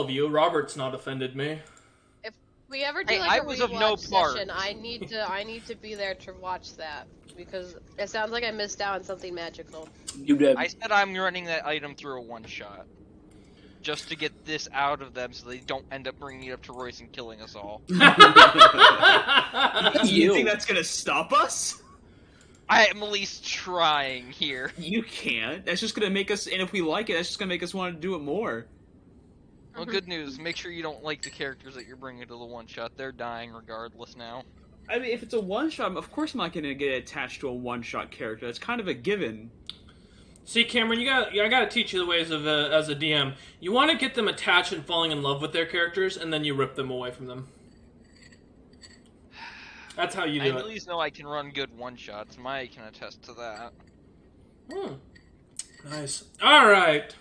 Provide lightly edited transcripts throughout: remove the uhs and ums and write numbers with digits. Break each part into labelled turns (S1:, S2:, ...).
S1: of you. Robert's not offended me.
S2: If we ever do
S3: Hey,
S2: like
S3: I
S2: a
S3: was of no
S2: rewatch
S3: part.
S2: session, I need to be there to watch that because it sounds like I missed out on something magical.
S4: You did.
S3: I said I'm running that item through a one-shot. Just to get this out of them so they don't end up bringing it up to Royce and killing us all.
S4: You think that's gonna stop us?
S3: I am at least trying here.
S4: You can't. That's just gonna make us, and if we like it, that's just gonna make us want to do it more.
S3: Well, good news. Make sure you don't like the characters that you're bringing to the one-shot. They're dying regardless now.
S4: I mean, if it's a one-shot, of course I'm not gonna get attached to a one-shot character. That's kind of a given.
S1: See, Cameron, I gotta teach you the ways of as a DM. You want to get them attached and falling in love with their characters, and then you rip them away from them. That's how you do
S3: I
S1: it.
S3: at least know I can run good one-shots. Maya can attest to that.
S1: Nice. All right.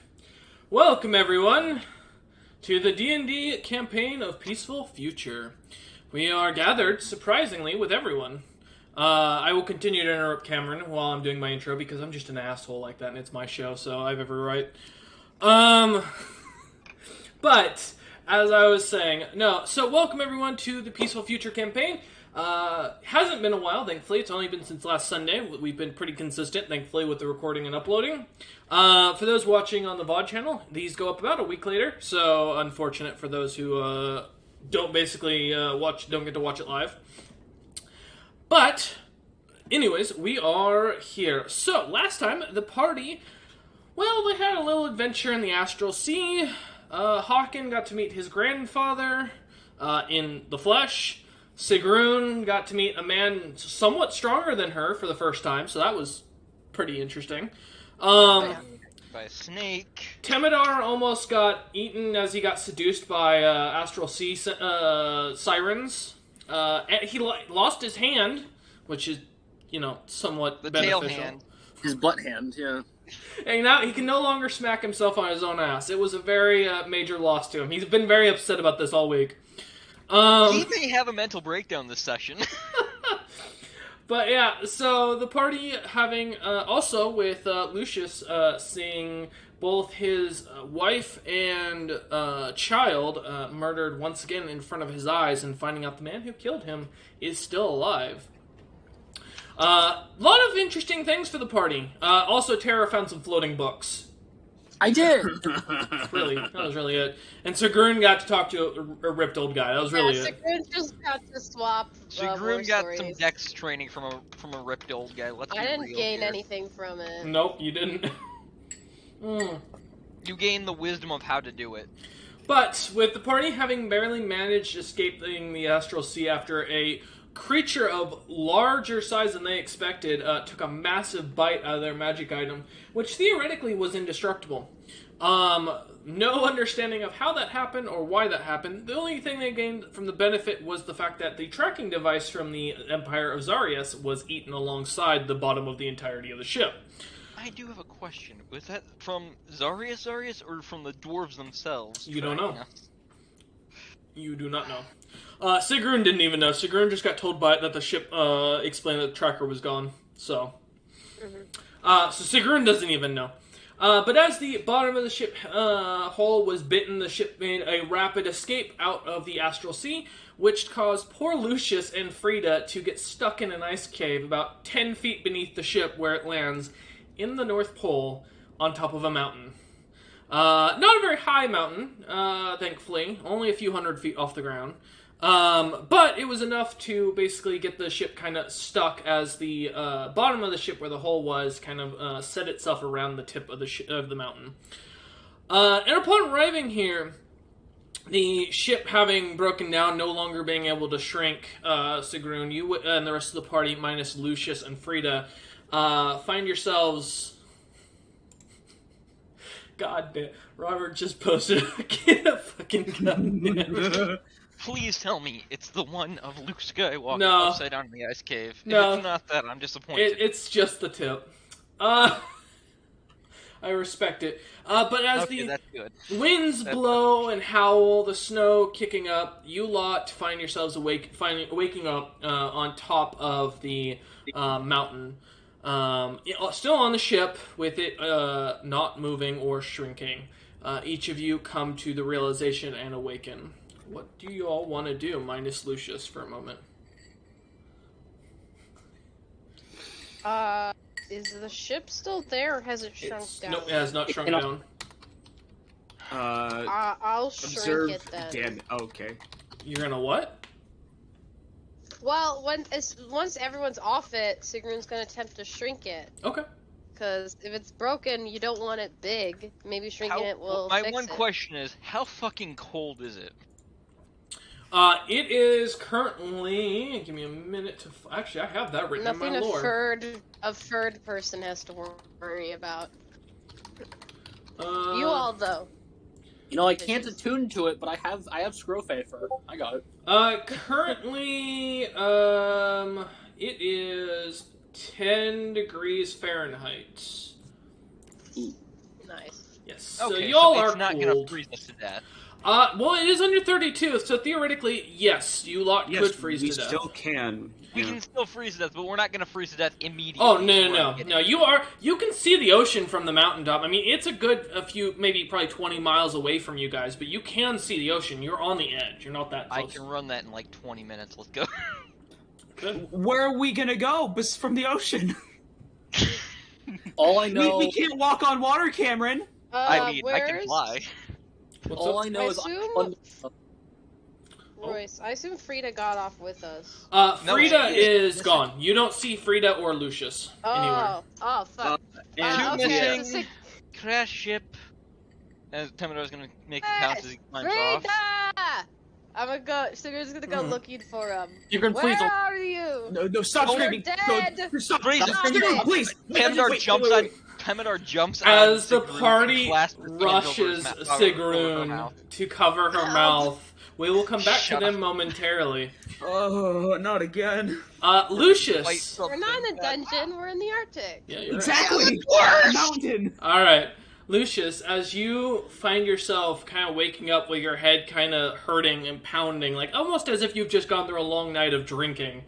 S1: Welcome, everyone, to the D&D campaign of Peaceful Future. We are gathered, surprisingly, with everyone. I will continue to interrupt Cameron while I'm doing my intro because I'm just an asshole like that and it's my show, so I have every right. But, as I was saying, so welcome everyone to the Peaceful Future campaign. Hasn't been a while, thankfully. It's only been since last Sunday. We've been pretty consistent, thankfully, with the recording and uploading. For those watching on the VOD channel, these go up about a week later, so unfortunate for those who don't basically don't get to watch it live. But, anyways, we are here. So, last time, the party, well, they had a little adventure in the Astral Sea. Hawken got to meet his grandfather in the flesh. Sigrun got to meet a man somewhat stronger than her for the first time, so that was pretty interesting.
S3: By a snake.
S1: Temidar almost got eaten as he got seduced by Astral Sea sirens. And he lost his hand, which is, somewhat
S3: The
S1: beneficial.
S3: tail hand.
S5: His butt hand, yeah.
S1: And now he can no longer smack himself on his own ass. It was a very major loss to him. He's been very upset about this all week.
S3: He may have a mental breakdown this session.
S1: But yeah, so the party having, also with Lucius seeing both his wife and child murdered once again in front of his eyes and finding out the man who killed him is still alive. A lot of interesting things for the party. Also, Tara found some floating books.
S5: I did!
S1: That was really it. And Sigrun got to talk to a ripped old guy. That was really it.
S2: Sigrun just got to swap.
S3: Sigrun got some dex training from a ripped old guy.
S2: I didn't gain anything from it.
S1: Nope, you didn't.
S3: You gained the wisdom of how to do it.
S1: But, with the party having barely managed escaping the Astral Sea after a creature of larger size than they expected took a massive bite out of their magic item, which theoretically was indestructible. No understanding of how that happened or why that happened. The only thing they gained from the benefit was the fact that the tracking device from the Empire of Zarius was eaten alongside the bottom of the entirety of the ship.
S3: I do have a question. Was that from Zarius or from the dwarves themselves?
S1: You don't know. You do not know. Sigrun didn't even know. Sigrun just got told that the ship explained that the tracker was gone. So Sigrun doesn't even know. But as the bottom of the ship hull was bitten, the ship made a rapid escape out of the Astral Sea, which caused poor Lucius and Frida to get stuck in an ice cave about 10 feet beneath the ship where it lands in the North Pole on top of a mountain. Not a very high mountain, thankfully. Only a few hundred feet off the ground. But it was enough to basically get the ship kind of stuck as the bottom of the ship where the hull was kind of set itself around the tip of the mountain. And upon arriving here, the ship having broken down, no longer being able to shrink, Sigrun, you and the rest of the party, minus Lucius and Frida, find yourselves... God damn, Robert just posted get a fucking gun.
S3: Please tell me it's the one of Luke Skywalker upside down in the ice cave.
S1: No.
S3: If it's not that, I'm disappointed.
S1: It's just the tip. I respect it. But as
S3: that's good.
S1: Winds blow and howl, the snow kicking up, you lot find yourselves waking up on top of the mountain. Still on the ship, with it not moving or shrinking. each of you come to the realization and awaken. What do you all want to do, minus Lucius, for a moment?
S2: Is the ship still there, or has it shrunk down?
S1: No, it has not shrunk down.
S2: I'll
S4: Observe.
S2: shrink it then.
S4: Damn. Okay.
S1: You're gonna what?
S2: Well, once everyone's off it, Sigrun's gonna attempt to shrink it.
S1: Okay.
S2: Because if it's broken, you don't want it big. Maybe shrinking it will
S3: My
S2: fix
S3: one
S2: it.
S3: question is, how fucking cold is it?
S1: It is currently. Give me a minute to. Actually, I have that written
S2: Nothing
S1: in my lore.
S2: a furred person has to worry about.
S1: Uh,
S2: You all though.
S5: You know, I can't attune to it, but I have Scrofey fur. I got it.
S1: Currently, it is 10 degrees Fahrenheit.
S2: Nice.
S1: Yes. So
S3: Okay,
S1: y'all
S3: so
S1: are
S3: it's not
S1: cold.
S3: gonna freeze us to death.
S1: Well, it is under 32, so theoretically, yes, you lot
S4: Yes,
S1: could freeze
S4: we
S1: to death.
S4: still can.
S3: We
S4: Yeah.
S3: can still freeze to death, but we're not gonna freeze to death immediately.
S1: Oh,
S3: so
S1: no,
S3: we're
S1: no,
S3: gonna
S1: no.
S3: get-
S1: No, you can see the ocean from the mountaintop. I mean, it's a few, maybe probably 20 miles away from you guys, but you can see the ocean. You're on the edge. You're not that
S3: I
S1: close.
S3: can run that in like 20 minutes. Let's go.
S1: Good.
S4: Where are we gonna go? From the ocean.
S5: All I know,
S4: We can't walk on water, Cameron.
S3: I mean, I can
S2: Where's
S3: fly.
S1: What's
S5: all
S1: up?
S5: I know is I'm
S2: Royce, I assume Frida got off with us.
S3: No,
S1: Frida
S3: she
S1: is gone. You don't see Frida or Lucius anywhere.
S2: Oh, fuck.
S4: And
S3: Two
S2: okay,
S3: missing.
S2: so
S3: Crash ship. And Temidor's gonna make the count as he climbs off.
S2: Frida! I'm gonna go. Sigrun's gonna go looking for him.
S5: Sigurd, please
S2: Where
S5: don't.
S2: are you?
S4: No, stop
S2: You're
S4: screaming.
S2: dead.
S4: No, stop.
S3: Freeze.
S4: Stop.
S2: Stop.
S4: Please.
S3: Temidor jumps
S4: wait.
S3: on. Temidor jumps
S1: As
S3: on
S1: the
S3: Sigrun
S1: party
S3: and clasps his hands over his
S1: rushes
S3: over her
S1: Sigrun
S3: mouth.
S1: to cover her
S2: Help.
S1: mouth, we will come back
S3: Shut
S1: to them
S3: up.
S1: momentarily.
S4: Oh, not again.
S1: Lucius.
S3: Wait,
S2: We're not in a dungeon. We're in the Arctic.
S1: Yeah, you're right.
S4: Exactly. Mountain.
S1: All right, Lucius, as you find yourself kind of waking up with your head kind of hurting and pounding, like almost as if you've just gone through a long night of drinking,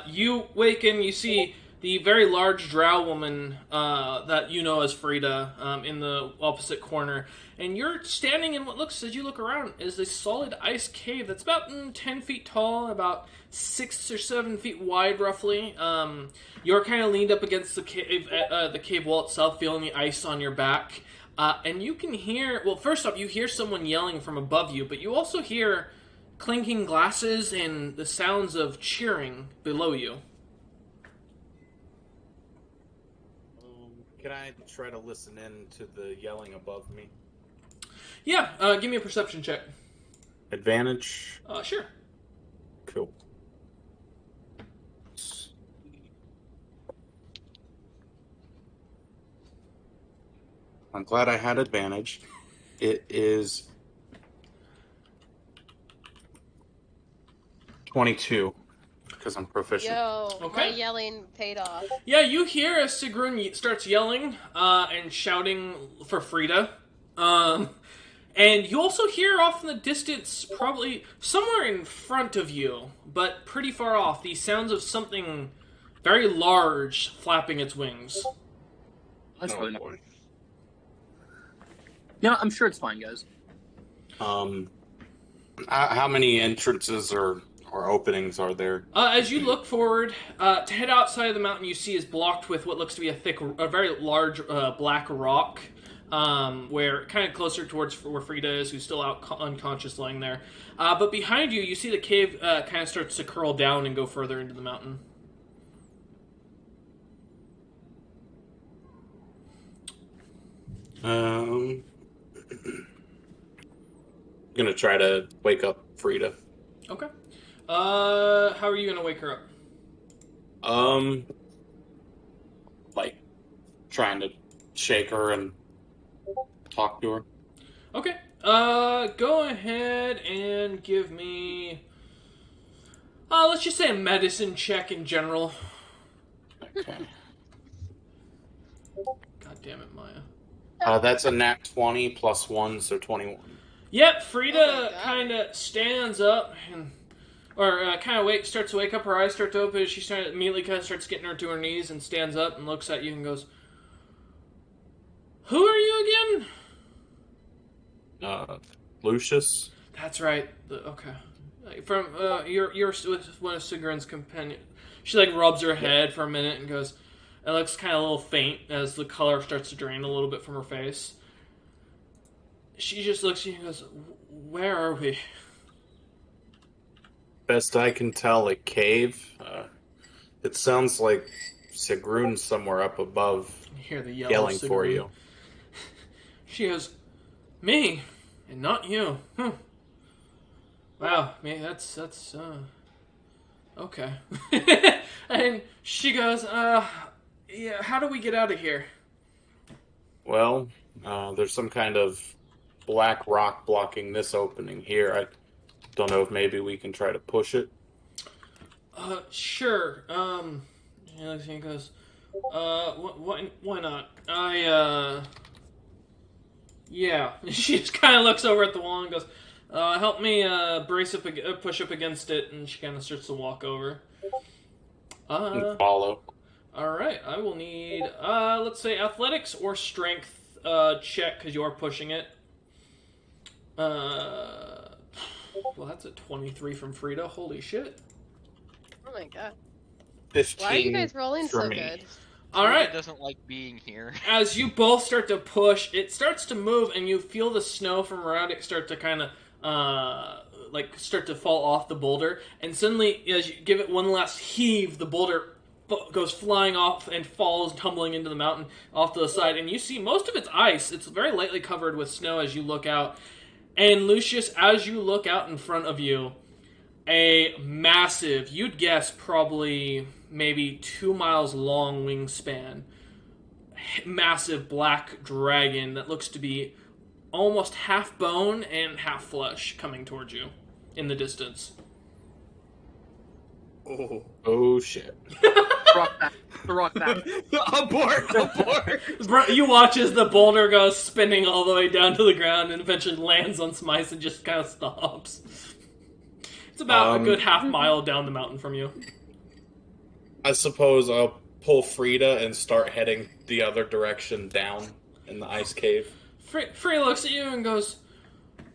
S1: you waken, you see the very large drow woman that you know as Frida in the opposite corner, and you're standing in what looks, as you look around, is a solid ice cave that's about 10 feet tall, about 6 or 7 feet wide, roughly. You're kind of leaned up against the cave wall itself, feeling the ice on your back. And you can hear, well, first off, you hear someone yelling from above you, but you also hear clinking glasses and the sounds of cheering below you.
S6: Can I try to listen in to the yelling above me?
S1: Yeah, give me a perception check.
S6: Advantage?
S1: Sure.
S6: Cool. I'm glad I had advantage. It is 22 because I'm proficient.
S2: Yo, my
S1: Okay.
S2: yelling paid off.
S1: Yeah, you hear as Sigrun starts yelling and shouting for Frida. And you also hear off in the distance, probably somewhere in front of you, but pretty far off, the sounds of something very large flapping its wings.
S5: That's
S6: Oh,
S5: really not.
S6: boy.
S5: Yeah, I'm sure it's fine, guys.
S6: How many entrances or openings are there?
S1: As you look forward, to head outside of the mountain, you see is blocked with what looks to be a very large black rock. Where kind of closer towards where Frida is, who's still out unconscious lying there. But behind you, you see the cave kind of starts to curl down and go further into the mountain.
S6: Gonna try to wake up Frida.
S1: Okay. How are you gonna wake her up?
S6: Like trying to shake her and talk to her.
S1: Okay. Go ahead and give me. Let's just say a medicine check in general.
S6: Okay.
S1: God damn it, Maya.
S6: That's a nat 20 plus 1, so 21.
S1: Yep,
S2: Oh
S1: Frida
S2: my God.
S1: kind of stands up and, or kind of starts to wake up. Her eyes start to open. She immediately kind of starts getting her to her knees and stands up and looks at you and goes, "Who are you again?"
S6: Lucius.
S1: That's right. Okay. From you're with one of Sigrun's companions. She like rubs her head for a minute and goes. It looks kind of a little faint as the color starts to drain a little bit from her face. She just looks at you and goes, "Where are we?"
S6: Best I can tell, a cave. It sounds like Sigrun's somewhere up above,
S1: You hear the
S6: yelling for
S1: Sigrun.
S6: you.
S1: She goes, "Me, and not you." Wow, man, that's okay. And she goes, yeah, how do we get out of here?
S6: Well, there's some kind of black rock blocking this opening here. I don't know if maybe we can try to push it.
S1: Sure. He goes, why not? Yeah. She just kind of looks over at the wall and goes, help me push up against it, and she kind of starts to walk over.
S6: And follow.
S1: Alright, I will need, let's say athletics or strength check, because you are pushing it. Well, that's a 23 from Frida. Holy shit.
S2: Oh my god.
S6: 15.
S2: Why are you guys rolling
S6: for
S2: so
S6: me.
S2: good?
S1: Alright,
S3: Doesn't like being here.
S1: as you both start to push, it starts to move, and you feel the snow from around it start to kind of, start to fall off the boulder, and suddenly, as you give it one last heave, the boulder goes flying off and falls, tumbling into the mountain off to the side, and you see most of it's ice. It's very lightly covered with snow as you look out. And Lucius, as you look out in front of you, a massive, you'd guess probably maybe 2 miles long wingspan, massive black dragon that looks to be almost half bone and half flesh coming towards you in the distance.
S6: Oh shit.
S5: Rock that. Rock that.
S4: Abort!
S1: You watch as the boulder goes spinning all the way down to the ground and eventually lands on Smice and just kind of stops. It's about a good half mile down the mountain from you.
S6: I suppose I'll pull Frida and start heading the other direction down in the ice cave.
S1: Frey looks at you and goes,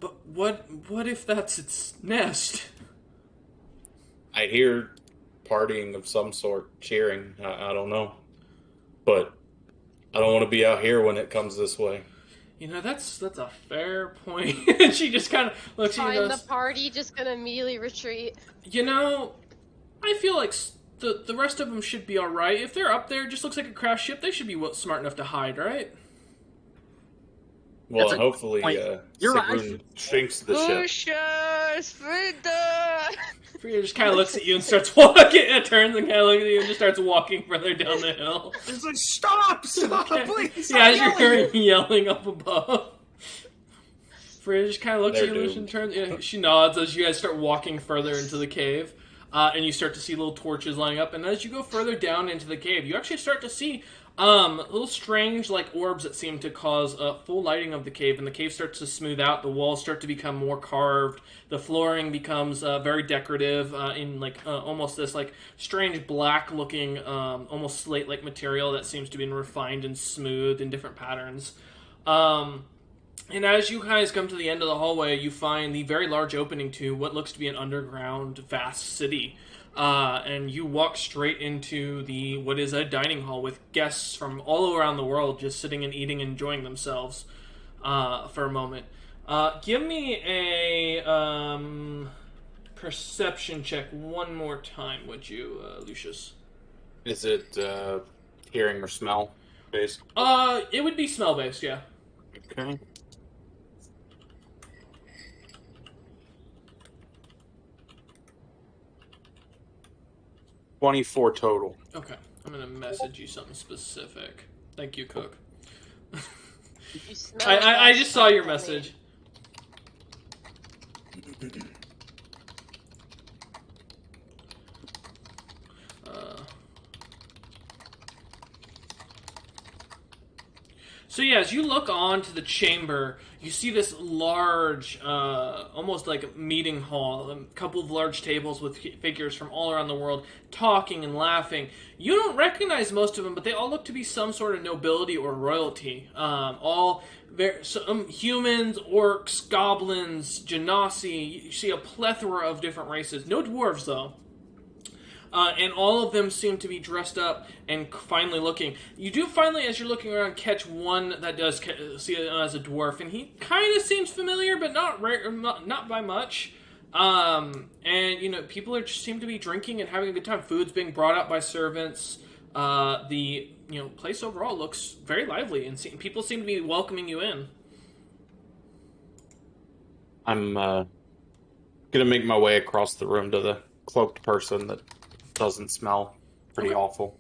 S1: "But what if that's its nest?"
S6: I hear partying of some sort, cheering. I don't know. But I don't want to be out here when it comes this way.
S1: You know, that's a fair point. And she just kind of looks at you and
S2: Find
S1: goes,
S2: the party, just gonna immediately retreat.
S1: "You know, I feel like the rest of them should be alright. If they're up there, it just looks like a crashed ship, they should be smart enough to hide, right?"
S6: Well,
S5: That's a
S6: hopefully,
S5: point. You're right.
S6: Sigrun shrinks the ship.
S3: Lucius, Frida!
S1: Frida just kind of looks at you and starts walking. It turns and kind of looks at you and just starts walking further down the hill.
S4: It's like, stop! Stop, please! Stop
S1: Yeah, as you're
S4: yelling!
S1: hearing yelling up above. Frida just kind of looks at
S6: They're
S1: you and
S6: doomed.
S1: turns. Yeah, she nods as you guys start walking further into the cave. And you start to see little torches lining up. And as you go further down into the cave, you actually start to see little strange like orbs that seem to cause full lighting of the cave. And the cave starts to smooth out. The walls start to become more carved. The flooring becomes very decorative in like almost this like strange black looking, almost slate like material that seems to be refined and smoothed in different patterns. And as you guys come to the end of the hallway, you find the very large opening to what looks to be an underground vast city. And you walk straight into what is a dining hall with guests from all around the world just sitting and eating and enjoying themselves for a moment. Give me a perception check one more time, would you, Lucius?
S6: Is it hearing or smell based?
S1: It would be smell-based, yeah.
S6: Okay. $24 total.
S1: Okay, I'm gonna message you something specific. Thank you, Cook.
S2: You smell
S1: I
S2: that
S1: just saw your
S2: on me.
S1: message. So So yeah, as you look onto the chamber, you see this large, almost like a meeting hall, a couple of large tables with figures from all around the world talking and laughing. You don't recognize most of them, but they all look to be some sort of nobility or royalty. Some humans, orcs, goblins, genasi. You see a plethora of different races. No dwarves, though. And all of them seem to be dressed up and finely looking. You do finally, as you're looking around, catch one that does see it as a dwarf, and he kind of seems familiar, but not by much. And people seem to be drinking and having a good time. Food's being brought out by servants. The place overall looks very lively, and people seem to be welcoming you in.
S6: I'm gonna make my way across the room to the cloaked person that doesn't smell pretty awful.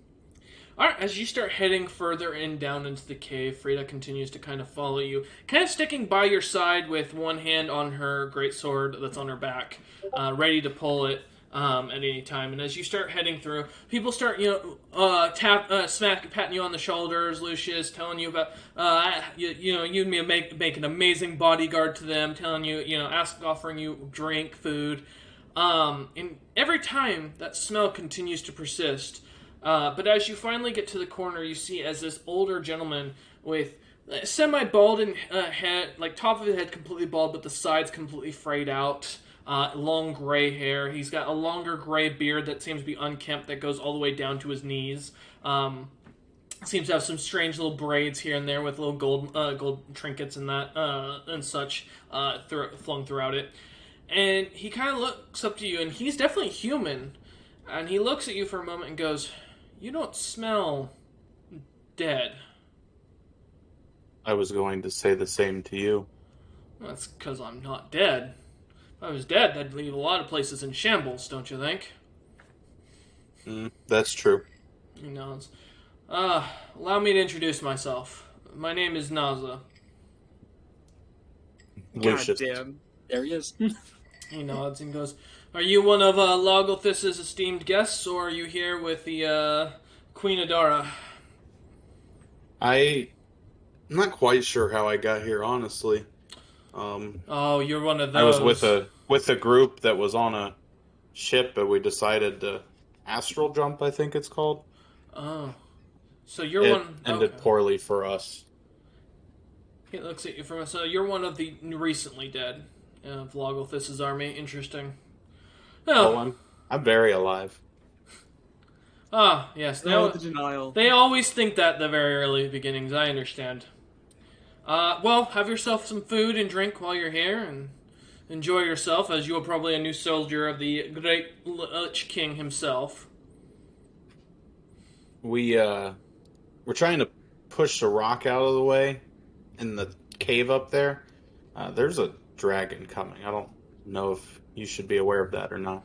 S1: Alright, as you start heading further down into the cave, Frida continues to kind of follow you, kind of sticking by your side with one hand on her greatsword that's on her back, ready to pull it at any time. And as you start heading through, people start, patting you on the shoulders, Lucius, telling you about, you'd make an amazing bodyguard to them, telling you, offering you drink, food. And every time that smell continues to persist. But as you finally get to the corner, you see as this older gentleman with semi-bald head, like top of his head completely bald, but the sides completely frayed out. Long gray hair. He's got a longer gray beard that seems to be unkempt that goes all the way down to his knees. Seems to have some strange little braids here and there with little gold trinkets and that and such flung throughout it. And he kind of looks up to you, and he's definitely human. And he looks at you for a moment and goes, "You don't smell dead."
S6: I was going to say the same to you.
S1: That's because I'm not dead. If I was dead, that'd leave a lot of places in shambles, don't you think?
S6: That's true.
S1: He nods. Allow me to introduce myself. My name is Naza.
S6: Lucius.
S4: Goddamn.
S5: There he is.
S1: He nods and goes, "Are you one of Logothis's esteemed guests, or are you here with the Queen Adara?"
S6: I'm not quite sure how I got here, honestly.
S1: Oh, you're one of those.
S6: I was with a group that was on a ship, but we decided to astral jump, I think it's called.
S1: Oh. So you're
S6: it
S1: one...
S6: ended poorly for us.
S1: He looks at you from... So you're one of the recently dead of Logothis's army. Interesting.
S6: Oh, I'm very alive.
S1: Ah, yes.
S4: The denial.
S1: They always think that at the very early beginnings. I understand. Well, have yourself some food and drink while you're here, and enjoy yourself, as you are probably a new soldier of the great Lich King himself.
S6: We're trying to push the rock out of the way in the cave up there. There's a dragon coming. I don't know if you should be aware of that or not.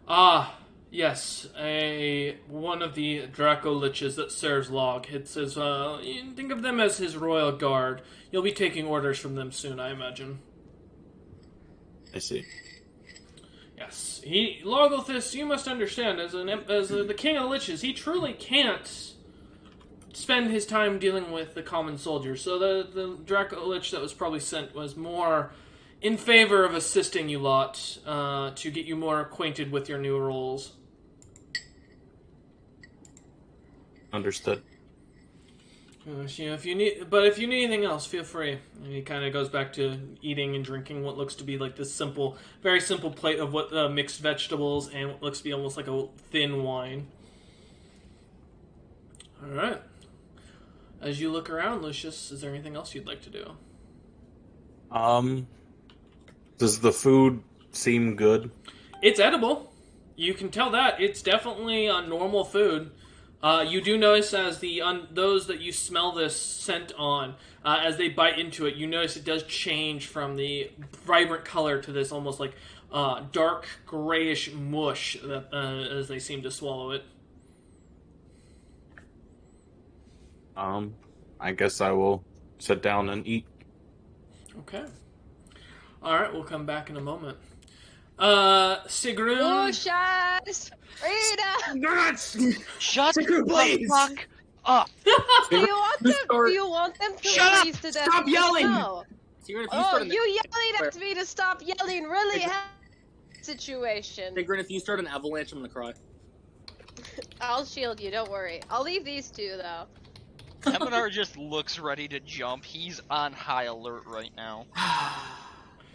S1: Ah, yes, one of the Draco Liches that serves Log. It says, you think of them as his royal guard. You'll be taking orders from them soon, I imagine.
S6: I see.
S1: Yes, Logothis, you must understand, as the king of the Liches, he truly can't spend his time dealing with the common soldiers. So the Draco Lich that was probably sent was more in favor of assisting you lot to get you more acquainted with your new roles.
S6: Understood.
S1: If you need anything else, feel free. And he kind of goes back to eating and drinking what looks to be like this very simple plate of what mixed vegetables and what looks to be almost like a thin wine. All right. As you look around, Lucius, is there anything else you'd like to do?
S6: Does the food seem good?
S1: It's edible. You can tell that. It's definitely normal food. You do notice as those that you smell this scent on, as they bite into it, you notice it does change from the vibrant color to this almost like dark grayish mush as they seem to swallow it.
S6: I guess I will sit down and eat.
S1: Okay. Alright, we'll come back in a moment. Sigrun...
S2: Lucius! Rita!
S4: Nuts!
S3: Shut
S4: Sigrun,
S3: the
S4: please!
S3: fuck up.
S2: Do you want them?
S5: start-
S2: Do you want them to
S4: Shut up!
S2: freeze to death?
S4: Stop yelling!
S2: No.
S5: Sigrun, if you
S2: Oh,
S5: start an
S2: you yelling at me to stop yelling really helps the situation.
S5: Sigrun, if you start an avalanche, I'm gonna cry.
S2: I'll shield you. Don't worry. I'll leave these two though.
S3: Teminar just looks ready to jump. He's on high alert right now.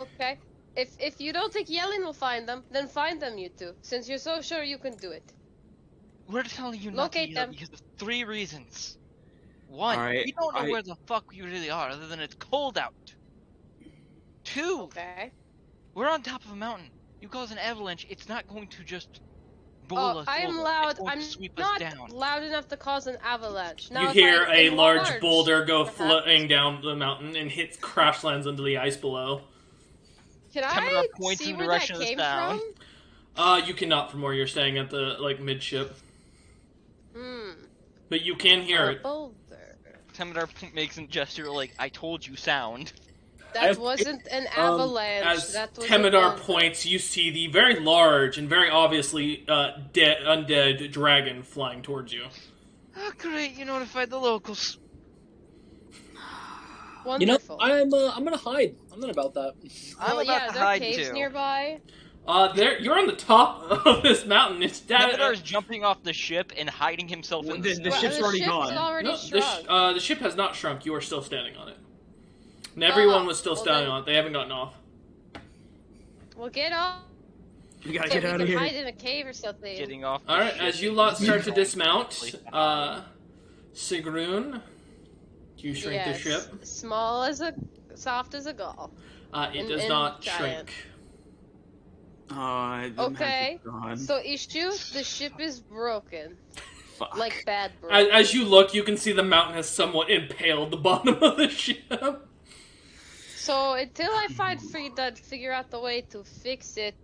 S2: Okay. If you don't think yelling will find them, then find them, you two. Since you're so sure you can do it.
S3: We're telling you not to
S2: Locate
S3: yell
S2: them.
S3: because of 3 reasons. 1,
S4: Alright,
S3: we don't know where the fuck we really are other than it's cold out. 2,
S2: Okay.
S3: we're on top of a mountain. You cause an avalanche, it's not going to just bowl
S2: Oh,
S3: us
S2: I am
S3: over.
S2: loud.
S3: It's going
S2: I'm
S3: to sweep
S2: not
S3: us down.
S2: loud enough to cause an avalanche. Now,
S1: You
S2: if
S1: hear
S2: I
S1: a large
S2: enlarge,
S1: boulder go
S2: perhaps-
S1: floating down the mountain and crash lands into the ice below.
S2: Can
S3: Teminar
S2: I
S3: points
S2: see
S3: in the
S2: where that
S3: direction of the
S2: came
S3: sound.
S2: from?
S1: You cannot from where you're staying at the midship,
S2: Hmm.
S1: but you can hear
S2: A
S1: it.
S2: boulder.
S3: Teminar makes a gesture like, I told you sound.
S2: That wasn't an avalanche.
S1: As
S2: that was a
S1: Temidar
S2: boulder.
S1: points, you see the very large and very obviously undead dragon flying towards you.
S3: Oh great, you notified the locals.
S5: You know,
S2: Wonderful.
S5: I'm gonna hide. I'm not about that.
S3: I'm
S2: Oh
S3: about
S2: yeah,
S3: to
S2: is there
S3: hide
S2: caves
S3: too.
S2: nearby?
S1: You're on the top of this mountain. It's
S3: Teminar is jumping off the ship and hiding himself in the
S4: The
S3: snow.
S4: ship's
S2: the
S4: already
S2: ship's
S4: gone.
S2: already
S1: No,
S2: shrunk.
S1: the ship has not shrunk. You are still standing on it. And everyone was still
S2: well
S1: standing
S2: then-
S1: on it. They haven't gotten off.
S2: Well, get off.
S4: We gotta
S2: So
S4: get
S2: we
S4: out
S2: can
S4: of here.
S2: hide in a cave or something.
S3: Getting off the
S1: All right,
S3: ship.
S1: as you lot start to dismount, Sigrun, do you shrink the
S2: Yes,
S1: ship?
S2: small as a, soft as a gull.
S1: It
S2: And-
S1: does
S2: and
S1: not
S2: giant.
S1: shrink.
S4: The
S2: Okay,
S4: magic's gone.
S2: so issue, the ship is broken,
S4: Fuck.
S2: like bad broken.
S1: As you look, you can see the mountain has somewhat impaled the bottom of the ship.
S2: So until I find Frida, figure out the way to fix it,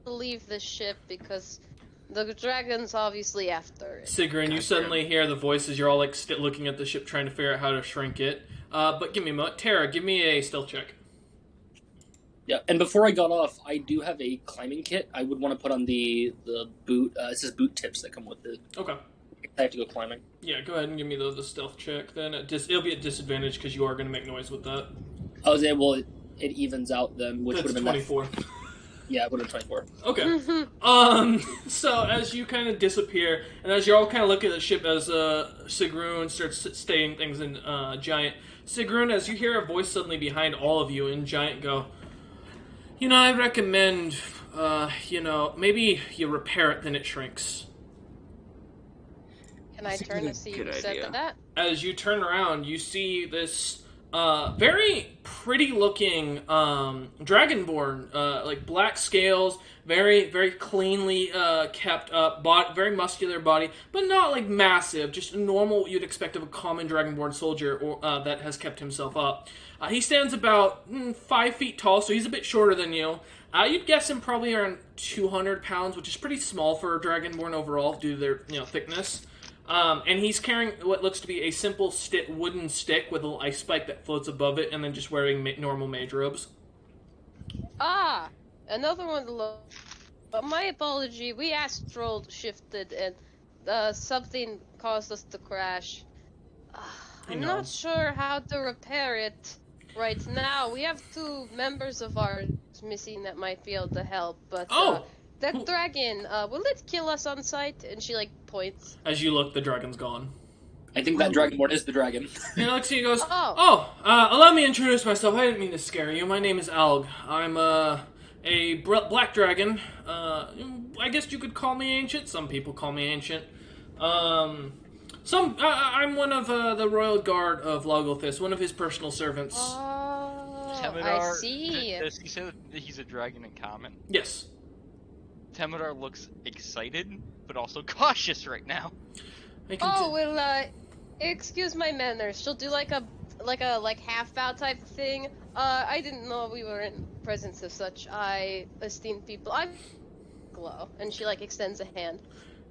S2: I'll leave the ship because the dragon's obviously after it.
S1: Sigrun, you suddenly hear the voices. You're all like looking at the ship, trying to figure out how to shrink it. But give me a moment. Tara, give me a stealth check.
S5: Yeah, and before I got off, I do have a climbing kit. I would want to put on the boot. It says boot tips that come with it.
S1: Okay.
S5: I have to go climbing.
S1: Yeah, go ahead and give me the stealth check. Then it'll be at disadvantage because you are going to make noise with that.
S5: I was able. It evens out then, which would
S1: That's
S5: have been
S1: 24.
S5: Yeah, it would have been 24.
S1: Okay. So as you kind of disappear, and as you're all kind of looking at the ship, as Sigrun starts saying things in Giant, Sigrun, as you hear a voice suddenly behind all of you in Giant go, you know, I recommend, maybe you repair it, then it shrinks.
S2: Can I
S4: That's a
S2: turn
S4: good-
S2: to see
S4: good
S2: who said
S4: idea.
S2: that?
S1: As you turn around, you see this very pretty looking dragonborn, like black scales, very, very cleanly kept up, very muscular body, but not like massive, just normal what you'd expect of a common dragonborn soldier that has kept himself up. He stands about 5 feet tall, so he's a bit shorter than you. You'd guess him probably around 200 pounds, which is pretty small for a dragonborn overall due to their thickness. And he's carrying what looks to be a simple wooden stick with a little ice spike that floats above it, and then just wearing normal mage robes.
S2: Ah, another one to look. But my apology, we astral shifted and something caused us to crash. I'm
S1: know.
S2: not sure how to repair it right now. We have 2 members of ours missing that might be able to help, but that
S1: Who-
S2: dragon, will it kill us on sight? And she points.
S1: As you look, the dragon's gone.
S5: I think that dragonborn is the dragon.
S1: And he looks at you and goes,
S2: Oh.
S1: allow me to introduce myself. I didn't mean to scare you. My name is Alg. I'm a black dragon. I guess you could call me ancient. Some people call me ancient. I'm one of the royal guard of Logolthus, one of his personal servants.
S2: Oh, I
S3: Teminar,
S2: see.
S3: Does he say that he's a dragon in common?
S1: Yes.
S3: Teminar looks excited, but also cautious right now.
S1: I can
S2: Oh, well, excuse my manners. She'll do like a half bow type of thing. I didn't know we were in presence of such I esteem people. I'm glow, and she extends a hand.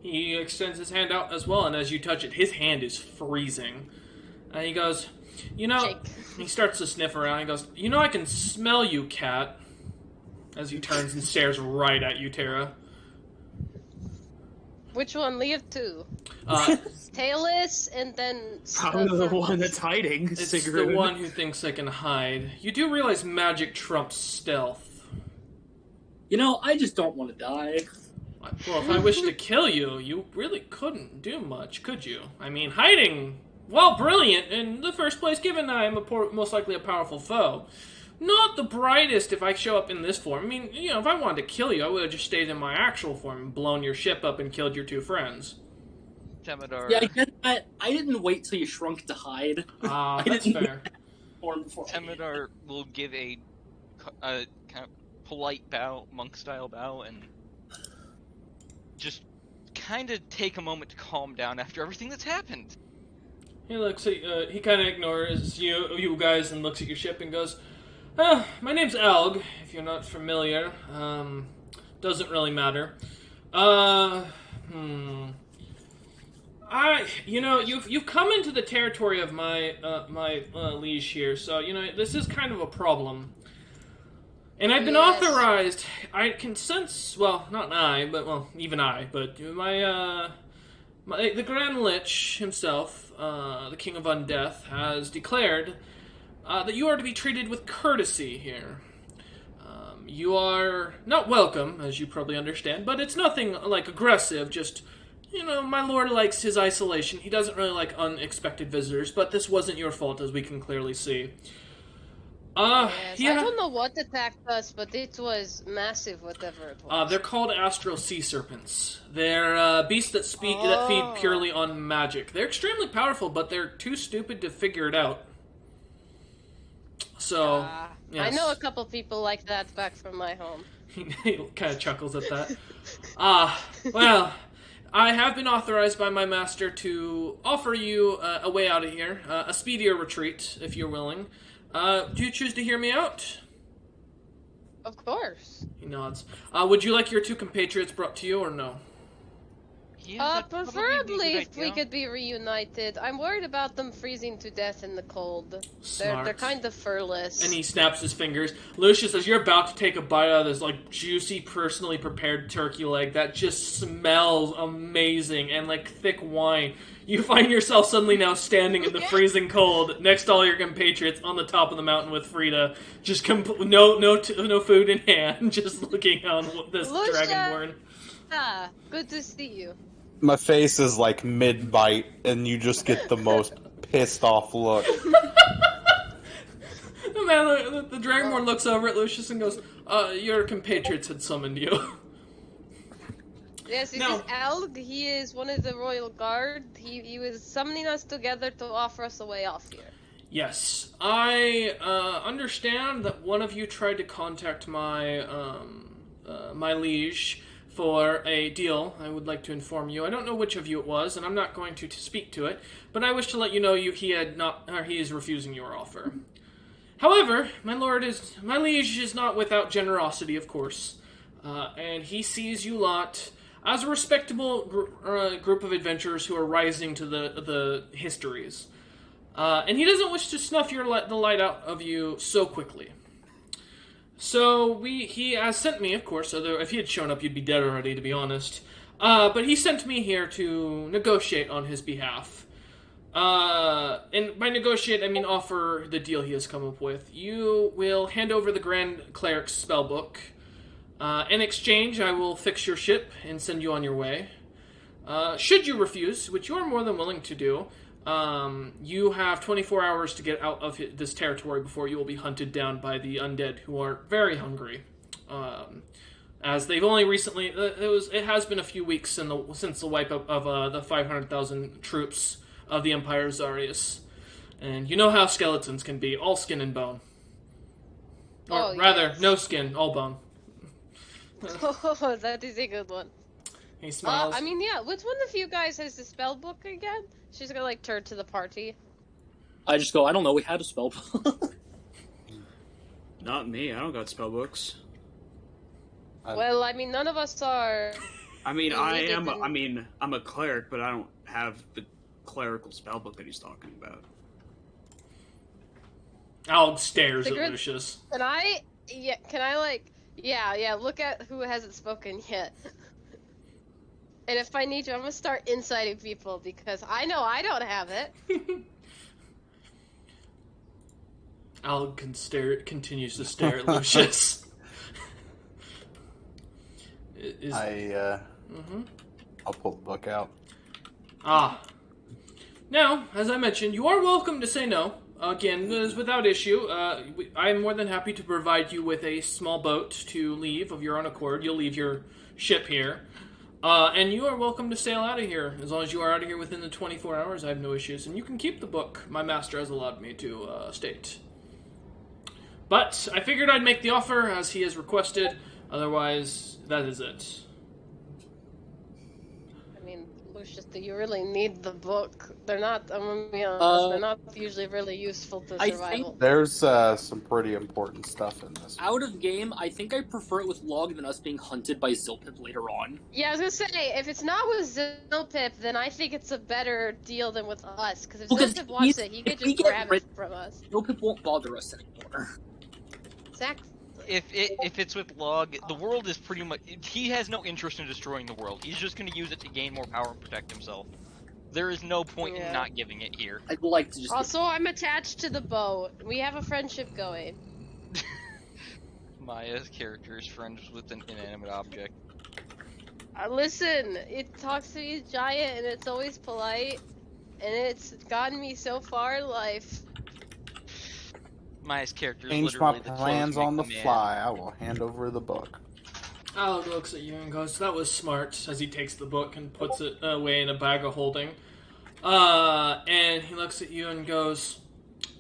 S1: He extends his hand out as well, and as you touch it, his hand is freezing. And he goes,
S2: Shake.
S1: he starts to sniff around. He goes, I can smell you, cat. As he turns and stares right at you, Tara.
S2: Which one? Leave two. Tailless, and then...
S4: Probably the one that's hiding.
S1: It's
S4: Sigrun.
S1: the one who thinks they can hide. You do realize magic trumps stealth.
S5: You know, I just don't want to die.
S1: Well, if I wished to kill you, you really couldn't do much, could you? I mean, hiding, well, brilliant in the first place, given I am most likely a powerful foe. Not the brightest if I show up in this form. I mean, you know, if I wanted to kill you, I would have just stayed in my actual form and blown your ship up and killed your two friends.
S3: Temidar.
S5: Yeah, I get that. I didn't wait till you shrunk to hide.
S1: That's fair.
S5: Form before.
S3: Temidar will give a kind of polite bow, monk-style bow, and just kind of take a moment to calm down after everything that's happened.
S1: He looks at he kind of ignores you guys and looks at your ship and goes, my name's Elg, if you're not familiar. Doesn't really matter. You've come into the territory of my liege here, so you know this is kind of a problem. And I've been authorized. I can sense. Well, not I, but well, even I. But the Grand Lich himself, the King of Undeath, has declared that you are to be treated with courtesy here. You are not welcome, as you probably understand, but it's nothing like aggressive. Just, you know, my lord likes his isolation. He doesn't really like unexpected visitors, but this wasn't your fault, as we can clearly see.
S2: Yes,
S1: yeah.
S2: I don't know what attacked us, but it was massive, whatever it was.
S1: They're called astral sea serpents. They're beasts that feed purely on magic. They're extremely powerful, but they're too stupid to figure it out. So, yes.
S2: I know a couple people like that back from my home.
S1: He kind of chuckles at that. Well, I have been authorized by my master to offer you a way out of here, a speedier retreat, if you're willing. Do you choose to hear me out?
S2: Of course.
S1: He nods. Would you like your two compatriots brought to you, or no?
S3: Yeah,
S2: preferably if we could be reunited. I'm worried about them freezing to death in the cold.
S1: Smart.
S2: They're kind of furless.
S1: And he snaps his fingers. Lucius, as you're about to take a bite out of this like juicy, personally prepared turkey leg that just smells amazing and like thick wine, you find yourself suddenly now standing in the freezing cold next to all your compatriots on the top of the mountain with Frida, just no food in hand, just looking on this
S2: Lucia!
S1: dragonborn.
S2: Good to see you.
S6: My face is like mid-bite, and you just get the most pissed-off look.
S1: The dragonborn looks over at Lucius and goes, your compatriots had summoned you.
S2: Yes, this is Elg. He is one of the royal guard. He was summoning us together to offer us a way off here.
S1: Yes, I understand that one of you tried to contact my my liege for a deal. I would like to inform you. I don't know which of you it was, and I'm not going to speak to it. But I wish to let you know he is refusing your offer. However, my liege is not without generosity, of course, and he sees you lot as a respectable group of adventurers who are rising to the histories. And he doesn't wish to snuff the light out of you so quickly. So he has sent me, of course, although if he had shown up, you'd be dead already, to be honest. But he sent me here to negotiate on his behalf. And by negotiate, I mean offer the deal he has come up with. You will hand over the Grand Cleric's spellbook. In exchange, I will fix your ship and send you on your way. Should you refuse, which you are more than willing to do, you have 24 hours to get out of this territory before you will be hunted down by the undead, who are very hungry. As they've only recently, it has been a few weeks since the wipe up of the 500,000 troops of the Empire of Zarius, and you know how skeletons can be, all skin and bone. Or rather, no skin, all bone.
S2: Oh, that is a good one.
S1: He smiles.
S2: I mean, yeah, which one of you guys has the spell book again? She's gonna, like, turn to the party.
S5: I just go, I don't know, we had a spell book.
S4: Not me, I don't got spell books.
S2: Well, I mean, none of us are...
S4: I'm a cleric, but I don't have the clerical spellbook that he's talking about.
S1: Al stares at Lucius.
S2: Can I, look at who hasn't spoken yet? And if I need to, I'm gonna start inciting people because I know I don't have it.
S1: Al continues to stare at Lucius.
S6: I'll pull the book out.
S1: Now, as I mentioned, you are welcome to say no. Again, without issue. I am more than happy to provide you with a small boat to leave of your own accord. You'll leave your ship here. And you are welcome to sail out of here. As long as you are out of here within the 24 hours, I have no issues. And you can keep the book. My master has allowed me to state. But I figured I'd make the offer as he has requested. Otherwise, that is it.
S2: I mean, Lucius, do you really need the book? They're not, I'm gonna be honest, they're not usually really useful to survival.
S5: I think
S6: There's some pretty important stuff in this.
S5: out of game, I think I prefer it with Log than us being hunted by Zilpip later on.
S2: Yeah, I was gonna say, if it's not with Zilpip, then I think it's a better deal than with us. Because if Zilpip wants it, he could just grab it from us.
S5: Zilpip won't bother us anymore.
S2: Exactly.
S3: If it's with Log, the world is pretty much... He has no interest in destroying the world. He's just going to use it to gain more power and protect himself. There is no point in not giving it here.
S5: I'd like to just...
S2: Also, I'm attached to the boat. We have a friendship going.
S3: Maya's character is friends with an inanimate object.
S2: Listen, it talks to me giant, and it's always polite, and it's gotten me so far in life.
S3: Maya's character is
S6: Change my
S3: literally the
S6: plans on the
S3: man.
S6: fly. I will hand over the book.
S1: Alec looks at you and goes, "That was smart," as he takes the book and puts it away in a bag of holding. And he looks at you and goes,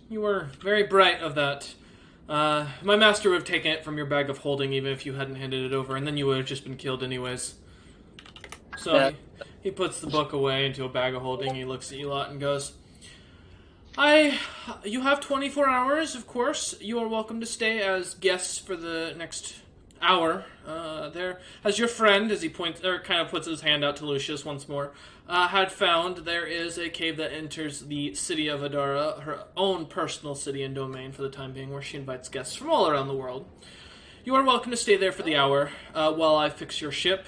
S1: "You were very bright of that. My master would have taken it from your bag of holding even if you hadn't handed it over, and then you would have just been killed anyways." So he puts the book away into a bag of holding. He looks at you a lot and goes, You have 24 hours, of course. You are welcome to stay as guests for the next hour. There, as your friend, as he points, or kind of puts his hand out to Lucius once more, had found, there is a cave that enters the city of Adara, her own personal city and domain for the time being, where she invites guests from all around the world. You are welcome to stay there for the hour while I fix your ship.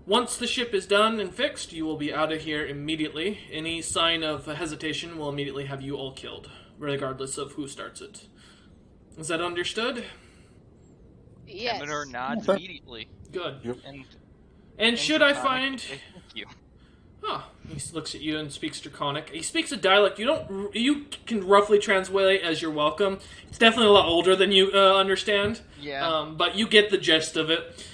S1: Once the ship is done and fixed, you will be out of here immediately. Any sign of hesitation will immediately have you all killed, regardless of who starts it. Is that understood?
S2: Yes.
S3: Commodore nods immediately.
S1: Good.
S6: Yep.
S1: And should I
S3: Draconic,
S1: find...
S3: thank you.
S1: He looks at you and speaks Draconic. He speaks a dialect you can roughly translate as "you're welcome." It's definitely a lot older than you understand.
S3: Yeah.
S1: But you get the gist of it.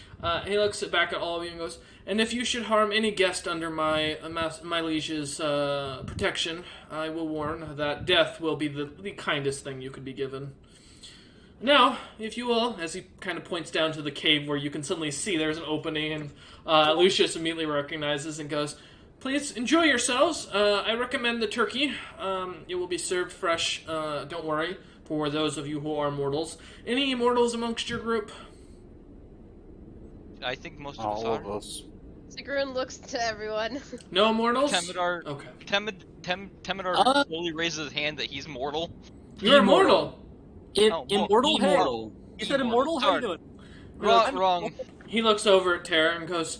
S1: He looks back at all of you and goes, "And if you should harm any guest under my liege's protection, I will warn that death will be the kindest thing you could be given. Now, if you will," as he kind of points down to the cave where you can suddenly see there's an opening, and Lucius immediately recognizes and goes, "Please enjoy yourselves. I recommend the turkey. It will be served fresh. Don't worry, for those of you who are mortals. Any immortals amongst your group?"
S3: I think most of
S6: All
S3: us
S6: of
S3: are.
S6: us.
S2: Sigrun looks to everyone.
S1: No immortals?
S3: Temidar,
S1: Okay.
S3: Temidar slowly raises his hand that he's mortal.
S1: You're immortal.
S5: Immortal? Hey,
S3: Immortal.
S5: you said immortal? How you doing?
S3: Wrong.
S1: He looks over at Tara and goes,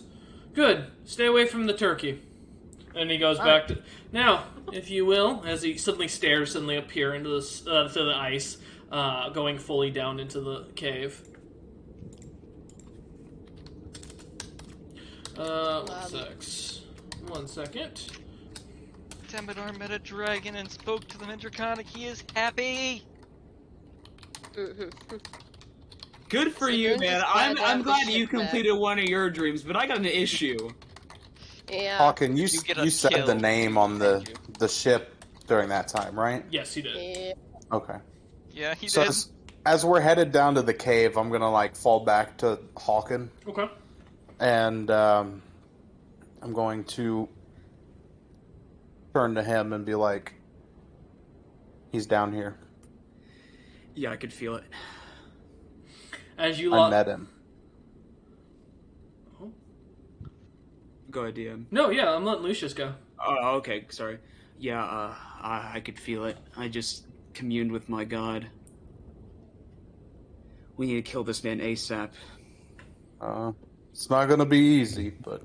S1: "Good. Stay away from the turkey." And he goes back to... Now, if you will, as he suddenly appear into to the ice, going fully down into the cave. One second.
S3: Temidar met a dragon and spoke to them in Draconic. He is happy.
S4: Good for you, man. I'm glad you completed one of your dreams, but I got an issue.
S2: Yeah.
S6: Hawken, you
S3: get us
S6: said the
S3: killed.
S6: name on
S3: Thank you.
S6: the ship during that time, right?
S1: Yes, he did.
S2: Yeah.
S6: Okay.
S3: Yeah, he
S6: So
S3: did.
S6: as we're headed down to the cave, I'm gonna fall back to Hawken,
S1: Okay.
S6: and I'm going to turn to him and be like, "He's down here.
S4: Yeah, I could feel it.
S1: As you
S6: I met him."
S4: Go ahead, DM.
S1: No, yeah, I'm letting Lucius go.
S4: Oh, okay, sorry. Yeah, I could feel it. I just communed with my god. We need to kill this man ASAP.
S6: It's not gonna be easy, but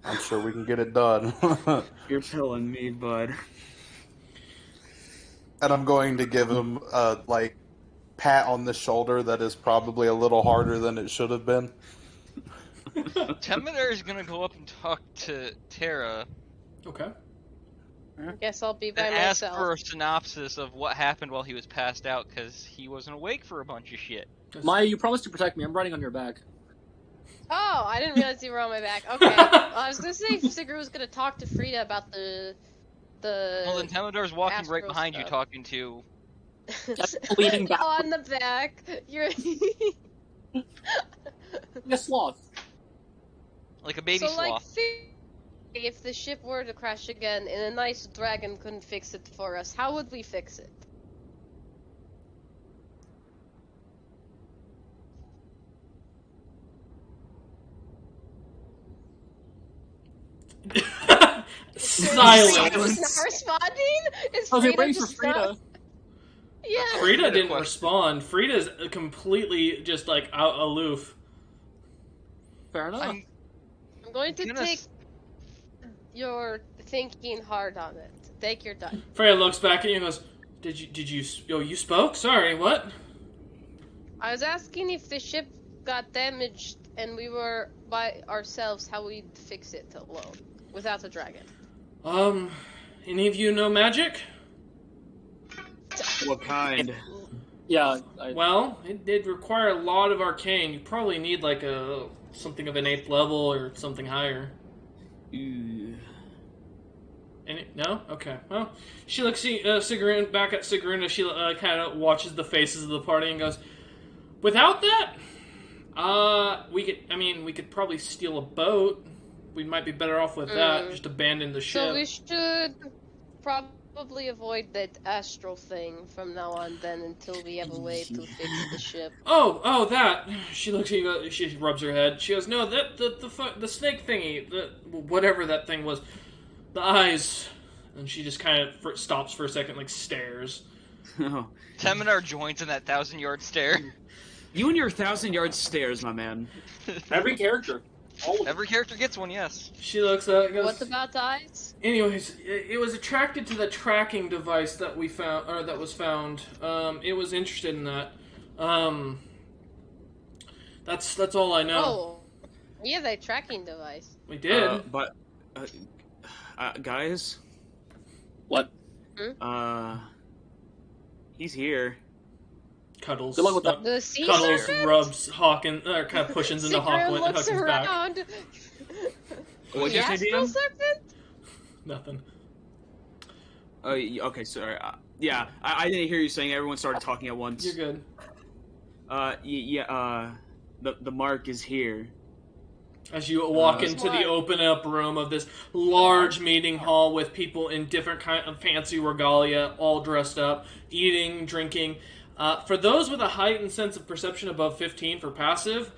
S6: I'm sure we can get it done.
S4: You're telling me, bud.
S6: And I'm going to give him a pat on the shoulder that is probably a little harder than it should have been.
S3: Temidor is gonna go up and talk to Terra
S1: Okay.
S2: I guess I'll be by
S3: and ask
S2: myself.
S3: for a synopsis of what happened while he was passed out, because he wasn't awake for a bunch of shit.
S5: Maya, you promised to protect me. I'm riding on your back.
S2: Oh, I didn't realize you were on my back. Okay. I was gonna say Sigrid was gonna talk to Frida about the.
S3: Well, then Temidor's walking right
S2: Astral
S3: behind you,
S2: stuff.
S3: talking to.
S5: Leaning back.
S2: On the back. You're.
S5: A sloth.
S3: Like a baby
S2: so,
S3: sloth.
S2: like, if the ship were to crash again and a nice dragon couldn't fix it for us, how would we fix it?
S1: Silence.
S2: Is not responding? Is
S5: I was
S2: Frida
S5: waiting for
S2: just
S5: Frida.
S2: not... Yeah.
S1: Frida
S3: Frida
S1: didn't
S3: question.
S1: respond. Frida's completely just like out aloof.
S5: Fair enough.
S3: I'm
S2: I'm going to
S3: gonna
S2: take your thinking hard on it. Take your time.
S1: Frida looks back at you and goes, Did you, oh, you spoke? Sorry, what?
S2: I was asking if the ship got damaged and we were by ourselves, how we'd fix it alone, without a dragon.
S1: Any of you know magic?
S4: What kind?
S5: Yeah.
S1: Well, it did require a lot of arcane. You probably need like something of an 8th level or something higher.
S4: Ooh.
S1: No? Okay. Well, she looks Sigrun back at Sigrun as she kind of watches the faces of the party and goes, "Without that, we could probably steal a boat. We might be better off with that. Just abandon the ship."
S2: So we should probably avoid that astral thing from now on then until we have a way to fix the ship.
S1: Oh, that. She looks at you. She rubs her head. She goes, "No, the snake thingy, whatever that thing was, the eyes." And she just kind of stops for a second, like stares.
S4: Oh.
S3: Temidor joins in that 1,000-yard stare.
S4: You and your 1,000-yard stares, my man.
S5: Every character. All of them.
S3: Every character gets one, yes.
S1: She looks at it and goes,
S2: What about eyes?
S1: anyways, it was attracted to the tracking device that we found, or that was found. It was interested in that. That's all I know.
S2: Oh, yeah, the tracking device.
S1: We did.
S4: Guys,
S5: What?
S4: he's here.
S1: Cuddles.
S5: Good luck with that.
S2: The sea
S1: Cuddles
S2: serpent?
S1: rubs Hawkins, or kind of pushes into
S2: Sigrid looks
S1: Hawkins' back.
S2: around.
S4: What'd
S2: The
S4: you say,
S2: astral
S4: DM?
S2: serpent?
S1: Nothing.
S4: Oh, okay, sorry. Yeah, I didn't hear you saying everyone started talking at once.
S1: You're good.
S4: The mark is here.
S1: As you walk
S4: That's
S1: into the
S2: smart.
S1: open up room of this large meeting hall with people in different kind of fancy regalia, all dressed up, eating, drinking. For those with a heightened sense of perception above 15 for passive,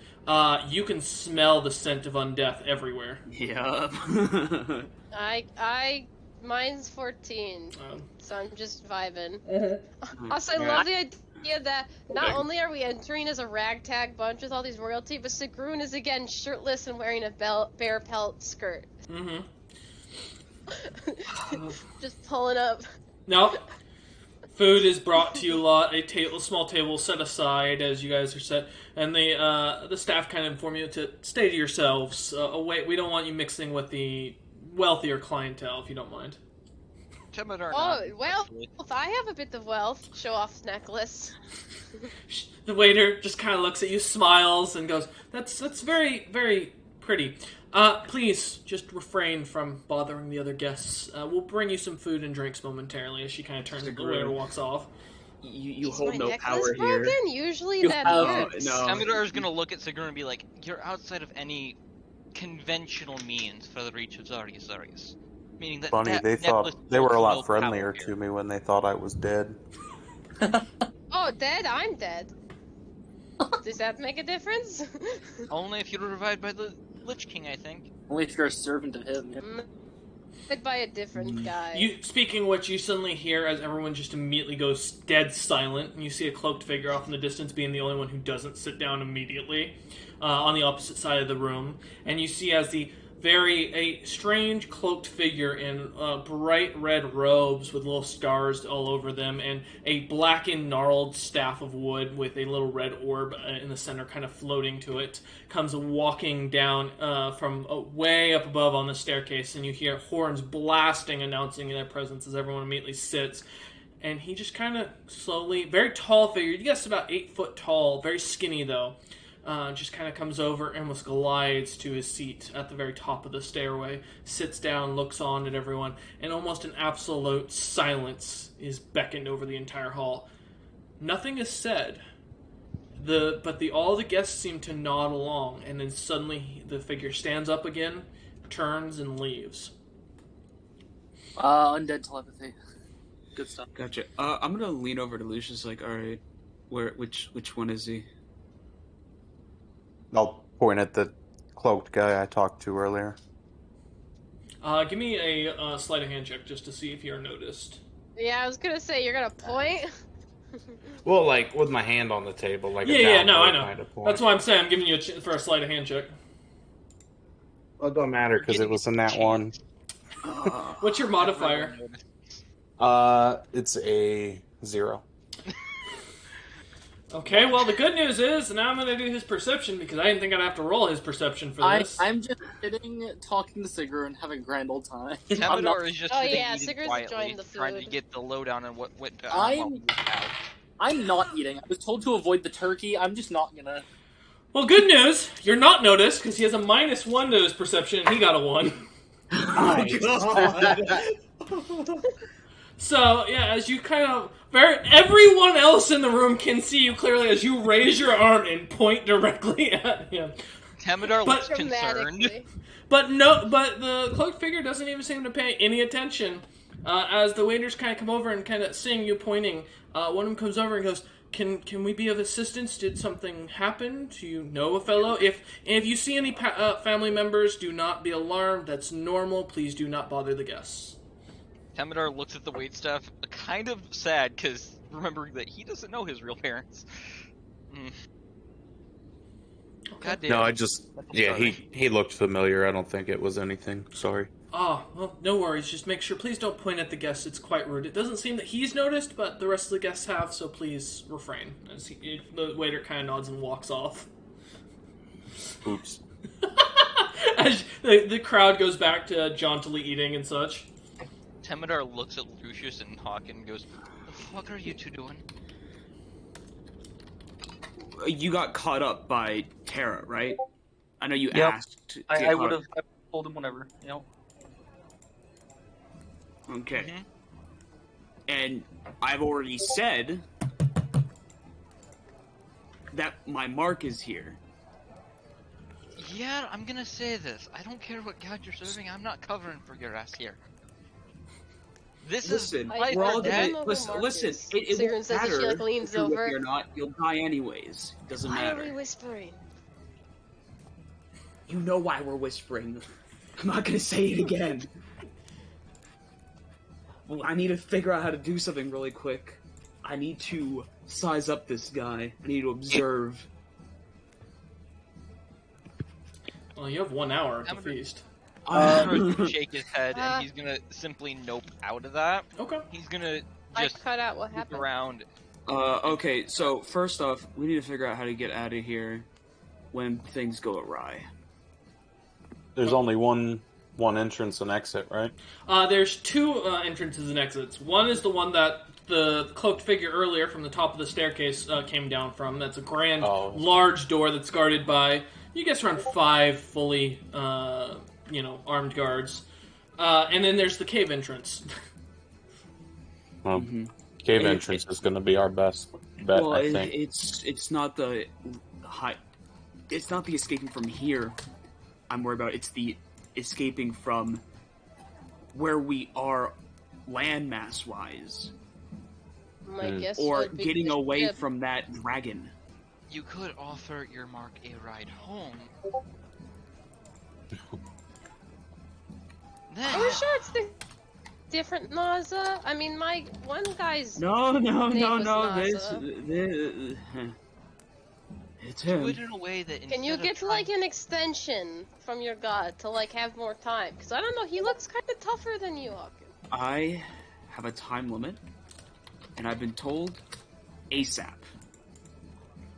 S1: you can smell the scent of undeath everywhere.
S4: Yep.
S2: Mine's 14,
S1: Um,
S2: so I'm just vibing.
S1: Mm-hmm.
S2: Also, I love the idea that not only are we entering as a ragtag bunch with all these royalty, but Sigrun is again shirtless and wearing a bear pelt skirt.
S1: mm-hmm.
S2: Just pulling up.
S1: No. Food is brought to you a lot. A small table set aside as you guys are set, and the staff kind of inform you to stay to yourselves. Away. We don't want you mixing with the wealthier clientele, if you don't mind.
S3: Temidor
S2: Oh,
S3: not,
S2: well,
S3: actually.
S2: I have a bit of wealth. Show off necklace.
S1: The waiter just kind of looks at you, smiles, and goes, "That's very, very pretty. Please just refrain from bothering the other guests. We'll bring you some food and drinks momentarily." As she kind of turns, the waiter walks off.
S4: You
S2: Is
S4: hold
S2: my
S4: no
S2: necklace
S4: power here.
S2: broken? Usually
S5: You
S2: that
S5: have-
S2: works.
S4: no.
S3: Temidor is gonna look at Sigrun and be like, "You're outside of any conventional means for the reach of Zarius. Meaning that
S6: Funny,
S3: that
S6: they
S3: necklace
S6: thought they were a
S3: holds
S6: lot
S3: no
S6: friendlier
S3: power
S6: to
S3: here.
S6: me when they thought I was dead.
S2: Oh, dead? I'm dead. Does that make a difference?
S3: Only if you're revived by the Lich King, I think.
S5: Only if you're a servant of him. Yeah.
S2: Dead by a different guy.
S1: You speaking of which, you suddenly hear as everyone just immediately goes dead silent, and you see a cloaked figure off in the distance, being the only one who doesn't sit down immediately on the opposite side of the room. And you see as the a strange cloaked figure in bright red robes with little stars all over them, and a blackened, gnarled staff of wood with a little red orb in the center, kind of floating to it, comes walking down from way up above on the staircase, and you hear horns blasting, announcing their presence as everyone immediately sits. And he just kind of slowly, very tall figure, you guess about 8 foot tall, very skinny though, just kind of comes over and almost glides to his seat at the very top of the stairway, sits down, looks on at everyone, and almost an absolute silence is beckoned over the entire hall. Nothing is said, but all the guests seem to nod along, and then suddenly the figure stands up again, turns, and leaves.
S5: Undead telepathy. Good stuff.
S4: Gotcha. I'm gonna lean over to Lucius, like, all right, which one is he?
S6: I'll point at the cloaked guy I talked to earlier.
S1: Give me a sleight of hand check just to see if you're noticed.
S2: Yeah, I was gonna say, you're gonna point?
S6: Well, like with my hand on the table, like
S1: Yeah, no, I know.
S6: kind of point.
S1: That's why I'm saying I'm giving you for a sleight of hand check.
S6: Well, it don't matter because it was in that one.
S1: What's your modifier?
S6: It's a 0.
S1: Okay, well, the good news is now I'm going to do his perception because I didn't think I'd have to roll his perception for this.
S5: I'm just sitting, talking to Sigurd, and having a grand old time.
S3: Tamador is just sitting eating
S2: Sigurd's
S3: quietly,
S2: enjoying the
S3: trying to
S2: food.
S3: get the lowdown on what went down.
S5: I'm not eating. I was told to avoid the turkey. I'm just not gonna.
S1: Well, good news, you're not noticed because he has a -1 to his perception and he got a 1. So, yeah, as you kind of... everyone else in the room can see you clearly as you raise your arm and point directly at him.
S3: Tamador looks concerned.
S1: But the cloaked figure doesn't even seem to pay any attention. As the waiters kind of come over and kind of seeing you pointing, one of them comes over and goes, Can we be of assistance? Did something happen? Do you know a fellow? If you see any family members, do not be alarmed. That's normal. Please do not bother the guests.
S3: Tamador looks at the waitstaff, kind of sad, because remembering that he doesn't know his real parents.
S1: Okay.
S3: God damn.
S6: No, he looked familiar. I don't think it was anything. Sorry.
S1: Oh, well, no worries. Just make sure, please don't point at the guests. It's quite rude. It doesn't seem that he's noticed, but the rest of the guests have, so please refrain. As the waiter kind of nods and walks off.
S6: Oops.
S1: As the crowd goes back to jauntily eating and such.
S3: Tamador looks at Lucius and Hawk and goes, "The fuck are you two doing?"
S4: You got caught up by Terra, right? I know you
S5: Yep.
S4: asked. To
S5: I
S4: get
S5: would
S4: caught
S5: have told him whenever. You know.
S4: up. Okay.
S3: Mhm.
S4: And I've already said that my mark is here.
S3: Yeah, I'm gonna say this. I don't care what god you're serving, I'm not covering for your ass here. This
S4: Listen,
S3: is life
S4: we're all
S3: or death.
S4: gonna listen. It
S2: Sigurd
S4: won't
S2: says as she,
S4: matter
S2: like, leans
S4: if you're with
S2: over.
S4: me or not. You'll die anyways. Doesn't
S2: Why
S4: matter.
S2: are we whispering?
S4: You know why we're whispering. I'm not gonna say it again. Well, I need to figure out how to do something really quick. I need to size up this guy. I need to observe.
S1: Well, you have 1 hour to feast.
S3: I'm gonna shake his head and he's gonna simply nope out of that.
S1: Okay.
S3: He's gonna
S2: I
S3: just
S2: cut out what
S3: look
S2: happened.
S3: around.
S4: Okay, so first off, we need to figure out how to get out of here when things go awry.
S6: There's only one entrance and exit, right?
S1: There's 2 entrances and exits. One is the one that the cloaked figure earlier from the top of the staircase came down from. That's a grand, large door that's guarded by, you guess, around 5 fully, armed guards. And then there's the cave entrance.
S6: Well, cave entrance is going to be our best bet,
S4: Well,
S6: I think.
S4: it's not the it's not the escaping from here I'm worried about. It's the escaping from where we are landmass wise,
S2: My guess
S4: or
S2: would be
S4: getting
S2: the
S4: away
S2: ship.
S4: from that dragon.
S3: You could offer your mark a ride home. Then
S2: Are we sure it's the different Naza? I mean, my one guy's
S4: No.
S2: name was
S4: This,
S2: Naza.
S4: It's
S3: Do
S4: him.
S3: it in a way that
S2: Can you
S3: instead of
S2: get
S3: trying-
S2: like an extension from your god to like have more time? Because I don't know, he looks kind of tougher than you, Hawken.
S4: I have a time limit, and I've been told ASAP.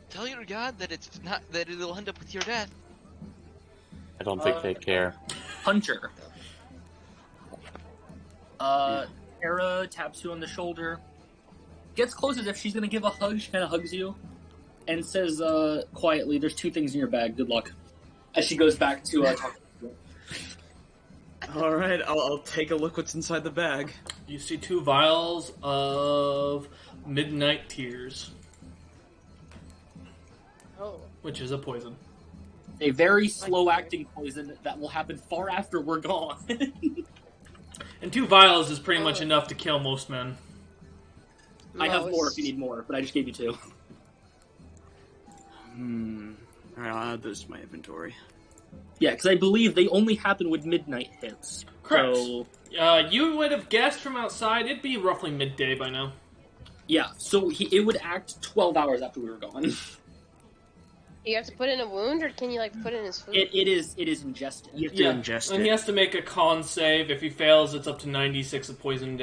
S3: tell your god that it's not that it'll end up with your death?
S6: I don't think they care.
S5: Hunter. Tara taps you on the shoulder, gets close as if she's gonna give a hug. She kind of hugs you, and says quietly, "There's 2 things in your bag. Good luck." As she goes back to talk.
S4: All right, I'll take a look what's inside the bag.
S1: You see 2 vials of Midnight Tears,
S2: Oh.
S1: which is a poison.
S5: A very slow-acting poison that will happen far after we're gone.
S1: And 2 vials is pretty much enough to kill most men.
S5: I have
S2: Gross.
S5: more if you need more, but I just gave you 2.
S4: All right, I'll add those to my inventory.
S5: Yeah, because I believe they only happen when midnight hits.
S1: Correct.
S5: So,
S1: You would have guessed from outside it'd be roughly midday by now.
S5: yeah, so it would act 12 hours after we were gone.
S2: You have to put in a wound, or can you like put in his food?
S5: It is ingested.
S4: You have to ingest
S1: and
S4: it.
S1: he has to make a con save. If he fails, it's up to 96 of poison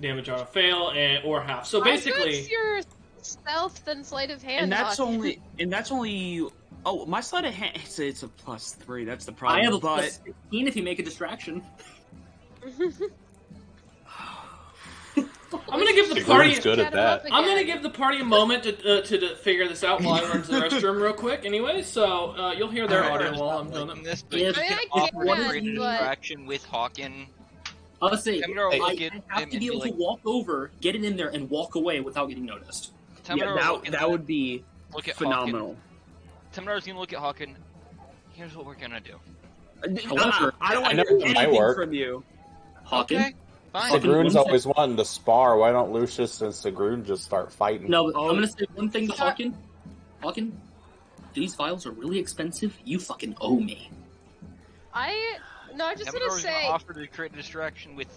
S1: damage on a fail, or half. So basically,
S2: What's your stealth and sleight of hand?
S4: And that's
S2: Hawken?
S4: only. Oh, my sleight of hand. It's a +3. That's the problem.
S5: I have a
S4: but
S5: plus 16 if you make a distraction.
S1: I'm gonna give the
S6: Sigrun's
S1: party.
S6: good at that.
S1: I'm gonna give the party a moment to figure this out while I run to the restroom real quick. Anyway, so you'll hear their audio while I'm doing it.
S3: This, but
S5: Yeah,
S3: you
S5: I
S3: can
S2: mean, I
S3: offer
S2: can,
S3: to create a
S2: but-
S3: distraction with Hawken.
S5: I'll say,
S3: Temidor will
S5: I
S3: look at
S5: have
S3: him
S5: to
S3: and
S5: be
S3: be
S5: able
S3: like,
S5: to walk over, get it in there, and walk away without getting noticed.
S3: Temidor will look at
S4: that would be
S3: look at
S4: phenomenal.
S3: Hawken. Temidor's gonna look at Hawken. Here's what we're gonna do.
S5: However,
S4: I don't
S6: I
S4: want
S6: know
S4: to hear
S6: it might
S4: anything
S6: work.
S4: from you.
S5: Hawken?
S3: Okay, fine.
S5: Hawken,
S6: Sigrun's
S5: one
S6: always wanted to spar. Why don't Lucius and Sigrun just start fighting?
S5: No, but
S4: Oh.
S5: I'm gonna say one thing to Hawken. Hawken, these files are really expensive. You fucking owe me.
S2: I just
S3: Temidor's
S2: gonna say
S3: gonna offer to create a distraction with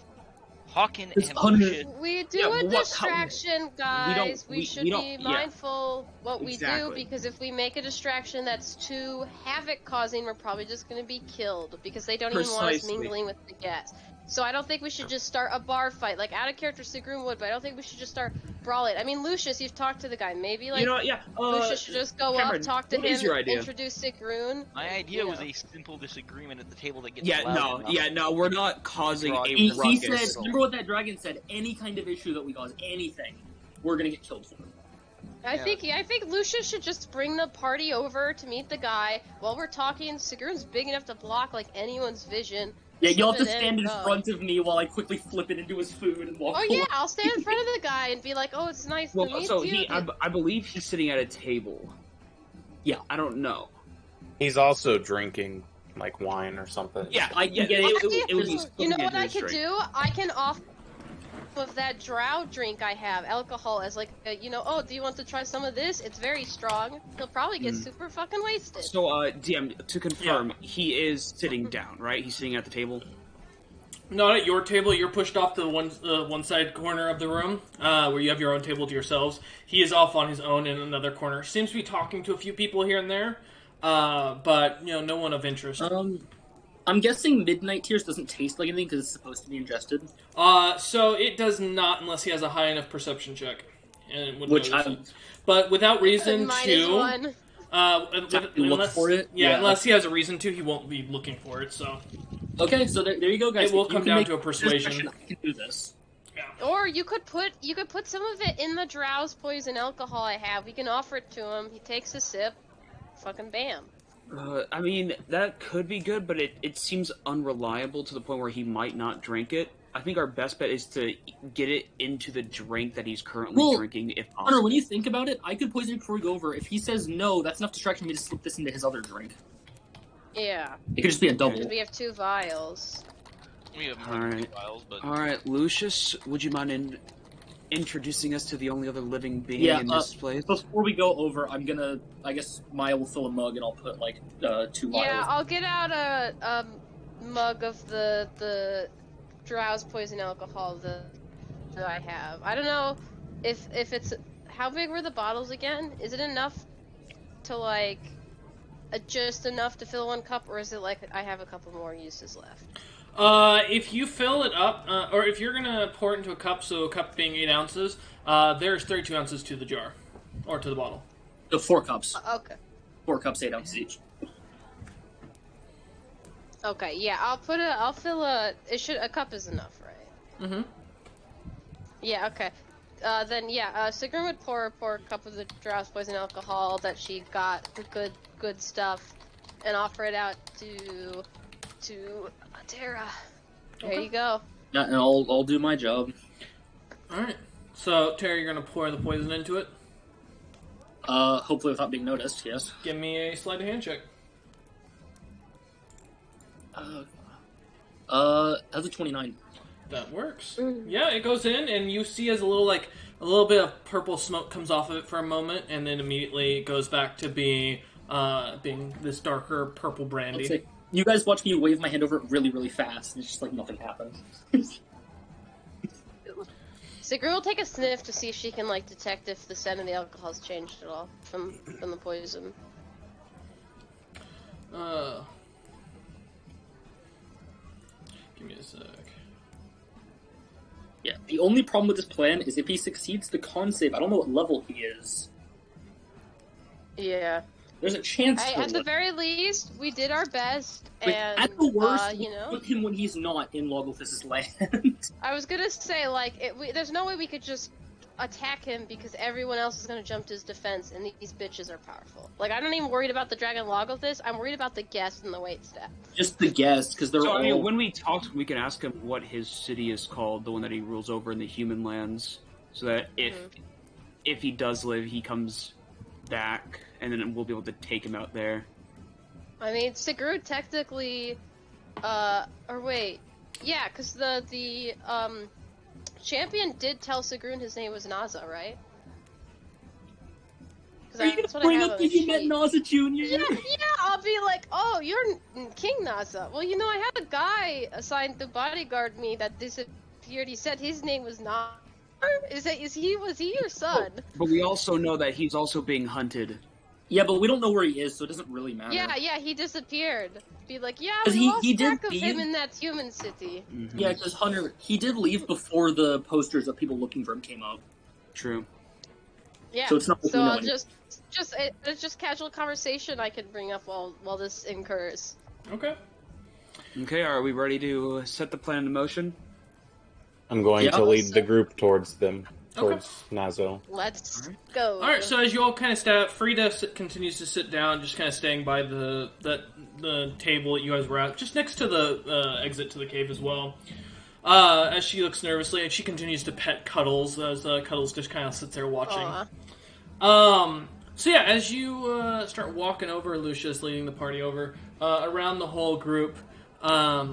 S3: Hawken
S5: It's
S3: and
S5: 100
S3: Lucius.
S2: we do
S4: Yeah,
S2: a
S4: but what-
S2: distraction, guys. We
S4: we
S2: should
S4: don't-
S2: be
S4: yeah.
S2: mindful what we do,
S4: Exactly.
S2: because if we make a distraction that's too havoc causing, we're probably just gonna be killed because they don't even want us
S4: Precisely.
S2: mingling with the guests. So I don't think we should just start a bar fight. Like out of character, Sigrun would, but I don't think we should just start brawling. I mean, Lucius, you've talked to the guy. Maybe like
S4: You know what? Yeah.
S2: Lucius should just go
S4: Cameron,
S2: up, talk to
S4: what
S2: him,
S4: is your idea?
S2: introduce Sigrun.
S3: My idea
S2: You
S3: was
S2: know.
S3: a simple disagreement at the table that gets
S4: Yeah.
S3: loud enough.
S4: No. We're not causing a
S5: He
S4: ruckus.
S5: said, remember what that dragon said? Any kind of issue that we cause, anything, we're gonna get killed for.
S2: I think Lucius should just bring the party over to meet the guy while we're talking. Sigrun's big enough to block like anyone's vision.
S5: Yeah, you'll have to
S2: Slip it
S5: stand in
S2: go.
S5: front of me while I quickly flip it into his food and walk
S2: Oh
S5: away.
S2: yeah, I'll stand in front of the guy and be like, "Oh, it's nice to
S4: Well,
S2: meet
S4: so
S2: you."
S4: I believe he's sitting at a table.
S5: Yeah.
S4: I don't know.
S6: He's also drinking like wine or something.
S4: Yeah,
S5: I can get it.
S4: it would be
S2: You know
S4: split
S2: what I
S4: into
S2: could
S4: his drink.
S2: do? I can offer of that drow drink I have, alcohol, as like, oh, do you want to try some of this? It's very strong. He'll probably get super fucking wasted.
S4: So, DM, to confirm, he is sitting down, right? He's sitting at the table.
S1: Not at your table. You're pushed off to the one side corner of the room, where you have your own table to yourselves. He is off on his own in another corner. Seems to be talking to a few people here and there, but no one of interest.
S5: I'm guessing Midnight Tears doesn't taste like anything because it's supposed to be ingested.
S1: So it does not unless he has a high enough perception check, and would
S5: Which
S1: notice
S5: I'm-
S1: it. But without reason
S2: Minus
S1: to.
S2: one.
S5: Look for it?
S1: Yeah,
S5: Yeah.
S1: unless he has a reason to, he won't be looking for it. So
S5: Okay, so there you go, guys.
S1: It will
S5: If you
S1: come
S5: can
S1: down
S5: make
S1: to a persuasion.
S5: discretion, I can do this.
S2: Or you could put some of it in the drow's poison alcohol I have. We can offer it to him. He takes a sip. Fucking bam.
S4: I mean, that could be good, but it seems unreliable to the point where he might not drink it. I think our best bet is to get it into the drink that he's currently
S5: Well,
S4: drinking, if
S5: Hunter,
S4: possible.
S5: when you think about it, I could poison it before we go over. If he says no, that's enough distraction for me to slip this into his other drink.
S2: Yeah.
S5: It could just be a double.
S2: Because we have 2 vials.
S3: We have
S4: All
S3: more
S4: right.
S3: files, but
S4: Alright, Lucius, would you mind introducing us to the only other living being
S5: Yeah,
S4: in this place?
S5: Before we go over, I'm gonna. I guess Maya will fill a mug and I'll put like 2 vials.
S2: Yeah, I'll get out a mug of the drow's poison alcohol that I have. I don't know if it's how big were the bottles again? Is it enough to like just enough to fill one cup, or is it like I have a couple more uses left?
S1: If you fill it up, or if you're gonna pour it into a cup, so a cup being 8 ounces, there's 32 ounces to the jar, or to the bottle.
S5: So 4 cups.
S2: Okay.
S5: 4 cups, 8 ounces each.
S2: Okay, yeah, I'll fill a cup is enough, right?
S1: Mm-hmm.
S2: Yeah, okay. Then yeah, Sigrun would pour a cup of the drowse poison alcohol that she got, the good stuff, and offer it out to Tara. There
S1: Okay.
S2: you go.
S5: Yeah, and I'll do my job.
S1: Alright. So, Terry, you're gonna pour the poison into it?
S5: Hopefully without being noticed, yes.
S1: Give me a sleight of hand check.
S5: That's a 29.
S1: That works.
S2: Mm.
S1: Yeah, it goes in, and you see as a little bit of purple smoke comes off of it for a moment, and then immediately it goes back to being this darker purple brandy.
S5: Say, you guys watch me wave my hand over it really, really fast, and it's just like nothing happened.
S2: Sigrun will take a sniff to see if she can like detect if the scent of the alcohol's changed at all from the poison.
S1: Give me a sec.
S5: Yeah, the only problem with this plan is if he succeeds the con save, I don't know what level he is.
S2: Yeah.
S5: There's a chance
S2: At the very least, we did our best,
S5: Like,
S2: and
S5: at the worst,
S2: you know,
S5: put him when he's not in Logolith's land.
S2: I was gonna say like there's no way we could just attack him because everyone else is gonna jump to his defense, and these bitches are powerful. Like I'm not even worried about the dragon Logolith. I'm worried about the guest and the waitstaff.
S5: Just the guest, because they're
S4: So,
S5: all...
S4: I mean, when we talk, we can ask him what his city is called, the one that he rules over in the human lands, so that if he does live, he comes back, and then we'll be able to take him out there.
S2: I mean, Sigrun technically, or wait, yeah, because the champion did tell Sigrun his name was Naza, right?
S5: Are you gonna bring up that you met Naza Jr.?
S2: Yeah, I'll be like, oh, you're King Naza. Well, you know, I had a guy assigned to bodyguard me that disappeared. He said his name was Naza. Was he your son?
S4: But we also know that he's also being hunted.
S5: Yeah, but we don't know where he is, so it doesn't really matter.
S2: Yeah, he disappeared. Be like, yeah,
S5: 'Cause
S2: we lost
S5: he did
S2: track of
S5: leave.
S2: him in that human city.
S4: Mm-hmm.
S5: Yeah, because Hunter, he did leave before the posters of people looking for him came up.
S4: True.
S2: Yeah.
S5: So it's not like
S2: So
S5: we know
S2: I'll
S5: anything.
S2: it's just casual conversation I can bring up while this incurs.
S1: Okay.
S4: Okay, are we ready to set the plan in motion?
S6: I'm going
S5: Yeah.
S6: to lead the group towards them, towards Nazo.
S2: Let's go.
S1: All right. So as you all kind of step, Frida continues to sit down, just kind of staying by the table that you guys were at, just next to the exit to the cave as well. As she looks nervously, and she continues to pet Cuddles, as Cuddles just kind of sits there watching.
S2: Aw.
S1: So yeah, as you start walking over, Lucius leading the party over around the whole group. As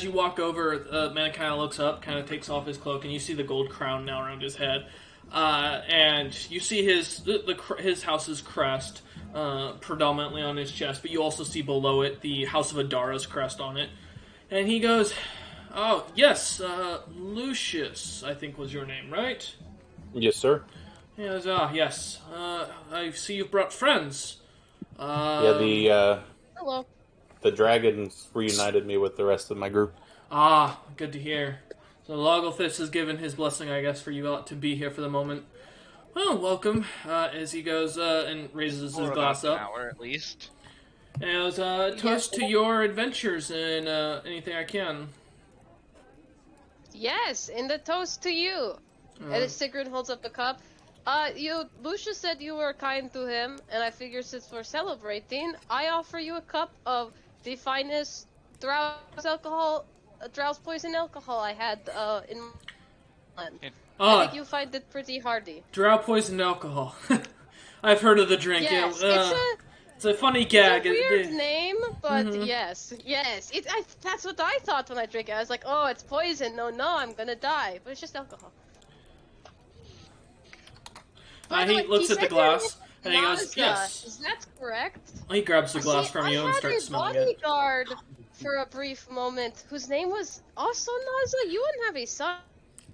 S1: you walk over, man kind of looks up, kind of takes off his cloak, and you see the gold crown now around his head, and you see his house's crest predominantly on his chest, but you also see below it the House of Adara's crest on it, and he goes, "Oh yes, Lucius, I think was your name, right?"
S6: Yes, sir.
S1: He goes, yes. I see you've brought friends.
S6: Yeah,
S2: Hello.
S6: the dragons reunited me with the rest of my group.
S1: Good to hear. So Logolithus has given his blessing, I guess, for you to be here for the moment. Well, welcome. As he goes and raises his
S3: For
S1: glass
S3: about an
S1: up.
S3: hour at least.
S1: And it was toast to your adventures and anything I can.
S2: Yes, and the toast to you. And as Sigrun holds up the cup. Lucius said you were kind to him, and I figure since we're celebrating, I offer you a cup of the finest drowse poison alcohol I had in my land. I think you find it pretty hardy.
S1: Drow poisoned alcohol. I've heard of the drink.
S2: Yes,
S1: it's a funny gag.
S2: It's a weird name, but yes. That's what I thought when I drank it. I was like, oh, it's poison. No, I'm gonna die. But it's just alcohol.
S1: He looks at the glass, and he goes, yes.
S2: Is that correct?
S1: He grabs the glass from you and starts smelling
S2: I had a
S1: it.
S2: bodyguard for a brief moment whose name was also Naza. You wouldn't have a son.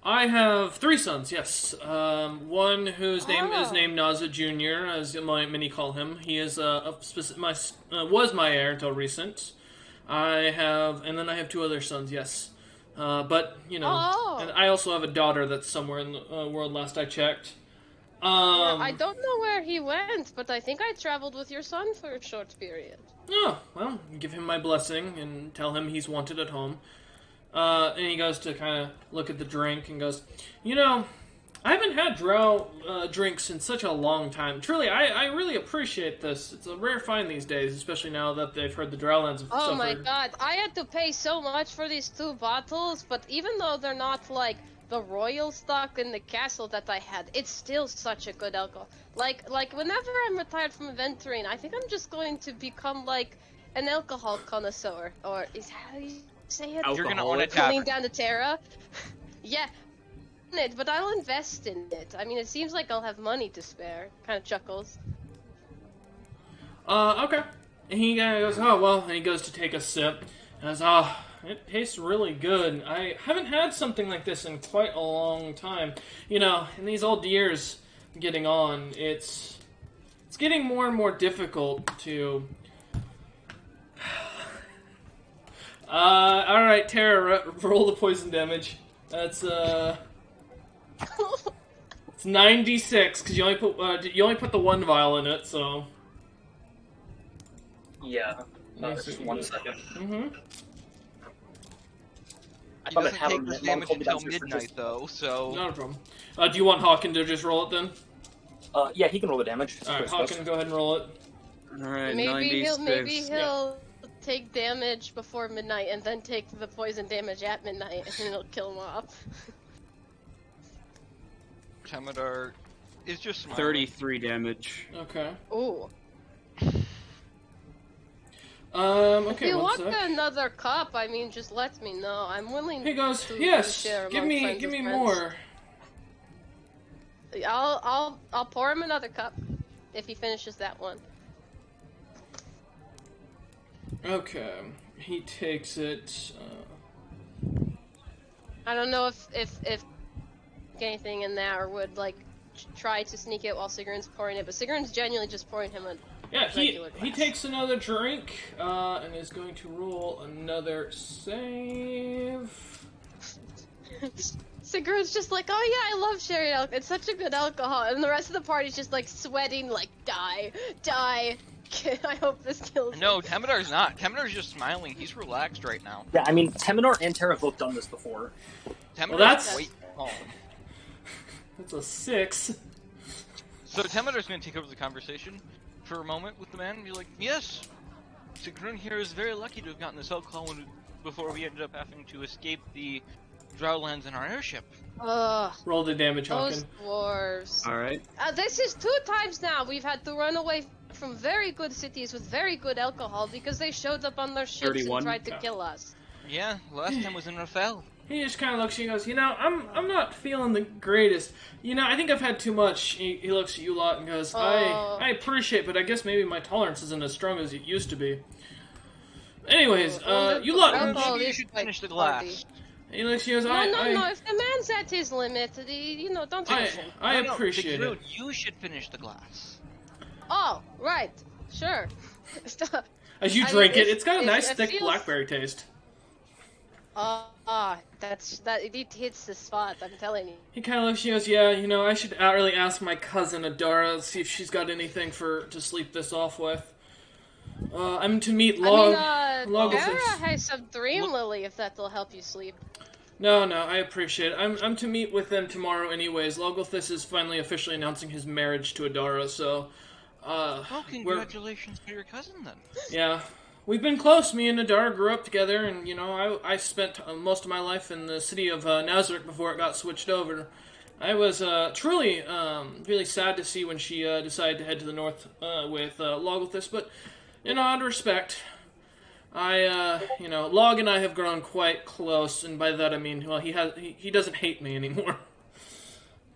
S1: I have 3 sons, yes. One whose name is
S2: Oh.
S1: named Naza Jr., as many call him. He is was my heir until recent. And then I have 2 other sons, yes. But, you know,
S2: Oh.
S1: and I also have a daughter that's somewhere in the world last I checked.
S2: Yeah, I don't know where he went, but I think I traveled with your son for a short period.
S1: Oh, well, give him my blessing and tell him he's wanted at home. And he goes to kind of look at the drink and goes, you know, I haven't had drow drinks in such a long time. Truly, I really appreciate this. It's a rare find these days, especially now that they've heard the Drowlands have
S2: Oh
S1: suffered.
S2: my god, I had to pay so much for these 2 bottles, but even though they're not like the royal stock in the castle that I had, it's still such a good alcohol. Like whenever I'm retired from adventuring, I think I'm just going to become like an alcohol connoisseur, or is how you say it?
S3: You're gonna own a
S4: Alcoholic.
S2: Cooling
S3: tavern.
S2: down the Terra. Yeah, it, but I'll invest in it. I mean, it seems like I'll have money to spare. Kind of chuckles.
S1: Okay. And he goes, oh, well, and he goes to take a sip. And goes, oh, it tastes really good. I haven't had something like this in quite a long time. You know, in these old years getting on, it's getting more and more difficult to... alright, Tara, roll the poison damage. That's, it's 96, because you only put the 1 vial in it, so...
S5: Yeah.
S1: Nice.
S5: Just 1 second.
S1: Mm-hmm.
S5: I
S3: He
S5: thought it
S3: doesn't
S5: had
S3: take
S5: on
S3: this
S5: that one
S3: damage
S5: called
S3: until
S5: downstairs for
S3: midnight,
S5: just-
S3: though, so...
S1: Not a problem. Do you want Hawken to just roll it then?
S5: Yeah, he can roll the damage.
S1: Alright,
S5: That's what it's
S1: Hawken, go ahead and roll it.
S4: Alright,
S2: Maybe
S4: 96.
S2: he'll take damage before midnight and then take the poison damage at midnight and it'll kill him off.
S3: Temidar is just smiling.
S4: 33 damage.
S1: Okay.
S2: Ooh.
S1: Okay,
S2: If you
S1: one
S2: want
S1: sec.
S2: another cup, I mean, just let me know. I'm willing
S1: He goes,
S2: to
S1: yes,
S2: share
S1: give
S2: among
S1: me
S2: friends and friends.
S1: more.
S2: I'll pour him another cup if he finishes that one.
S1: Okay, he takes it.
S2: I don't know if anything in that or would like try to sneak it while Sigrun's pouring it, but Sigrun's genuinely just pouring him a
S1: Yeah, he
S2: regular glass.
S1: takes another drink and is going to roll another save.
S2: Sigrun's just like, oh yeah, I love sherry alcohol. It's such a good alcohol, and the rest of the party's just like sweating, like die. I hope this kills him.
S3: No, Temidar's not. Temidar's just smiling. He's relaxed right now.
S5: Yeah, I mean, Teminor and Terra have both done this before.
S3: Temidar's
S1: that's-
S3: quite calm.
S1: That's a 6.
S3: So Temidar's going to take over the conversation for a moment with the man and be like, yes, Sigrun here is very lucky to have gotten this alcohol before we ended up having to escape the Drowlands in our airship.
S2: Ugh,
S1: Roll the damage,
S2: those
S1: Hawken.
S2: dwarves.
S4: Alright.
S2: This is 2 times now we've had to run away from very good cities with very good alcohol because they showed up on their ships
S4: 31.
S2: and tried to kill us.
S3: Yeah, last time was in Rafael.
S1: He just kind of looks at you and goes, you know, I'm not feeling the greatest. You know, I think I've had too much. He looks at you a lot and goes,
S2: Oh.
S1: I appreciate, but I guess maybe my tolerance isn't as strong as it used to be. Anyways,
S2: Well,
S1: you
S2: the
S1: lot.
S2: alcohol
S3: Maybe you
S2: is
S3: should
S2: quite
S3: finish the
S2: hearty.
S3: glass.
S1: He looks at you and goes,
S2: No, no. If the man's at his limit, don't finish him.
S1: I
S3: No,
S1: appreciate
S3: Sigrun,
S1: it.
S3: you should finish the glass.
S2: Oh, right. Sure.
S1: As you
S2: I
S1: drink
S2: mean,
S1: it, it's got a nice
S2: it
S1: thick
S2: feels-
S1: blackberry taste.
S2: It hits the spot, I'm telling you.
S1: He kind of looks at you and goes, yeah, you know, I should really ask my cousin Adara, see if she's got anything to sleep this off with. I'm to meet Log.
S2: Tara has some dream lily if that'll help you sleep.
S1: No, I appreciate it. I'm to meet with them tomorrow anyways. Logolthus is finally officially announcing his marriage to Adara, so...
S3: Well, congratulations to your cousin, then.
S1: Yeah. We've been close. Me and Adara grew up together, and, you know, I spent most of my life in the city of Nazarick before it got switched over. I was truly really sad to see when she decided to head to the north with Logolthus, but, you know, out of respect... Log and I have grown quite close, and by that I mean, well, he doesn't hate me anymore.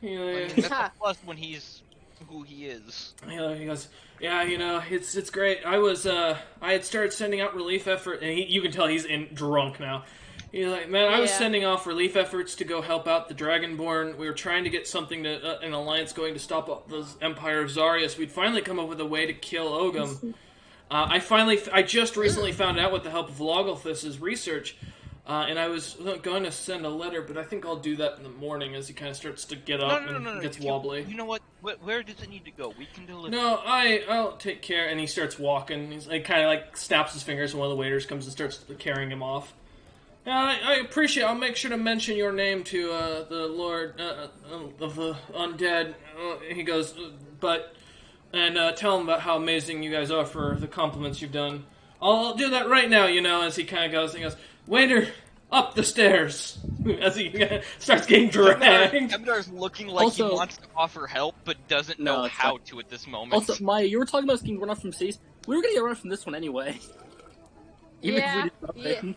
S3: I mean, that's a plus when he's who he is.
S1: He goes, yeah, you know, it's great. I had started sending out relief effort, and you can tell he's drunk now. He's like, man, I was
S2: Yeah.
S1: sending off relief efforts to go help out the Dragonborn. We were trying to get something to an alliance going to stop the Empire of Zarius. We'd finally come up with a way to kill Ogum. I just recently found out with the help of Logolthus's research, and I was going to send a letter, but I think I'll do that in the morning as he kind of starts to get up and gets wobbly.
S3: You know what? Where does it need to go? We can deliver.
S1: No, I'll take care. And he starts walking. He's like kind of like snaps his fingers, and one of the waiters comes and starts carrying him off. I appreciate. I'll make sure to mention your name to the Lord of the Undead. He goes, and tell him about how amazing you guys are for the compliments you've done. I'll do that right now. As he kind of goes, waiter, up the stairs. As he starts getting dragged.
S3: Temdar's looking like he wants to offer help, but doesn't know how to at this moment.
S5: Also, Maya, you were talking about us getting run off from cities. We were going to get run from this one anyway. Even if we did nothing.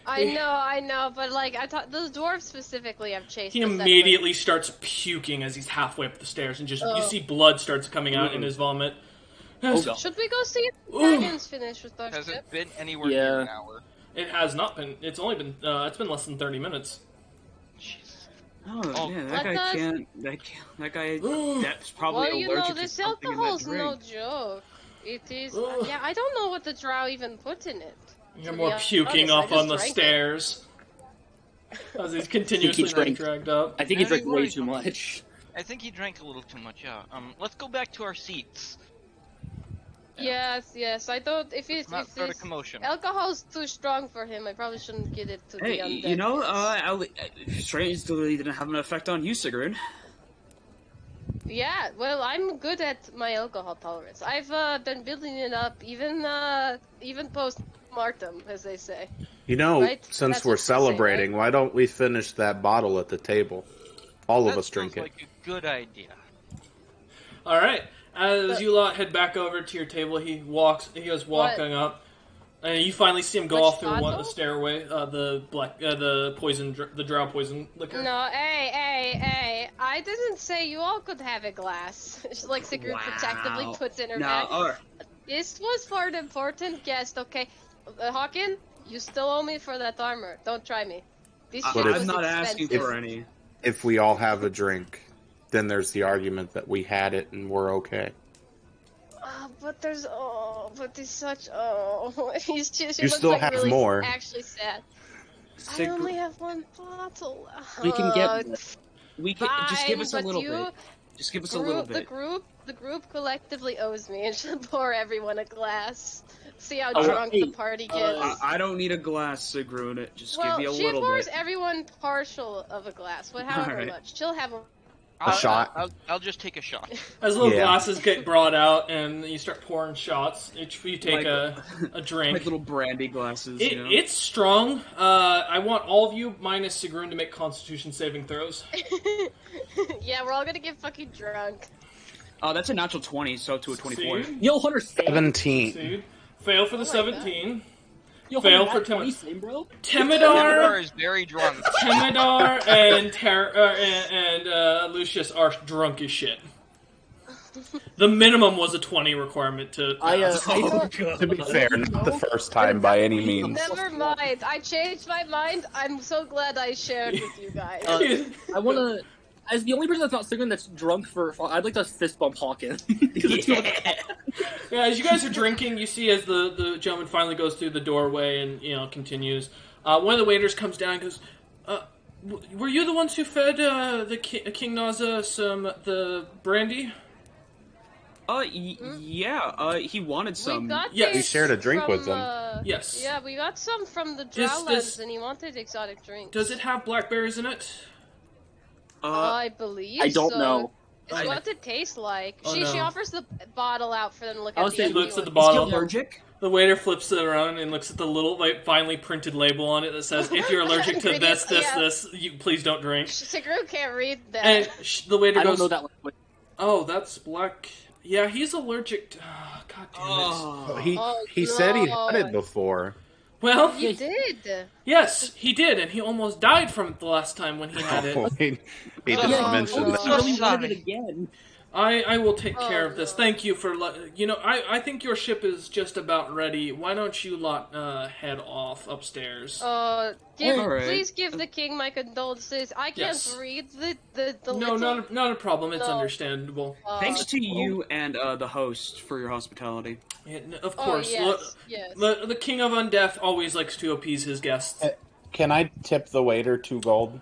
S2: I know, but like I thought, those dwarves specifically have chased.
S1: He immediately starts puking as he's halfway up the stairs, and you see blood starts coming out in his vomit.
S2: Should we go see if the dragons finish with our
S3: Has
S2: ship?
S3: it been anywhere near an hour?
S1: It has not been. It's only been. It's been less than 30 minutes.
S4: Oh man, that guy can't. That guy. That's probably allergic to
S2: this
S4: something in that
S2: alcohol's
S4: drink.
S2: no joke. It is. Yeah, I don't know what the drow even put in it.
S1: You're more puking off on the stairs. As he's continuously being dragged up.
S5: I think he drank way too much.
S3: I think he drank a little too much, yeah. Let's go back to our seats.
S2: Yes. I don't. If
S3: start a commotion.
S2: Alcohol's too strong for him, I probably shouldn't get it to the undead.
S4: Hey, you know, strange really didn't have an effect on you, Sigrun.
S2: Yeah, well, I'm good at my alcohol tolerance. I've been building it up, even post-mortem, as they say.
S6: Right? Since we're celebrating, why don't we finish that bottle at the table? All of us drink it.
S3: That sounds like a good idea.
S1: All right. As you lot head back over to your table, he goes walking up, and you finally see him go off through the stairway. The drow poison liquor.
S2: No, hey! I didn't say you all could have a glass. Like Sigrid protectively puts in her bag. This was for an important guest, okay? Hawken, you still owe me for that armor. Don't try me. This shit was
S4: I'm not
S2: expensive.
S4: asking for any.
S6: If we all have a drink, then there's the argument that we had it and we're okay.
S2: But there's such he's just.
S6: You still
S2: like
S6: have
S2: really
S6: more.
S2: Actually, sad. I only have one bottle.
S5: We can get. We can just give us a little
S2: bit.
S4: Just give us a little bit.
S2: The group collectively owes me and should pour everyone a glass. See how drunk the party gets.
S4: I don't need a glass, Sigrun. Just give me a little bit.
S2: She pours everyone partial of a glass. However much. She'll have
S6: a shot.
S3: I'll just take a shot.
S1: As little glasses get brought out, and you start pouring shots. You take a drink.
S4: Like little brandy glasses.
S1: It's strong. I want all of you minus Sigrun to make Constitution saving throws.
S2: Yeah, we're all gonna get fucking drunk.
S4: Oh, that's a natural 20, so to a 24.
S5: Yo, Hunter,
S6: 17.
S1: Fail for the 17.
S5: Yo,
S1: fail
S5: Hunter,
S1: for
S5: bro.
S3: Temidar is very drunk.
S1: Temidar and Lucius are drunk as shit. The minimum was a 20 requirement to.
S6: To be fair, not the first time by any means.
S2: Never mind. I changed my mind. I'm so glad I shared with you guys.
S5: I wanna. As the only person that's not Sigrun that's drunk I'd like to fist bump Hawken.
S1: Yeah, as you guys are drinking, you see as the gentleman finally goes through the doorway and continues. One of the waiters comes down and goes, "Were you the ones who fed the King Naza the brandy?"
S4: Yeah. He wanted some.
S6: We shared a drink with them.
S1: Yes.
S2: Yeah, we got some from the Drowlands, and he wanted exotic drinks.
S1: Does it have blackberries in it?
S2: I believe
S5: I don't know.
S2: It's what it tastes like. She offers the bottle out for them to look at.
S1: She looks at the bottle.
S5: Is he allergic?
S1: The waiter flips it around and looks at the little, finely printed label on it that says, "If you're allergic to this, please don't drink."
S2: Sigrid can't read that.
S1: And the waiter goes,
S5: I don't know that language.
S1: "Oh, that's black. Yeah, he's allergic to... God damn it.
S6: He said he had it before.
S1: Well,
S2: he did.
S1: Yes, he did, and he almost died from it the last time when he had it.
S6: He didn't mention that.
S5: He really wanted it again.
S1: I will take
S2: Oh,
S1: care of this.
S2: no.
S1: Thank you for I think your ship is just about ready. Why don't you lot head off upstairs?
S4: Alright.
S2: Please give the king my condolences. I can't
S1: Yes.
S2: read the
S1: No,
S2: little...
S1: not a problem. It's
S2: No.
S1: understandable.
S4: Thanks to you and the host for your hospitality.
S1: Yeah, of
S2: Oh,
S1: course.
S2: yes.
S1: The king of Undeath always likes to appease his guests.
S6: Can I tip the waiter 2 gold?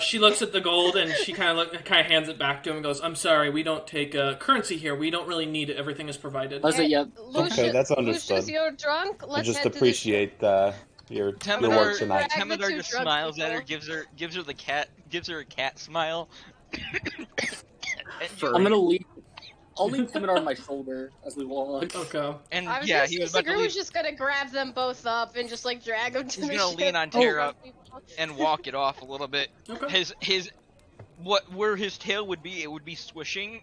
S1: She looks at the gold and she kind of hands it back to him and goes, "I'm sorry, we don't take currency here. We don't really need it. Everything is provided."
S5: That's it, yeah.
S6: Okay, that's understood.
S2: Lucius, you're drunk. Let's
S6: I just
S2: head
S6: appreciate your work
S3: Temidor
S6: tonight.
S3: Temidor just
S2: drug
S3: smiles at her,
S2: people.
S3: gives her a cat smile.
S5: I'm gonna leave. I'll leave Timidor on my shoulder as we walk.
S1: Okay.
S3: And
S2: I was
S3: yeah,
S2: gonna
S3: he
S2: say
S3: was about to
S2: Sigurd
S3: leave.
S2: was just gonna grab them both up and just like drag them to
S3: He's
S2: the
S3: gonna
S2: ship.
S3: lean on Tara
S2: Oh.
S3: and walk it off a little bit.
S1: Okay.
S3: Where his tail would be, it would be swishing.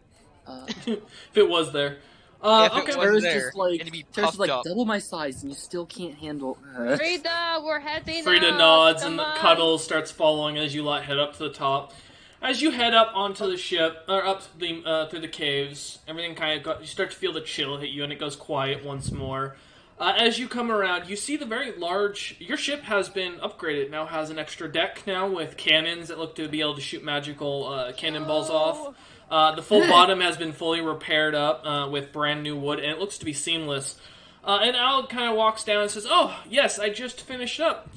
S1: If it was there.
S3: If it
S1: Okay.
S3: was
S5: Tara's
S3: there,
S5: just like,
S3: it'd be
S5: Tara's
S3: puffed
S5: like
S3: up.
S5: double my size, and you still can't handle.
S2: Frida, we're heading
S1: Frida
S2: out.
S1: nods
S2: Come
S1: and
S2: on.
S1: Cuddles starts following as you lot head up to the top. As you head up onto the ship, or up the through the caves, everything you start to feel the chill hit you, and it goes quiet once more. As you come around, you see the very large... Your ship has been upgraded. It now has an extra deck now with cannons that look to be able to shoot magical cannonballs off. The full bottom has been fully repaired up with brand new wood, and it looks to be seamless. And Al kind of walks down and says, "Oh, yes, I just finished up.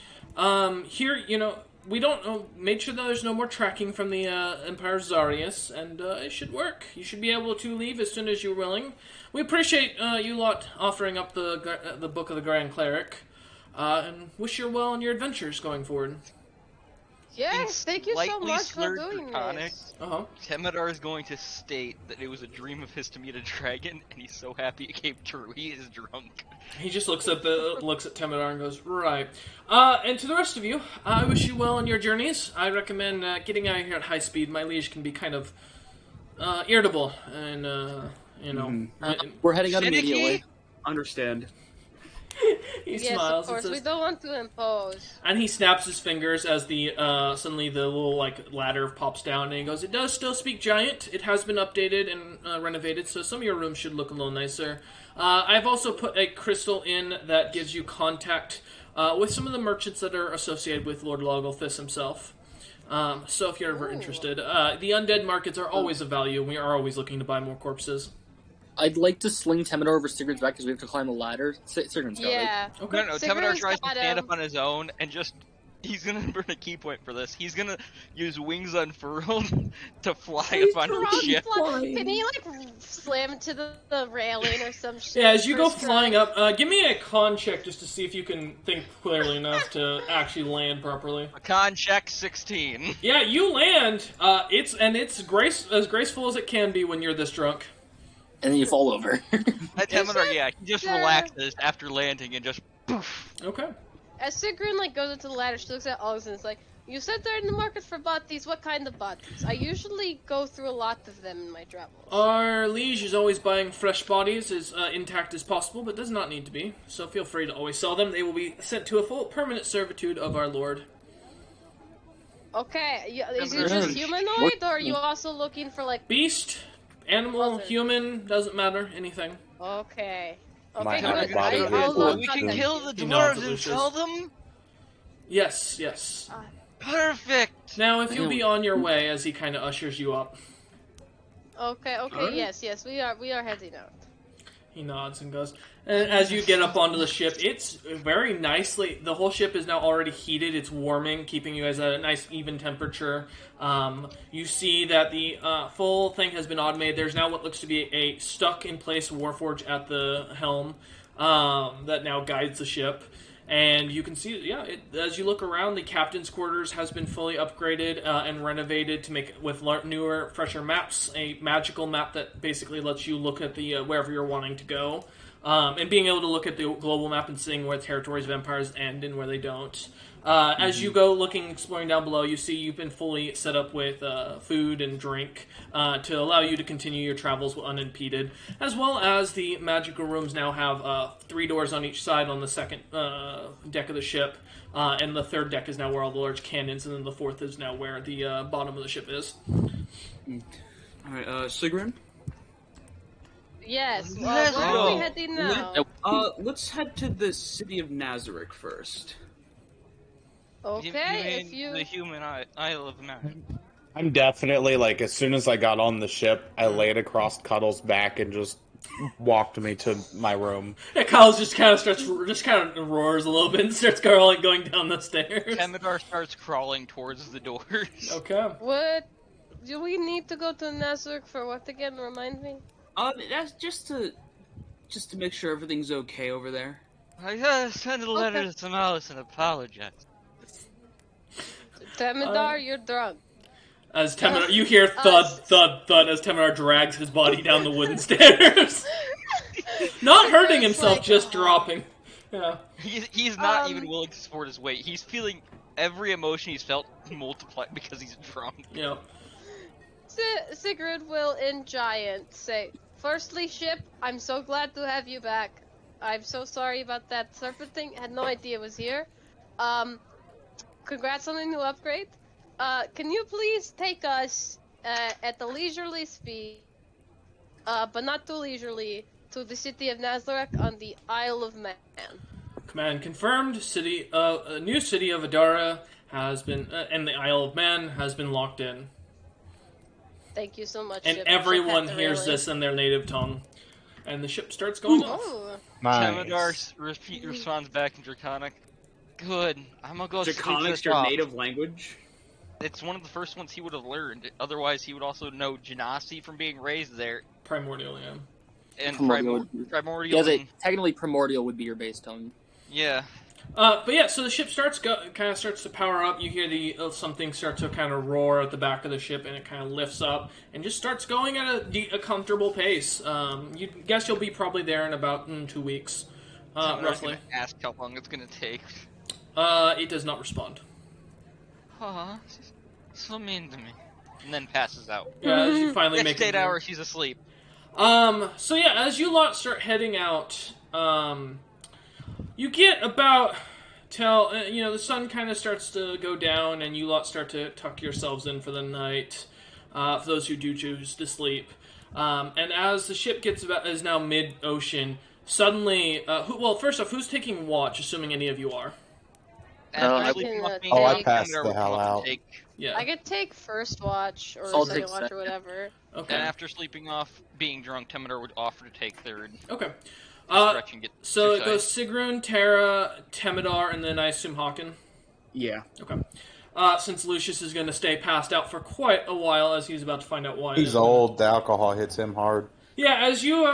S1: Here, we don't made sure that there's no more tracking from the Empire Zarius, and it should work. You should be able to leave as soon as you're willing. We appreciate you lot offering up the Book of the Grand Cleric, and wish you well in your adventures going forward."
S2: Yes, thank you so
S3: Slightly
S2: much for
S3: slurred
S2: doing
S3: Draconic,
S2: this.
S3: Temidor is going to state that it was a dream of his to meet a dragon, and he's so happy it came true. He is drunk.
S1: He just looks at Temidor and goes, "Right." And to the rest of you, I wish you well in your journeys. I recommend getting out of here at high speed. My liege can be kind of irritable, and
S5: We're heading out
S3: Finicky?
S5: immediately.
S4: Understand.
S1: he
S2: Yes,
S1: smiles
S2: of course.
S1: and
S2: We
S1: says,
S2: don't want to impose.
S1: and he snaps his fingers as the suddenly the little ladder pops down, and he goes, "It does still speak giant. It has been updated and renovated, so some of your rooms should look a little nicer. I've also put a crystal in that gives you contact with some of the merchants that are associated with Lord Logolthus himself. So if you're ever interested, the undead markets are always of value. We are always looking to buy more corpses."
S5: I'd like to sling Temidor over Sigurd's back because we have to climb a ladder. Sigurd's got it.
S2: Yeah.
S1: Okay.
S3: No,
S2: Sigurd's
S3: Temidor tries to
S2: got
S3: stand
S2: him.
S3: up on his own and just... He's gonna burn a key point for this. He's gonna use wings unfurled to fly up onto the ship.
S2: Can he slam into the railing or some shit?
S1: Yeah, as you go
S2: first try?
S1: flying up, give me a con check just to see if you can think clearly enough to actually land properly.
S3: A con check 16.
S1: Yeah, you land. It's as graceful as it can be when you're this drunk.
S5: And then you fall over.
S3: Temidor, yeah, he just
S2: Yeah.
S3: relaxes after landing and just poof.
S1: Okay.
S2: As Sigrun goes into the ladder, she looks at Alex and is like, "You said they're in the market for bodies. What kind of bodies? I usually go through a lot of them in my travels."
S1: Our liege is always buying fresh bodies as intact as possible, but does not need to be. So feel free to always sell them. They will be sent to a full permanent servitude of our lord.
S2: Okay, is it
S3: Temidor.
S2: just humanoid, or are you also looking for like?
S1: Beast, animal,
S2: Other.
S1: human, doesn't matter. Anything.
S2: Okay. Okay,
S6: Might have
S2: good.
S6: a body
S2: I'll
S6: with
S2: look
S3: We
S2: at
S3: can
S2: them.
S3: kill the
S1: He nods
S3: dwarves
S1: at
S3: and
S1: Lucius.
S3: sell them?
S1: Yes.
S3: Perfect!
S1: Now, if you'll be on your way, as he kind of ushers you up.
S2: Okay,
S5: Alright.
S2: yes, we are heading out.
S1: He nods and goes. And as you get up onto the ship, it's very nicely. The whole ship is now already heated. It's warming, keeping you guys at a nice even temperature. You see that the full thing has been automated. There's now what looks to be a stuck-in-place warforge at the helm that now guides the ship. And you can see, as you look around, the captain's quarters has been fully upgraded and renovated to make with newer, fresher maps. A magical map that basically lets you look at the wherever you're wanting to go, and being able to look at the global map and seeing where territories of empires end and where they don't. As you go looking, exploring down below, you see you've been fully set up with food and drink to allow you to continue your travels unimpeded, as well as the magical rooms now have 3 doors on each side on the second deck of the ship, and the third deck is now where all the large cannons, and then the 4th is now where the bottom of the ship is.
S4: Alright, Sigrun,
S2: Yes.
S3: Let's
S2: Where are we
S3: go.
S2: heading now?
S4: Let's head to the city of Nazareth first.
S2: Okay, if
S3: mean
S2: you.
S3: the human Isle of Man.
S6: I'm definitely like, as soon as I got on the ship, I laid across Cuddle's back and just walked me to my room.
S1: Yeah, Kyle just kind of roars a little bit and starts going down the stairs.
S3: Temidar starts crawling towards the doors.
S1: Okay.
S2: What? Do we need to go to Nazareth for what again? Remind me.
S4: That's just to make sure everything's okay over there.
S3: I gotta send a letter to Sonalis and apologize.
S2: Temidar, you're drunk.
S1: As Temidar, you hear thud, thud, thud as Temidar drags his body down the wooden stairs. Not hurting himself,
S2: like,
S1: just dropping. Yeah.
S3: He's not even willing to support his weight. He's feeling every emotion he's felt multiplied because he's drunk.
S1: Yeah.
S2: Sigrid will, in Giant, say, "Firstly, ship, I'm so glad to have you back. I'm so sorry about that serpent thing. Had no idea it was here. Congrats on the new upgrade. Can you please take us at the leisurely speed, but not too leisurely, to the city of Nazareth on the Isle of Man?"
S1: Command confirmed. A new city of Adara has been, and the Isle of Man has been locked in.
S2: Thank you so much,
S1: And
S2: ship.
S1: everyone
S2: Ship
S1: hears
S2: Hatterelli.
S1: this in their native tongue. And the ship starts going off.
S2: Oh.
S3: Temidar responds back in Draconic. Good. I'm gonna go sleep
S4: Draconic's
S3: this
S4: your
S3: off.
S4: native language?
S3: It's one of the first ones he would have learned. Otherwise, he would also know Genasi from being raised there.
S1: Primordial, yeah.
S3: And
S5: Primordial.
S3: Primordial.
S5: Yeah, technically primordial would be your base tone.
S3: Yeah.
S1: But yeah, so the ship starts to power up. You hear something start to kind of roar at the back of the ship, and it kind of lifts up and just starts going at a comfortable pace. You guess you'll be probably there in about 2 weeks, roughly.
S3: Ask how long it's gonna take.
S1: It does not respond.
S3: Aw, so mean to me. And then passes out.
S1: Yeah, as you finally
S3: Next
S1: make it.
S3: 8 hours, he's asleep.
S1: So yeah, as you lot start heading out, you get about till the sun kind of starts to go down, and you lot start to tuck yourselves in for the night. For those who do choose to sleep, and as the ship is now mid ocean, suddenly, first off, who's taking watch? Assuming any of you are.
S3: After
S2: I
S3: sleeping
S2: can,
S3: off being
S2: Oh, I
S3: awake,
S6: passed
S3: Temidar
S6: the
S3: would
S6: hell
S3: want to
S6: out.
S3: take-
S1: Yeah.
S2: I could take first watch or
S5: I'll
S2: second
S5: take
S2: watch or
S5: second.
S2: whatever.
S1: Okay.
S3: And after sleeping off being drunk, Temidar would offer to take third.
S1: Okay.
S3: Stretch and get
S1: So it
S3: exercise.
S1: goes Sigrun, Terra, Temidar, and then I assume Hawken.
S4: Yeah.
S1: Okay. Since Lucius is going to stay passed out for quite a while, as he's about to find out why.
S6: He's old. The alcohol hits him hard.
S1: Yeah, as you,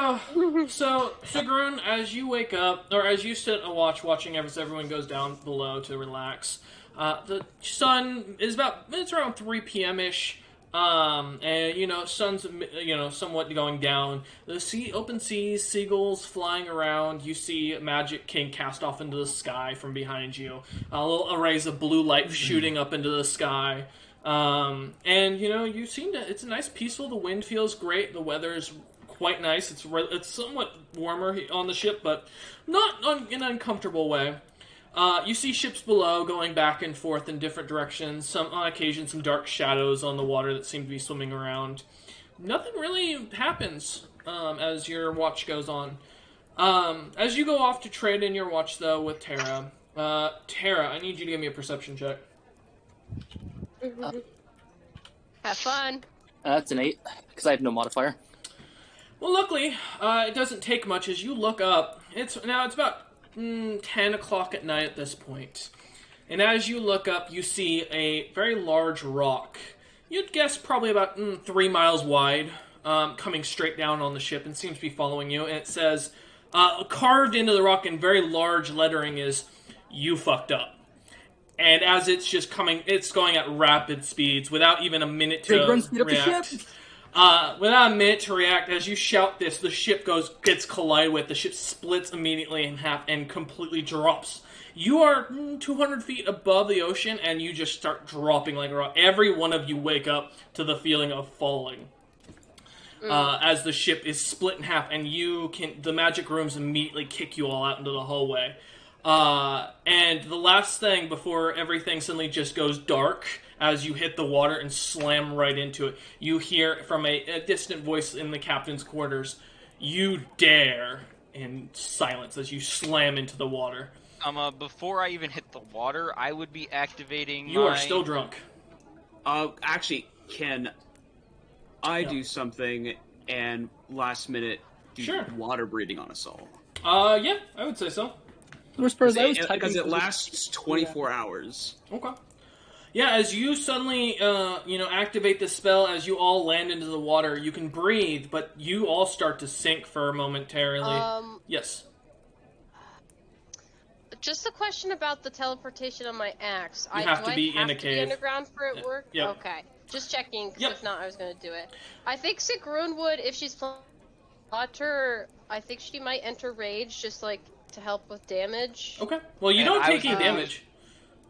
S1: so, Sigrun, as you wake up, or as you sit and watching as everyone goes down below to relax, the sun is it's around 3 p.m.-ish, and, sun's, somewhat going down. The open seas, seagulls flying around, you see Magic King cast off into the sky from behind you. Little arrays of blue light shooting up into the sky. And, it's nice, peaceful, the wind feels great, the weather is quite nice. It's somewhat warmer on the ship, but not in an uncomfortable way. You see ships below going back and forth in different directions. On occasion, some dark shadows on the water that seem to be swimming around. Nothing really happens as your watch goes on. As you go off to trade in your watch, though, with Terra. Terra, I need you to give me a perception check.
S2: Have fun.
S5: That's an 8, because I have no modifier.
S1: Well, luckily, it doesn't take much. As you look up, it's about 10 o'clock at night at this point. And as you look up, you see a very large rock. You'd guess probably about 3 miles wide, coming straight down on the ship and seems to be following you. And it says, carved into the rock in very large lettering is, "You fucked up." And as it's just coming, it's going at rapid speeds without even a minute to
S5: Big run, speed up the
S1: react.
S5: ship.
S1: Without a minute to react, as you shout this, the ship gets collided with. The ship splits immediately in half and completely drops. You are 200 feet above the ocean, and you just start dropping like a rock. Every one of you wake up to the feeling of falling. As the ship is split in half, and the magic rooms immediately kick you all out into the hallway. And the last thing before everything suddenly just goes dark, as you hit the water and slam right into it, you hear from a distant voice in the captain's quarters, You dare! And silence as you slam into the water.
S3: Before I even hit the water, I would be activating
S1: You are still drunk.
S4: Actually, can I
S1: No.
S4: do something and last minute do
S1: Sure.
S4: water breathing on us all?
S1: Yeah, I would say so.
S5: Because
S4: Because it lasts 24 hours.
S1: Okay. Yeah, as you suddenly, activate the spell, as you all land into the water, you can breathe, but you all start to sink for momentarily. Yes.
S2: Just a question about the teleportation on my axe.
S1: You have to be
S2: I
S1: in a
S2: be
S1: cave.
S2: underground for it work?
S1: Yep.
S2: Okay. Just checking, because
S1: Yep.
S2: if not, I was going to do it. I think Sigrun would, if she's Potter, I think she might enter Rage, just, like, to help with damage.
S1: Okay. Well, you
S3: And
S1: don't
S3: I
S1: take
S3: was
S1: any
S3: thinking-
S1: damage.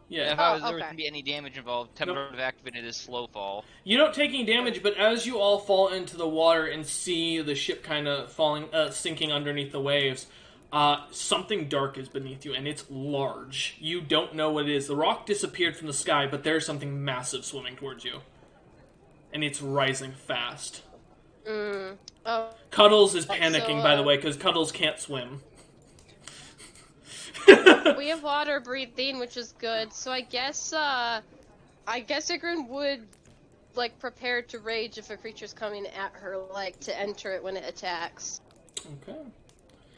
S1: Yeah.
S3: If there was going to be any damage involved, Temper
S1: Nope.
S3: would have activated his slow fall.
S1: You don't take any damage, but as you all fall into the water and see the ship kind of sinking underneath the waves, something dark is beneath you, and it's large. You don't know what it is. The rock disappeared from the sky, but there's something massive swimming towards you. And it's rising fast.
S2: Oh.
S1: Cuddles is panicking,
S2: So,
S1: by the way, because Cuddles can't swim.
S2: We have water breathing, which is good, so I guess Sigrun would, like, prepare to rage if a creature's coming at her, like, to enter it when it attacks.
S1: Okay.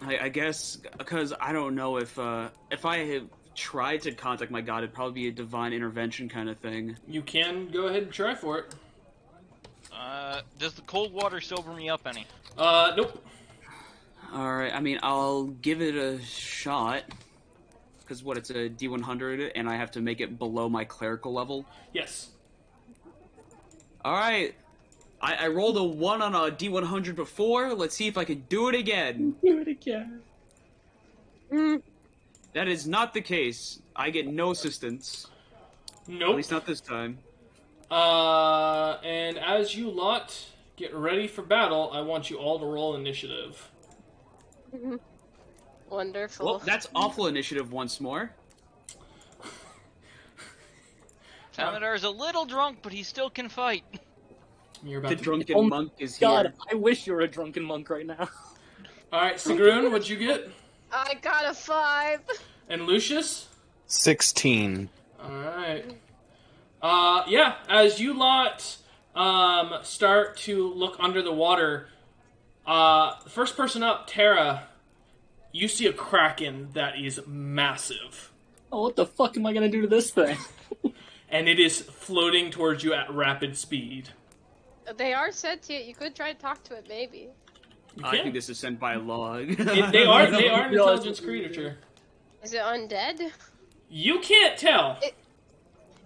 S4: I guess, because I don't know if I had tried to contact my god, it'd probably be a divine intervention kind of thing.
S1: You can go ahead and try for it.
S3: Does the cold water sober me up any?
S1: Nope.
S4: Alright, I mean, I'll give it a shot. Because it's a D100, and I have to make it below my clerical level.
S1: Yes.
S4: Alright. I rolled a 1 on a D100 before. Let's see if I can do it again.
S5: Do it again.
S4: That is not the case. I get no assistance.
S1: Nope.
S4: At least not this time.
S1: And as you lot get ready for battle, I want you all to roll initiative.
S2: Wonderful.
S4: Well, that's awful initiative once more.
S3: Tamadar's a little drunk, but he still can fight.
S1: You're about
S4: The
S1: to...
S4: drunken
S5: Oh
S4: monk is here.
S5: God, I wish you were a drunken monk right now.
S1: Alright, Sigrun, what'd you get?
S2: I got a 5.
S1: And Lucius?
S6: 16.
S1: Alright. Yeah, as you lot start to look under the water, the first person up, Tara, you see a kraken that is massive.
S5: Oh, what the fuck am I gonna do to this thing?
S1: And it is floating towards you at rapid speed.
S2: They are sentient. You could try to talk to it, maybe.
S1: You
S4: I
S1: can.
S4: think this is sent by a log.
S1: They are an intelligence creature.
S2: Is it undead?
S1: You can't tell.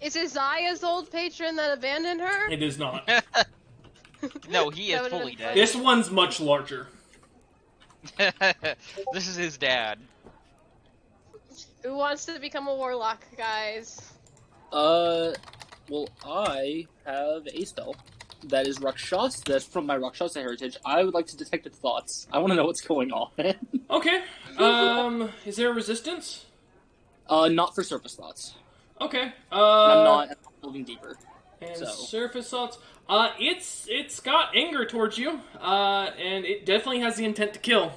S2: Is it Zaya's old patron that abandoned her?
S1: It is not.
S3: No, he
S2: That
S3: is
S2: would've
S3: fully
S2: been
S3: dead.
S1: This one's much larger.
S3: This is his dad.
S2: Who wants to become a warlock, guys?
S5: Well, I have a spell that is Rakshasa. That's from my Rakshasa heritage. I would like to detect its thoughts. I want to know what's going on.
S1: Okay. Is there a resistance?
S5: Not for surface thoughts.
S1: Okay.
S5: I'm not moving deeper.
S1: And
S5: so.
S1: surface thoughts. It's got anger towards you. And it definitely has the intent to kill.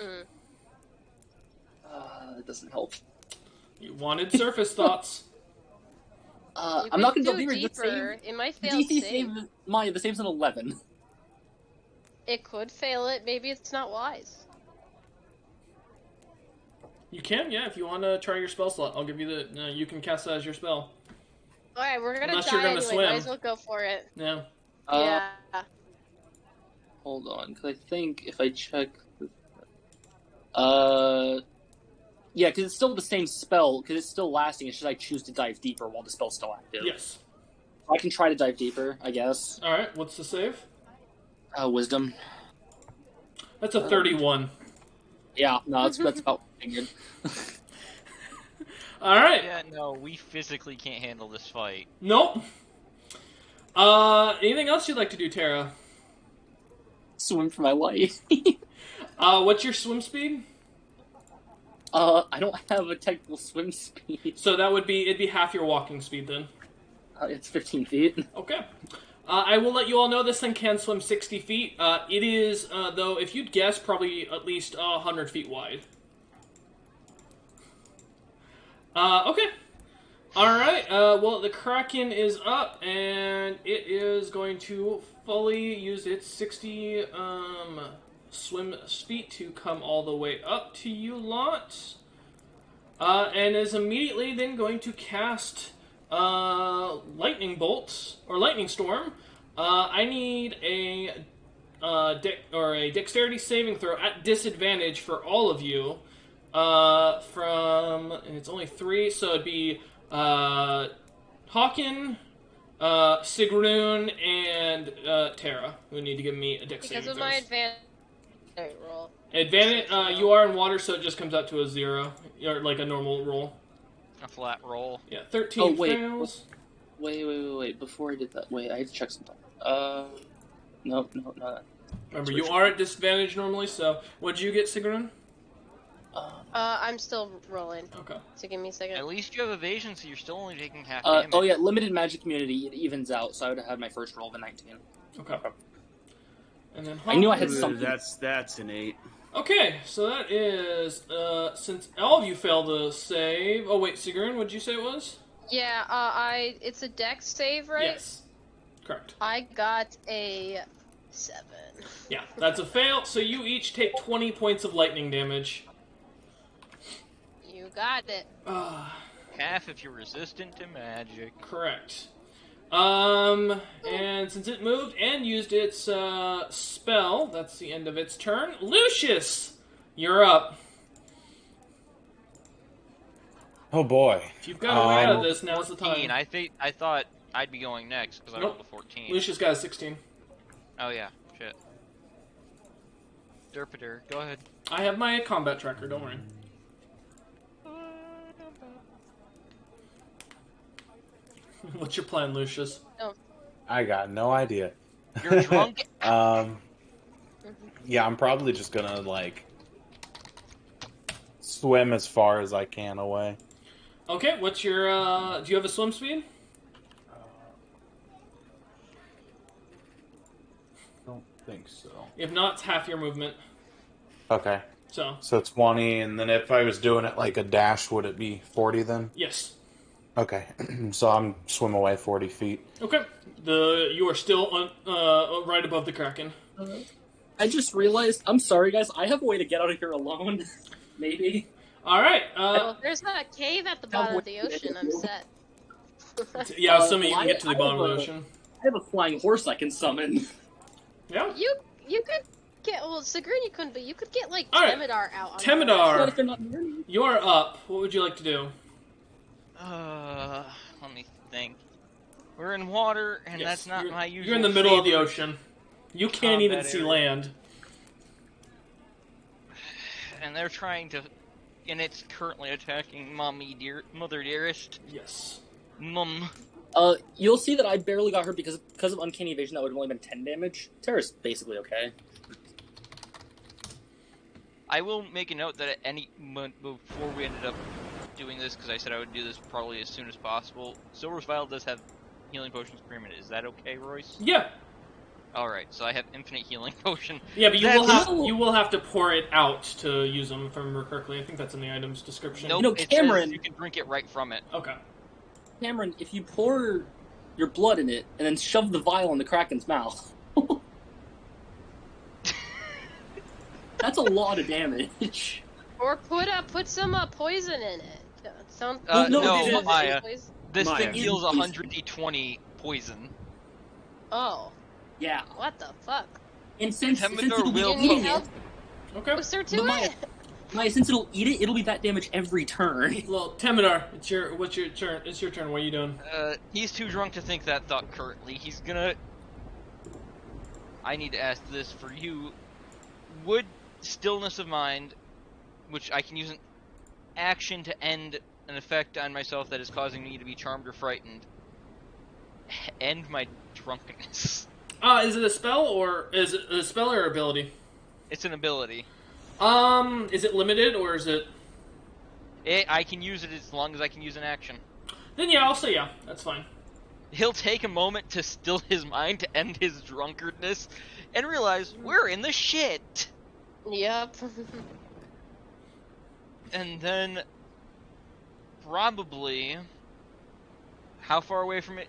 S5: It doesn't help.
S1: You wanted surface thoughts.
S2: You
S5: I'm not
S2: could
S5: gonna go
S2: do
S5: deeper.
S2: deeper. It might
S5: The
S2: fail
S5: DC
S2: save.
S5: save, Maya, the save's an 11.
S2: It could fail it. Maybe it's not wise.
S1: You can, yeah, if you want to try your spell slot. I'll give you the... you can cast that as your spell.
S2: Alright, we're gonna
S1: Unless
S2: die
S1: you're gonna
S2: anyway.
S1: swim.
S2: Might as well go for it.
S1: Yeah.
S2: Yeah.
S5: Hold on, because I think if I check... Yeah, because it's still the same spell, because it's still lasting, it's just I choose to dive deeper while the spell's still active.
S1: Yes.
S5: I can try to dive deeper, I guess.
S1: Alright, what's the save?
S5: Wisdom.
S1: That's a 31.
S5: Yeah, no, that's about what I figured.
S1: Alright.
S3: Yeah, no, we physically can't handle this fight.
S1: Nope. Anything else you'd like to do, Tara?
S5: Swim for my life.
S1: What's your swim speed?
S5: I don't have a technical swim speed.
S1: So that would be, it'd be half your walking speed then.
S5: It's 15 feet.
S1: Okay. I will let you all know this thing can swim 60 feet. It is, though, if you'd guess, probably at least 100 feet wide. Okay. Alright, well, the Kraken is up, and it is going to fully use its 60 swim feet to come all the way up to you lot. And is immediately then going to cast lightning bolts or lightning storm. I need a dexterity saving throw at disadvantage for all of you. And it's only 3, so it'd be Hawken, Sigrun, and Tara who need to give me a dex saving
S2: Because of
S1: throws.
S2: my advantage roll.
S1: Advantage, you are in water, so it just comes out to a 0, or like a normal roll.
S3: A flat roll.
S1: Yeah, 13 fails.
S5: Wait. Before I did that, I had to check something. No, not.
S1: Remember, you are at disadvantage normally, so what'd you get, Sigrun?
S2: I'm still rolling.
S1: Okay.
S2: So give me a second.
S3: At least you have evasion, so you're still only taking half damage.
S5: Oh yeah, limited magic immunity, it evens out, so I would have had my first roll of a 19.
S1: Okay. And then
S5: I knew I had
S1: Hawken-
S5: something.
S4: That's an 8.
S1: Okay, so that is, since all of you failed the save... Oh, wait, Sigrun, what'd you say it was?
S2: Yeah, it's a dex save, right?
S1: Yes. Correct.
S2: I got a 7.
S1: Yeah, that's a fail, so you each take 20 points of lightning damage.
S2: You got it.
S3: Half if you're resistant to magic.
S1: Correct. And since it moved and used its spell, that's the end of its turn. Lucius, you're up.
S6: Oh boy.
S1: If you've got a way out of this, now's the
S3: 14.
S1: time.
S3: I thought I'd be going next because I
S1: Nope.
S3: rolled a 14.
S1: Lucius got a 16.
S3: Oh yeah, shit. Derpader, go ahead.
S1: I have my combat tracker, don't worry. What's your plan, Lucius?
S6: I got no idea.
S3: You're drunk.
S6: Yeah, I'm probably just gonna like swim as far as I can away.
S1: Okay, what's your, do you have a swim speed?
S6: Don't think so.
S1: If not, it's half your movement.
S6: Okay.
S1: So,
S6: 20, and then if I was doing it like a dash, would it be 40 then?
S1: yes.
S6: Okay. So I'm swim away 40 feet.
S1: Okay. You are still on, right above the Kraken.
S5: I just realized, I'm sorry guys, I have a way to get out of here alone. Maybe.
S1: Alright,
S2: Oh, there's a cave at the bottom of the ocean. I'm set.
S1: yeah, assuming you can get to the bottom of the ocean.
S5: I have a flying horse I can summon.
S1: Yeah?
S2: You could get Sigrun you couldn't, but you could get like
S1: All right.
S2: Temidar out. On
S1: Temidar.
S5: What if they're not near me?
S1: You're up. What would you like to do?
S3: Let me think. We're in water, and
S1: Yes,
S3: that's not
S1: you're,
S3: my usual.
S1: You're in the middle of the
S3: favorite
S1: ocean. You can't even
S3: combat
S1: see
S3: area.
S1: land.
S3: And they're trying to, and it's currently attacking Mother Dearest.
S1: Yes.
S3: Mum.
S5: You'll see that I barely got hurt because of uncanny evasion. That would have only been 10 damage. Terra's basically okay.
S3: I will make a note that at any moment before we ended up doing this, because I said I would do this probably as soon as possible, Silver's Vial does have healing potions per minute. Is that okay, Royce?
S1: Yeah.
S3: Alright, so I have infinite healing potion.
S1: Yeah, but
S3: That's-
S1: you will have to pour it out to use them, if I remember correctly. I think that's in the item's description.
S3: Nope,
S5: You know,
S3: it
S5: Cameron-
S3: says you can drink it right from it.
S1: Okay.
S5: Cameron, if you pour your blood in it and then shove the vial in the Kraken's mouth, that's a lot of damage.
S2: Or put some poison in it. Sounds.
S3: No, Maya.
S2: Poison?
S3: This
S4: Maya.
S3: thing heals 100d20 poison.
S2: Oh,
S5: Yeah.
S2: what the fuck?
S5: And since
S3: Temidor
S5: it'll be
S3: will
S5: eating
S2: Need help?
S5: it,
S1: Okay.
S2: Booster to
S5: But Maya-
S2: it.
S5: since it'll eat it, it'll be that damage every turn.
S1: Well, Temidar, what's your turn? It's your turn. What are you doing?
S3: He's too drunk to think that thought currently. He's gonna... I need to ask this for you. Would stillness of mind, which I can use an action to end an effect on myself that is causing me to be charmed or frightened, end my drunkenness?
S1: Is it a spell or ability?
S3: It's an ability.
S1: Is it limited or is it?
S3: I can use it as long as I can use an action.
S1: Then yeah, I'll say yeah. That's fine.
S3: he'll take a moment to still his mind to end his drunkardness, and realize we're in the shit.
S2: Yep.
S3: And then probably, how far away from it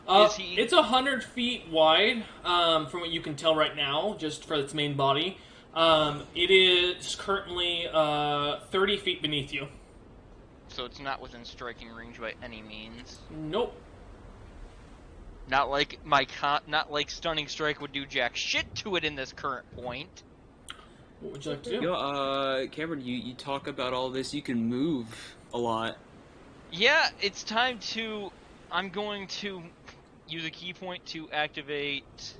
S3: is he?
S1: It's 100 feet wide, from what you can tell right now, just for its main body. It is currently 30 feet beneath you.
S3: So it's not within striking range by any means.
S1: Nope.
S3: Not like not like stunning strike would do jack shit to it in this current point.
S1: What would you like to do?
S4: Yo, Cameron, you talk about all this. You can move a lot.
S3: Yeah, it's time to. I'm going to use a key point to activate.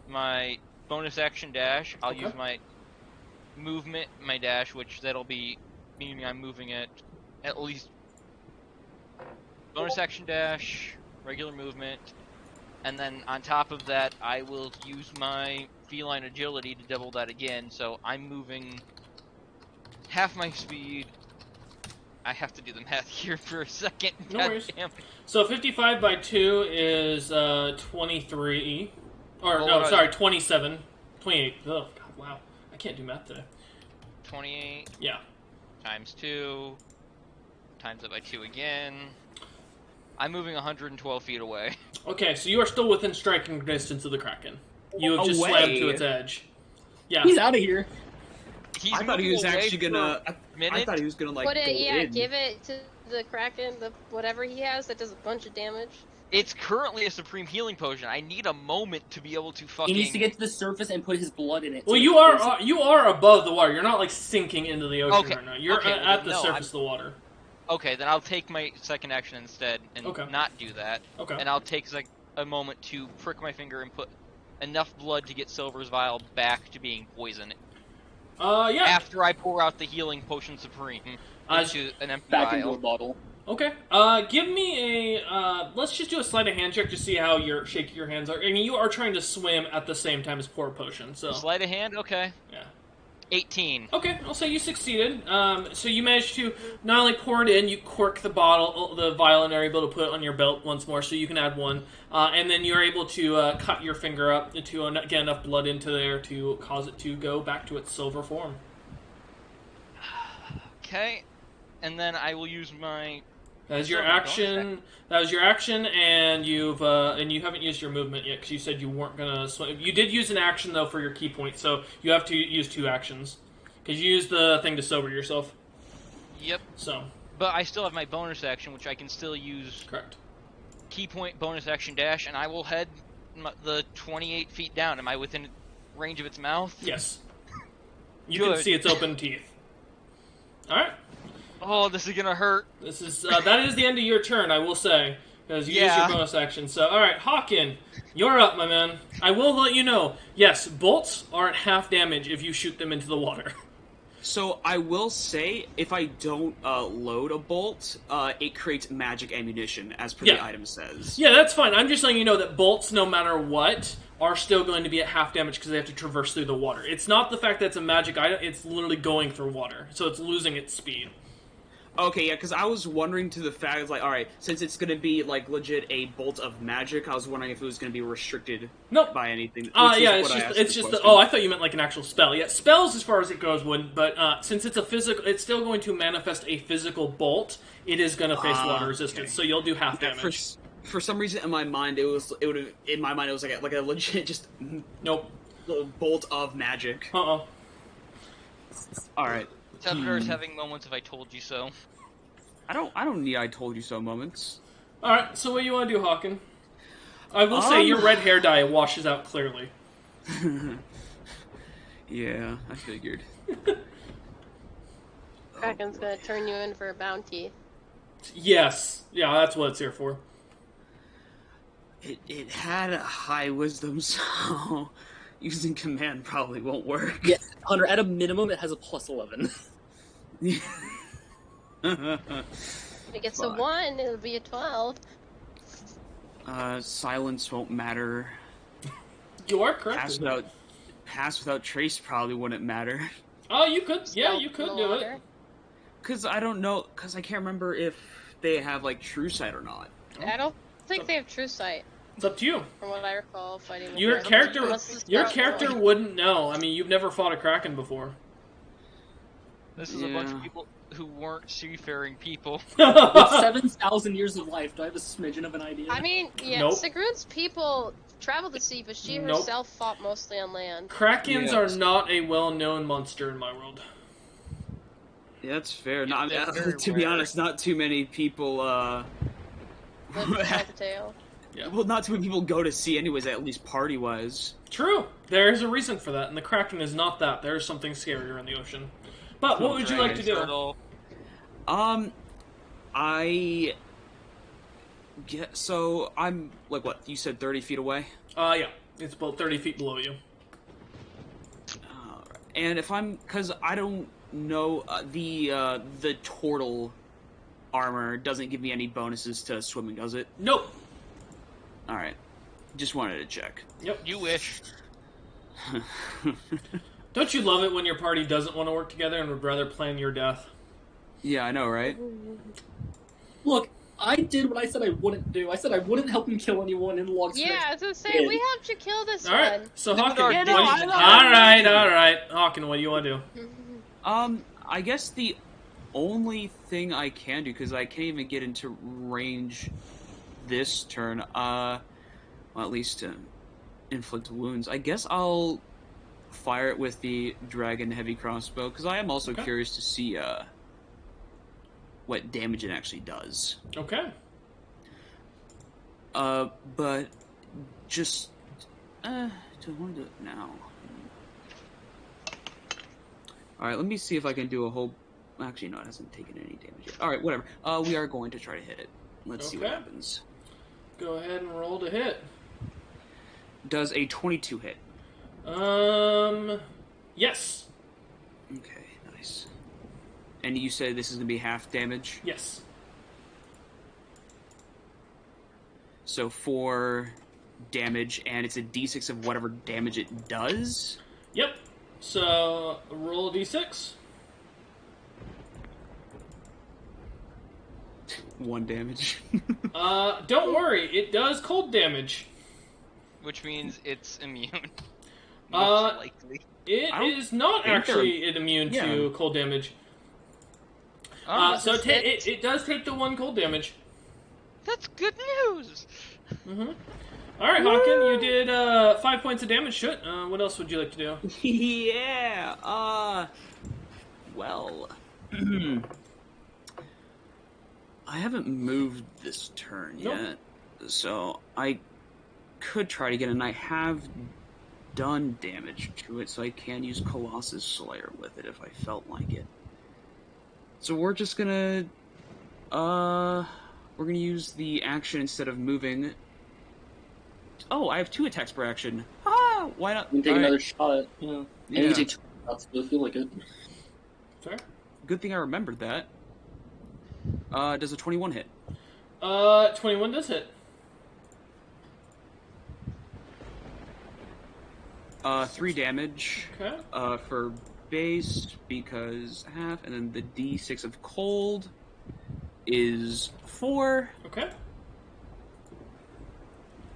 S3: My bonus action dash. I'll use my movement, my dash, which that'll be meaning I'm moving it at least. Bonus action dash, regular movement, and then on top of that, I will use my feline agility to double that again. So I'm moving half my speed. I have to do the math here for a second.
S1: No
S3: God
S1: worries.
S3: damn.
S1: So 55 by 2 is 23. Or,
S3: Well,
S1: no,
S3: what
S1: sorry, 27. 28. Oh, God, wow. I can't do math today.
S3: 28
S1: Yeah.
S3: times 2 times it by 2 again. I'm moving 112 feet away.
S1: Okay, so you are still within striking distance of the Kraken. You have just
S4: Away.
S1: slammed to its edge. Yeah.
S5: He's out of here.
S3: He's
S4: I thought he was
S3: moving away
S4: actually
S3: for
S4: gonna.
S3: a
S4: I
S3: minute.
S4: thought he was gonna like
S2: Put it,
S4: go
S2: yeah,
S4: in.
S2: give it to the Kraken, the whatever he has that does a bunch of damage.
S3: It's currently a supreme healing potion. I need a moment to be able to fucking.
S5: He needs to get to the surface and put his blood in it.
S1: Well,
S5: so
S1: you
S5: it's-
S1: are above the water. You're not like sinking into the ocean
S3: Okay,
S1: right now. You're
S3: okay,
S1: at the
S3: no,
S1: surface of the water.
S3: Okay, then I'll take my second action instead and
S1: Okay.
S3: not do that.
S1: Okay.
S3: And I'll take like a moment to prick my finger and put enough blood to get Silver's vial back to being poison.
S1: Yeah.
S3: After I pour out the healing potion supreme into an empty
S5: back into a
S3: vial.
S5: bottle.
S1: Okay. Give me a. Let's just do a sleight of hand check to see how shaky your hands are. I mean, you are trying to swim at the same time as pour a potion, so.
S3: Sleight of hand, okay.
S1: Yeah.
S3: 18.
S1: Okay, I'll say you succeeded. So you managed to not only pour it in, you cork the bottle, the vial, and are able to put it on your belt once more, so you can add one. And then you're able to cut your finger up to get enough blood into there to cause it to go back to its silver form.
S3: Okay. And then I will use my.
S1: That is your
S3: Silver bonus
S1: action. That was your action, and you haven't used your movement yet because you said you weren't gonna swim. You did use an action though for your key point, so you have to use 2 actions because you used the thing to sober yourself.
S3: Yep.
S1: So
S3: But I still have my bonus action, which I can still use.
S1: correct.
S3: Key point, bonus action dash, and I will head the 28 feet down. Am I within range of its mouth?
S1: Yes. You can
S3: Good.
S1: see its open teeth. All right.
S3: Oh, this is gonna hurt.
S1: This is that is the end of your turn, I will say, because you used
S3: Yeah.
S1: your bonus action. So, all right, Hawken, you're up, my man. I will let you know. Yes, bolts are at half damage if you shoot them into the water.
S4: So I will say, if I don't load a bolt, it creates magic ammunition, as per the
S1: Yeah.
S4: item says.
S1: Yeah, that's fine. I'm just letting you know that bolts, no matter what, are still going to be at half damage because they have to traverse through the water. It's not the fact that it's a magic item; it's literally going through water, so it's losing its speed.
S4: Okay, yeah, because I was wondering to the fact, like, alright, since it's gonna be, like, legit a bolt of magic, I was wondering if it was gonna be restricted
S1: Nope.
S4: by anything.
S1: Yeah, it's just. Oh, I thought you meant like an actual spell. Yeah, spells as far as it goes wouldn't, but since it's a physical, it's still going to manifest a physical bolt. It is going to face water resistance,
S4: okay.
S1: so you'll do half
S4: Yeah,
S1: damage.
S4: for some reason in my mind, it was like a legit just
S1: Nope.
S4: bolt of magic.
S1: Uh-uh.
S4: Alright.
S3: Templar is having moments if I told you so.
S4: I don't need I told you so moments.
S1: All right. So what do you want to do, Hawken? I will say your red hair dye washes out clearly.
S4: Yeah, I figured.
S2: Kraken's gonna turn you in for a bounty.
S1: Yes. Yeah, that's what it's here for.
S4: It had a high wisdom, so using command probably won't work.
S5: Yeah, Hunter, at a minimum, it has a plus 11.
S2: If it gets a
S4: Fuck.
S2: 1, it'll be a 12.
S4: Silence won't matter.
S1: You are correct.
S4: Pass without trace probably wouldn't matter.
S1: Oh, you could. Yeah,
S2: Stealth
S1: you
S2: in
S1: could
S2: the
S1: do
S2: water.
S1: it.
S4: Cause I don't know. Cause I can't remember if they have like true sight or not.
S2: I don't think they have true sight,
S1: It's up to you.
S2: from what I recall fighting.
S1: Your
S2: with them.
S1: character,
S2: Unless this is
S1: your
S2: Kraken.
S1: character wouldn't know. I mean, you've never fought a kraken before.
S3: This is a bunch of
S4: Yeah.
S3: people who weren't seafaring people.
S5: With 7,000 years of life, do I have a smidgen of an idea?
S2: I mean, yeah,
S1: Nope.
S2: Sigrun's people traveled the sea, but she
S1: Nope.
S2: herself fought mostly on land.
S1: Krakens
S4: Yeah.
S1: are not a well-known monster in my world.
S4: Yeah, that's fair.
S3: Yeah,
S4: No,
S3: they're very
S4: to be
S3: rare.
S4: honest, not too many people.
S2: Live to tell the tale.
S1: Yeah.
S4: Well, not too many people go to sea, anyways. At least party-wise.
S1: True. There is a reason for that, and the kraken is not that. There is something scarier in the ocean. But what would you like to do?
S3: Turtle.
S4: I get so I'm like what you said, 30 feet away.
S1: Yeah, it's about 30 feet below you.
S4: And if I'm, because I don't know, the turtle armor doesn't give me any bonuses to swimming, does it?
S1: Nope.
S4: All right, just wanted to check.
S1: Yep.
S3: You wish.
S1: Don't you love it when your party doesn't want to work together and would rather plan your death?
S4: Yeah, I know, right?
S5: Look, I did what I said I wouldn't do. I said I wouldn't help him kill anyone in Logsmith.
S2: Yeah, I was gonna say,
S5: Yeah.
S2: we helped you kill this
S1: All right.
S2: one.
S1: So
S3: Look at
S1: Hawken,
S3: our
S1: what
S3: Yeah, no,
S1: do you-
S3: I know.
S1: all right. Hawken, what do you want to do?
S4: I guess the only thing I can do, because I can't even get into range this turn, well, at least to inflict wounds, I guess I'll fire it with the dragon heavy crossbow, because I am also
S1: Okay.
S4: curious to see what damage it actually does.
S1: Okay.
S4: But just do I want to do it now? All right, let me see if I can do a whole. Actually, no, it hasn't taken any damage yet. All right, whatever. We are going to try to hit it. Let's see what
S1: Okay.
S4: happens.
S1: Go ahead and roll to hit.
S4: Does a 22 hit?
S1: Yes.
S4: Okay, nice. And you said this is gonna be half damage,
S1: Yes.
S4: so 4 damage, and it's a d6 of whatever damage it does.
S1: Yep. So roll a d6.
S4: 1 damage.
S1: Don't worry, it does cold damage.
S3: Which means it's immune.
S1: Uh,
S3: Most likely.
S1: It
S4: I don't
S1: is not
S4: think
S1: actually immune to
S4: Yeah.
S1: cold damage.
S3: Oh,
S1: So
S2: this hit?
S1: it does take the 1 cold damage.
S3: that's good news!
S1: All right, Hawken, you did 5 points of damage to it. What else would you like to do?
S4: Yeah. Well, I haven't moved this turn
S1: Nope.
S4: yet, so I could try to get, and I have done damage to it, so I can use Colossus Slayer with it if I felt like it. So we're just gonna, we're gonna use the action instead of moving. Oh, I have 2 attacks per action. Ah, why not?
S5: You can take
S4: All right.
S5: another shot. You know, and you
S4: Yeah.
S5: take 2 shots, but I feel like it.
S1: Fair.
S4: Good thing I remembered that. Does a 21 hit?
S1: 21 does hit.
S4: 3 damage.
S1: Okay.
S4: For base, because half, and then the d6 of cold is 4.
S1: Okay.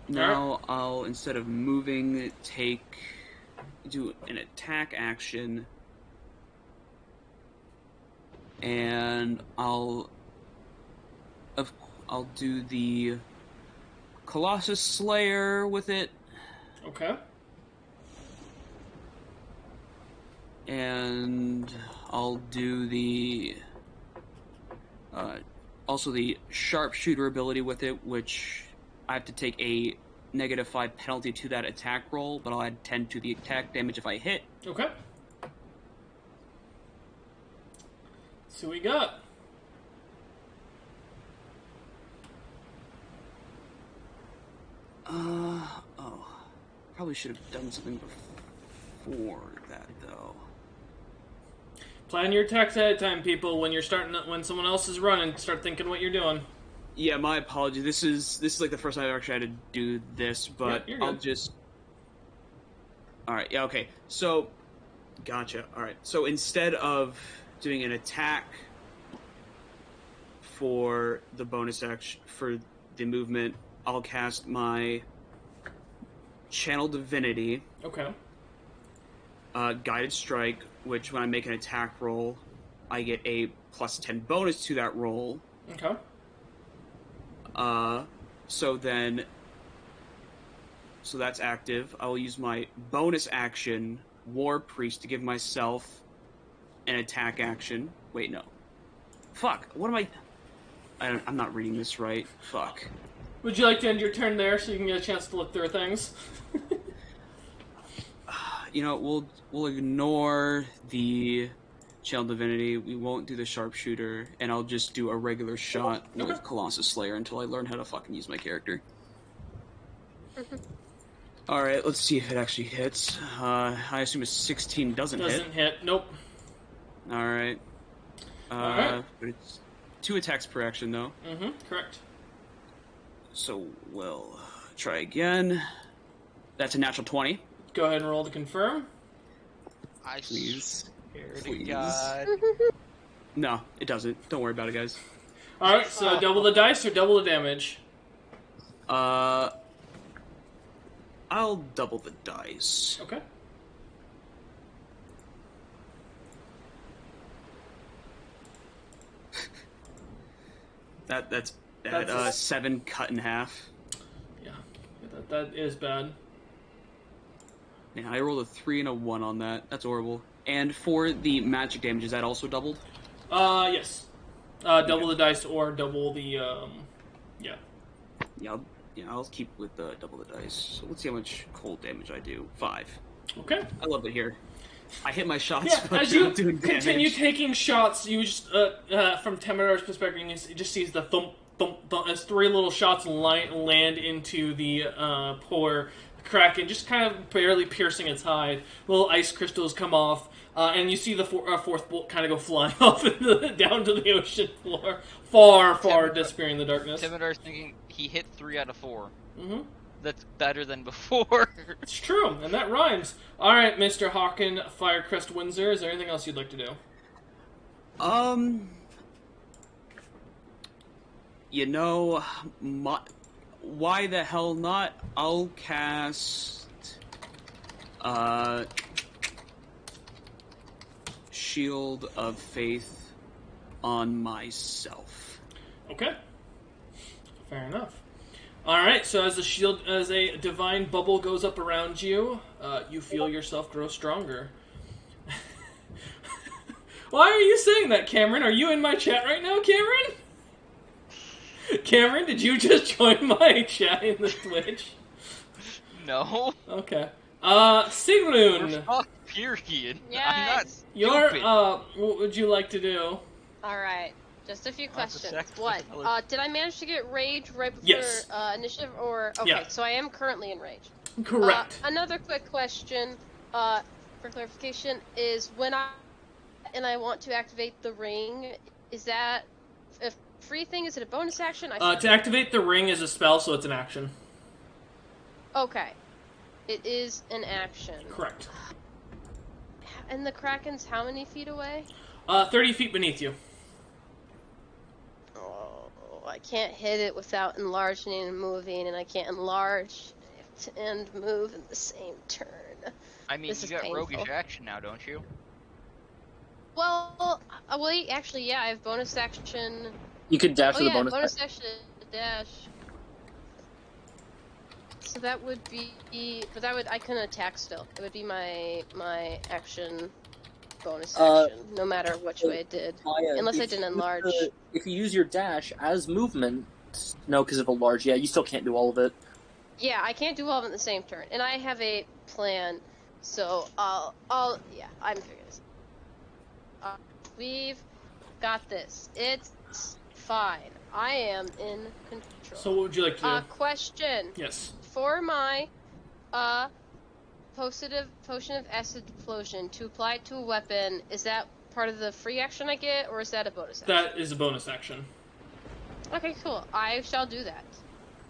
S4: Now I'll, instead of moving, do an attack action, and I'll do the Colossus Slayer with it,
S1: Okay.
S4: and I'll do the also the Sharpshooter ability with it, which I have to take a -5 penalty to that attack roll, but I'll add 10 to the attack damage if I hit.
S1: Okay. Let's see what we got.
S4: Probably should have done something before that, though.
S1: Plan your attacks ahead of time, people. When someone else is running, start thinking what you're doing.
S4: Yeah, my apology. This is like the first time I've actually had to do this, but
S1: Yeah, you're
S4: I'll
S1: good.
S4: just. All right. Yeah. Okay. So, gotcha. All right. So instead of doing an attack for the bonus action for the movement, I'll cast my Channel Divinity,
S1: Okay.
S4: Guided Strike, which when I make an attack roll, I get a +10 bonus to that roll.
S1: Okay.
S4: So that's active. I will use my bonus action, War Priest, to give myself an attack action. Wait, no. Fuck. What am I... I'm not reading this right. Fuck.
S1: Would you like to end your turn there so you can get a chance to look through things?
S4: You know, we'll ignore the Channel Divinity. We won't do the Sharpshooter, and I'll just do a regular shot with Colossus Slayer until I learn how to fucking use my character. Alright, let's see if it actually hits. I assume a 16 doesn't hit.
S1: Doesn't hit. Nope.
S4: Alright.
S1: Alright.
S4: But it's 2 attacks per action, though.
S1: Mm-hmm. Correct.
S4: So we'll try again. That's a natural 20.
S1: Go ahead and roll to confirm.
S3: I
S4: Please.
S3: swear to
S4: Please.
S3: God.
S4: No, it doesn't. Don't worry about it, guys.
S1: Alright, so double the dice or double the damage?
S4: I'll double the dice.
S1: Okay.
S4: That's
S1: That's
S4: bad.
S1: a-
S4: 7 cut in half.
S1: Yeah, that is bad.
S4: Yeah, I rolled a 3 and a 1 on that. That's horrible. And for the magic damage, is that also doubled?
S1: Yes. Double the dice or double the, yeah.
S4: Yeah, I'll keep with the double the dice. So let's see how much cold damage I do. 5.
S1: Okay.
S4: I love it here. I hit my shots,
S1: Yeah,
S4: but
S1: as
S4: they're
S1: you
S4: not doing damage.
S1: continue taking shots, you just, from Temedar's perspective, you just sees the thump, thump, thump, as 3 little shots land into the, poor Kraken, just kind of barely piercing its hide. Little ice crystals come off, and you see the fourth bolt kind of go flying off down to the ocean floor, far disappearing in the darkness.
S3: Timidar's thinking he hit 3 out of 4.
S1: Mm-hmm.
S3: That's better than before.
S1: It's true, and that rhymes. Alright, Mr. Hawken Firecrest Windsor, is there anything else you'd like to do?
S4: You know, why the hell not? I'll cast Shield of Faith on myself.
S1: Okay. Fair enough. Alright, so as a divine bubble goes up around you, you feel yourself grow stronger. Why are you saying that, Cameron? Are you in my chat right now, Cameron? Cameron, did you just join my chat in the Twitch?
S3: No.
S1: Okay.
S3: We're
S1: Sigrun,
S3: fucked, period. I'm not
S2: Yes.
S3: stupid.
S1: what would you like to do?
S2: Alright. Just a few
S3: That's a
S2: questions.
S3: sex
S2: One,
S3: psychology.
S2: did I manage to get rage right before
S1: Yes.
S2: initiative, or okay?
S1: Yeah.
S2: So I am currently in rage.
S1: Correct.
S2: Another quick question, for clarification, is when I want to activate the ring, is that a free thing? Is it a bonus action?
S1: To activate the ring is a spell, so it's an action.
S2: Okay, it is an action.
S1: Correct.
S2: And the Kraken's how many feet away?
S1: 30 feet beneath you.
S2: Oh, I can't hit it without enlarging and moving, and I can't enlarge and move in the same turn.
S3: I mean,
S2: this
S3: you
S2: is
S3: got
S2: painful.
S3: roguish action now, don't you?
S2: Well, wait, actually, yeah, I have bonus action.
S5: You could dash
S2: Oh
S5: with
S2: yeah,
S5: a bonus.
S2: bonus action dash. So that would be, but I couldn't attack still. It would be my action, bonus action, no matter which way it did, unless I
S5: if
S2: didn't
S5: you
S2: enlarge.
S5: if you use your dash as movement, no, because of enlarge, yeah, you still can't do all of it.
S2: Yeah, I can't do all of it in the same turn, and I have a plan, so yeah, I'm figuring this. We've got this. It's fine. I am in control.
S1: So what would you like to do?
S2: Question.
S1: Yes.
S2: For my potion of acid explosion to apply to a weapon, is that part of the free action I get, or is that a bonus action?
S1: That is a bonus action.
S2: Okay, cool. I shall do that.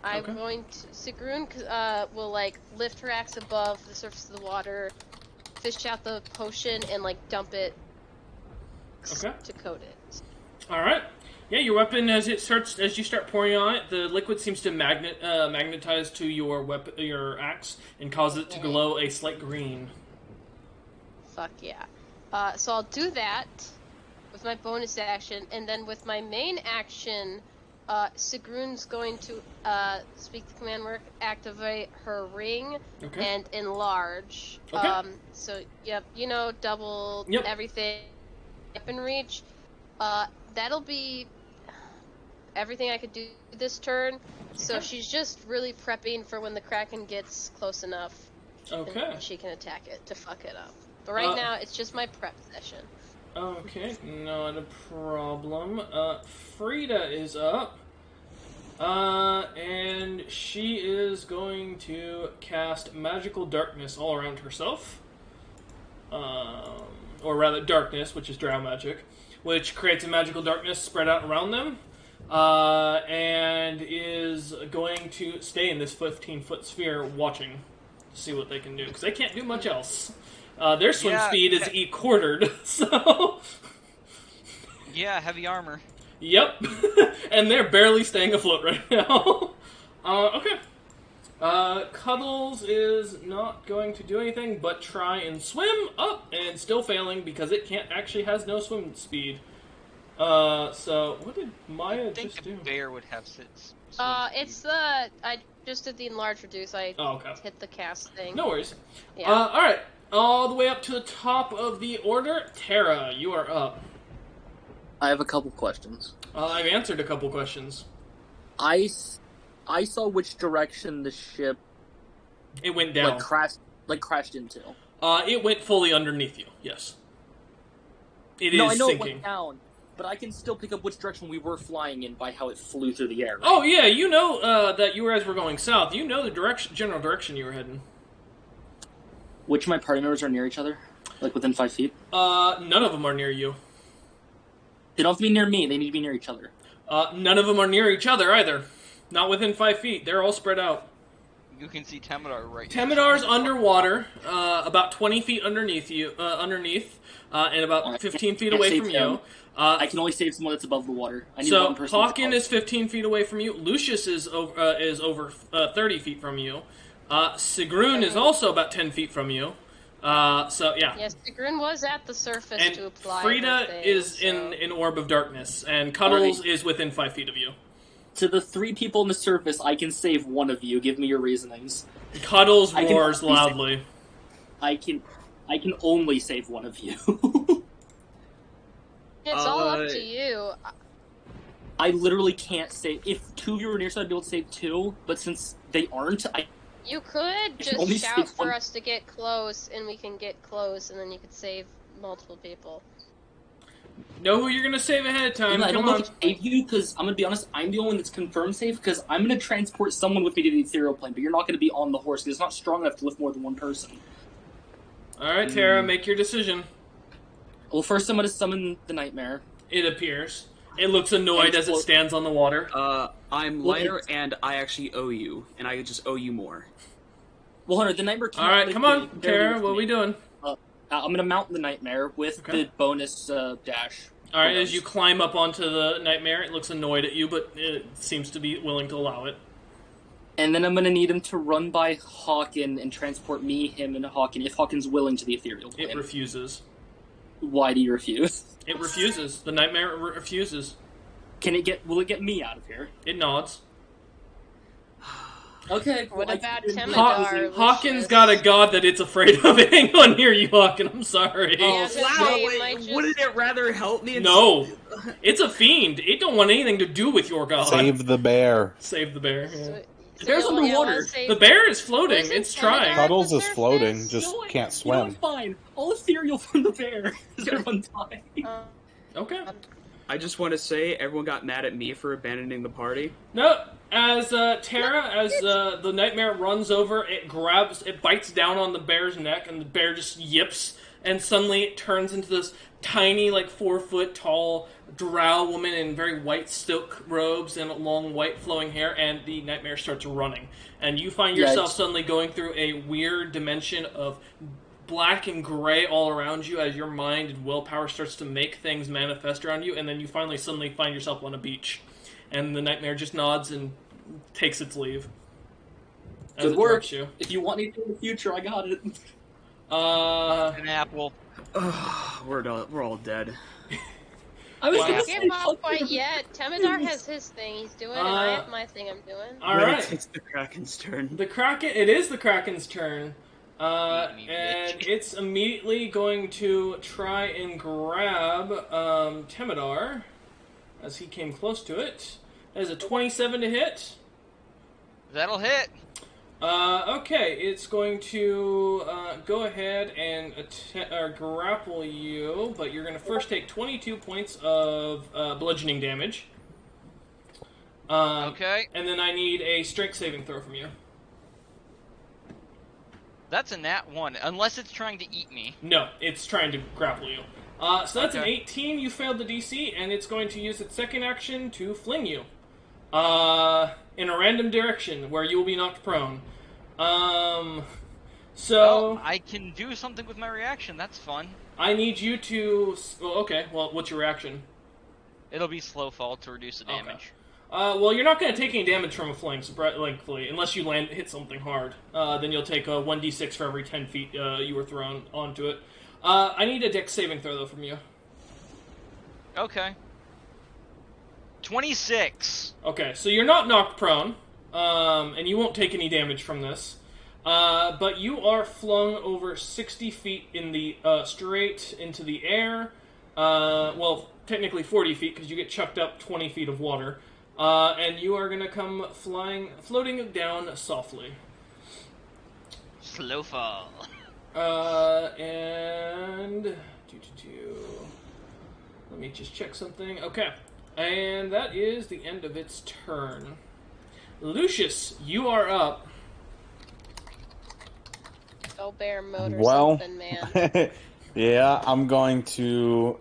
S2: I'm
S1: Okay.
S2: going to... Sigrun will, like, lift her axe above the surface of the water, fish out the potion, and, like, dump it
S1: Okay.
S2: to coat it.
S1: All right. Yeah, your weapon as you start pouring on it, the liquid seems to magnetize to your axe, and cause it to glow a slight green.
S2: Fuck yeah. So I'll do that with my bonus action, and then with my main action, Sigrun's going to speak the command word, activate her ring, and enlarge.
S1: Okay.
S2: So yep, double everything up in reach. That'll be everything I could do this turn. So she's just really prepping for when the Kraken gets close enough.
S1: Okay.
S2: And she can attack it to fuck it up. But right now, it's just my prep session.
S1: Okay, not a problem. Frida is up. And she is going to cast Magical Darkness all around herself. Or rather, Darkness, which is Drow magic, which creates a magical darkness spread out around them. And is going to stay in this 15-foot sphere watching to see what they can do, because they can't do much else. Their swim speed is E-quartered, so...
S3: Yeah, heavy armor.
S1: Yep. And they're barely staying afloat right now. Okay. Cuddles is not going to do anything but try and swim up, and still failing because it has no swim speed. So what did Maya just do?
S3: I think a bear would have sits.
S2: It's I just did the enlarge reduce. I hit the cast thing.
S1: No worries.
S2: Yeah.
S1: Alright. All the way up to the top of the order. Tara, you are up.
S5: I have a couple questions.
S1: I've answered a couple questions.
S5: I saw which direction the ship...
S1: It went down.
S5: crashed into.
S1: It went fully underneath you, yes. It is
S5: I know
S1: sinking.
S5: It went down, but I can still pick up which direction we were flying in by how it flew through the air. Right?
S1: Oh, yeah, you know that you guys were going south. You know the general direction you were heading.
S5: Which of my party members are near each other? Like, within 5 feet?
S1: None of them are near you.
S5: They don't have to be near me, they need to be near each other.
S1: None of them are near each other, either. Not within 5 feet. They're all spread out.
S3: You can see Temidar right
S1: Temidar's underwater, about 20 feet underneath you, and about 15 feet away from you.
S5: I can only save someone that's above the water. I need
S1: so
S5: one person.
S1: Hawken is 15 feet away from you. Lucius is over 30 feet from you. Sigrun is also about 10 feet from you. So yeah.
S2: Yes, Sigrun was at the surface
S1: and
S2: to apply.
S1: Frida is in an orb of darkness, and Cuddles is within 5 feet of you.
S5: To the 3 people on the surface, I can save one of you. Give me your reasonings.
S1: Cuddles roars loudly.
S5: I can only save one of you.
S2: It's all up to you.
S5: I literally can't save. If 2 of you were near, so I'd be able to save 2. But since they aren't,
S2: You could just shout for us to get close, and we can get close, and then you could save multiple people.
S1: Know who you're gonna save ahead of time.
S5: I don't
S1: Come
S5: know
S1: on.
S5: if I save you, because I'm gonna be honest, I'm the only one that's confirmed safe, because I'm gonna transport someone with me to the ethereal plane, but you're not gonna be on the horse, because it's not strong enough to lift more than one person.
S1: Alright, Tara, make your decision.
S5: Well, first I'm gonna summon the nightmare.
S1: It appears. It looks annoyed as it stands on the water.
S4: I'm lighter, and I actually owe you, and I just owe you more.
S5: Well, Hunter, the nightmare can't
S1: Alright,
S5: lift
S1: come
S5: me,
S1: on, Tara, what are we doing?
S5: I'm gonna mount the nightmare with the bonus dash.
S1: Alright, as you climb up onto the nightmare, it looks annoyed at you, but it seems to be willing to allow it.
S5: And then I'm gonna need him to run by Hawken and transport me, him, and Hawken, if Hawken's willing, to the ethereal plane.
S1: It refuses.
S5: Why do you refuse?
S1: It refuses. The nightmare refuses.
S5: Will it get me out of here?
S1: It nods.
S5: Okay.
S2: What about Temidar?
S1: Hawken's got a god that it's afraid of. Hang on here, you Hawken. I'm sorry.
S2: Yeah,
S4: Wouldn't it rather help me?
S1: No. It's a fiend. It don't want anything to do with your god.
S6: Save the bear.
S1: Save the bear. Yeah.
S5: The bear's underwater.
S1: The bear is floating. It's trying.
S6: Cuddles is floating, just can't swim.
S5: You know, it's fine. I'll ethereal from the bear. Everyone die.
S1: Okay.
S4: I just want to say, everyone got mad at me for abandoning the party.
S1: No, as the nightmare runs over, it bites down on the bear's neck, and the bear just yips, and suddenly it turns into this tiny, 4-foot tall drow woman in very white silk robes and long white flowing hair, and the nightmare starts running. And you find yourself suddenly going through a weird dimension of black and gray all around you as your mind and willpower starts to make things manifest around you, and then you finally suddenly find yourself on a beach. And the nightmare just nods and takes its leave.
S5: Good work. You. If you want anything in the future, I got it.
S3: An apple.
S4: We're all dead.
S5: I was
S2: Can't
S5: gonna
S2: give
S5: say
S2: up quite yet. Temidar has his thing he's doing, and I have my thing I'm doing.
S1: Alright.
S4: It's the Kraken's turn.
S1: It is the Kraken's turn. And it's immediately going to try and grab Temidar as he came close to it. That is a 27 to hit.
S3: That'll hit.
S1: Okay, it's going to go ahead and grapple you, but you're going to first take 22 points of bludgeoning damage.
S3: Okay.
S1: And then I need a strength saving throw from you.
S3: That's a nat 1, unless it's trying to eat me.
S1: No, it's trying to grapple you. So that's an
S3: Okay.
S1: 18, you failed the DC, and it's going to use its second action to fling you. In a random direction, where you will be knocked prone. So...
S3: Oh, I can do something with my reaction, that's fun.
S1: I need you to... Well, okay, well, what's your reaction?
S3: It'll be slow fall to reduce the damage.
S1: Well, you're not going to take any damage from a fling, thankfully, unless you hit something hard. Then you'll take a 1d6 for every 10 feet you were thrown onto it. I need a dex saving throw, though, from you.
S3: Okay. 26.
S1: Okay, so you're not knocked prone, and you won't take any damage from this. But you are flung over 60 feet in the straight into the air. Well, technically 40 feet, because you get chucked up 20 feet of water. And you are going to come floating down softly.
S3: Slow fall.
S1: And... Let me just check something. Okay. And that is the end of its turn. Lucius, you are up.
S2: Go bear mode or
S6: Well,
S2: something, man.
S6: yeah, I'm going to.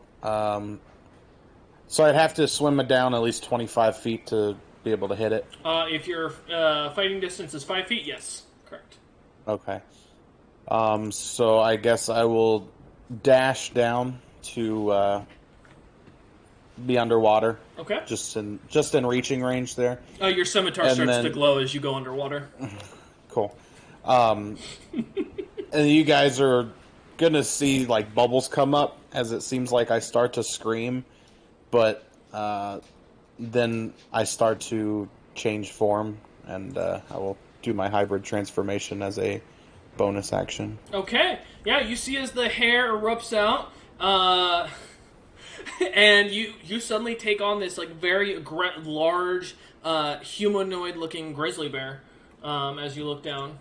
S6: So I'd have to swim it down at least 25 feet to be able to hit it.
S1: If your fighting distance is 5 feet, yes. Correct.
S6: Okay. So I guess I will dash down to be underwater.
S1: Okay.
S6: Just in reaching range there.
S1: Your scimitar
S6: And
S1: starts
S6: then-
S1: to glow as you go underwater.
S6: Cool. And you guys are gonna see like bubbles come up as it seems like I start to scream, but then I start to change form, and I will do my hybrid transformation as a bonus action.
S1: Okay. Yeah, you see as the hair erupts out, and you suddenly take on this like very large humanoid-looking grizzly bear as you look down.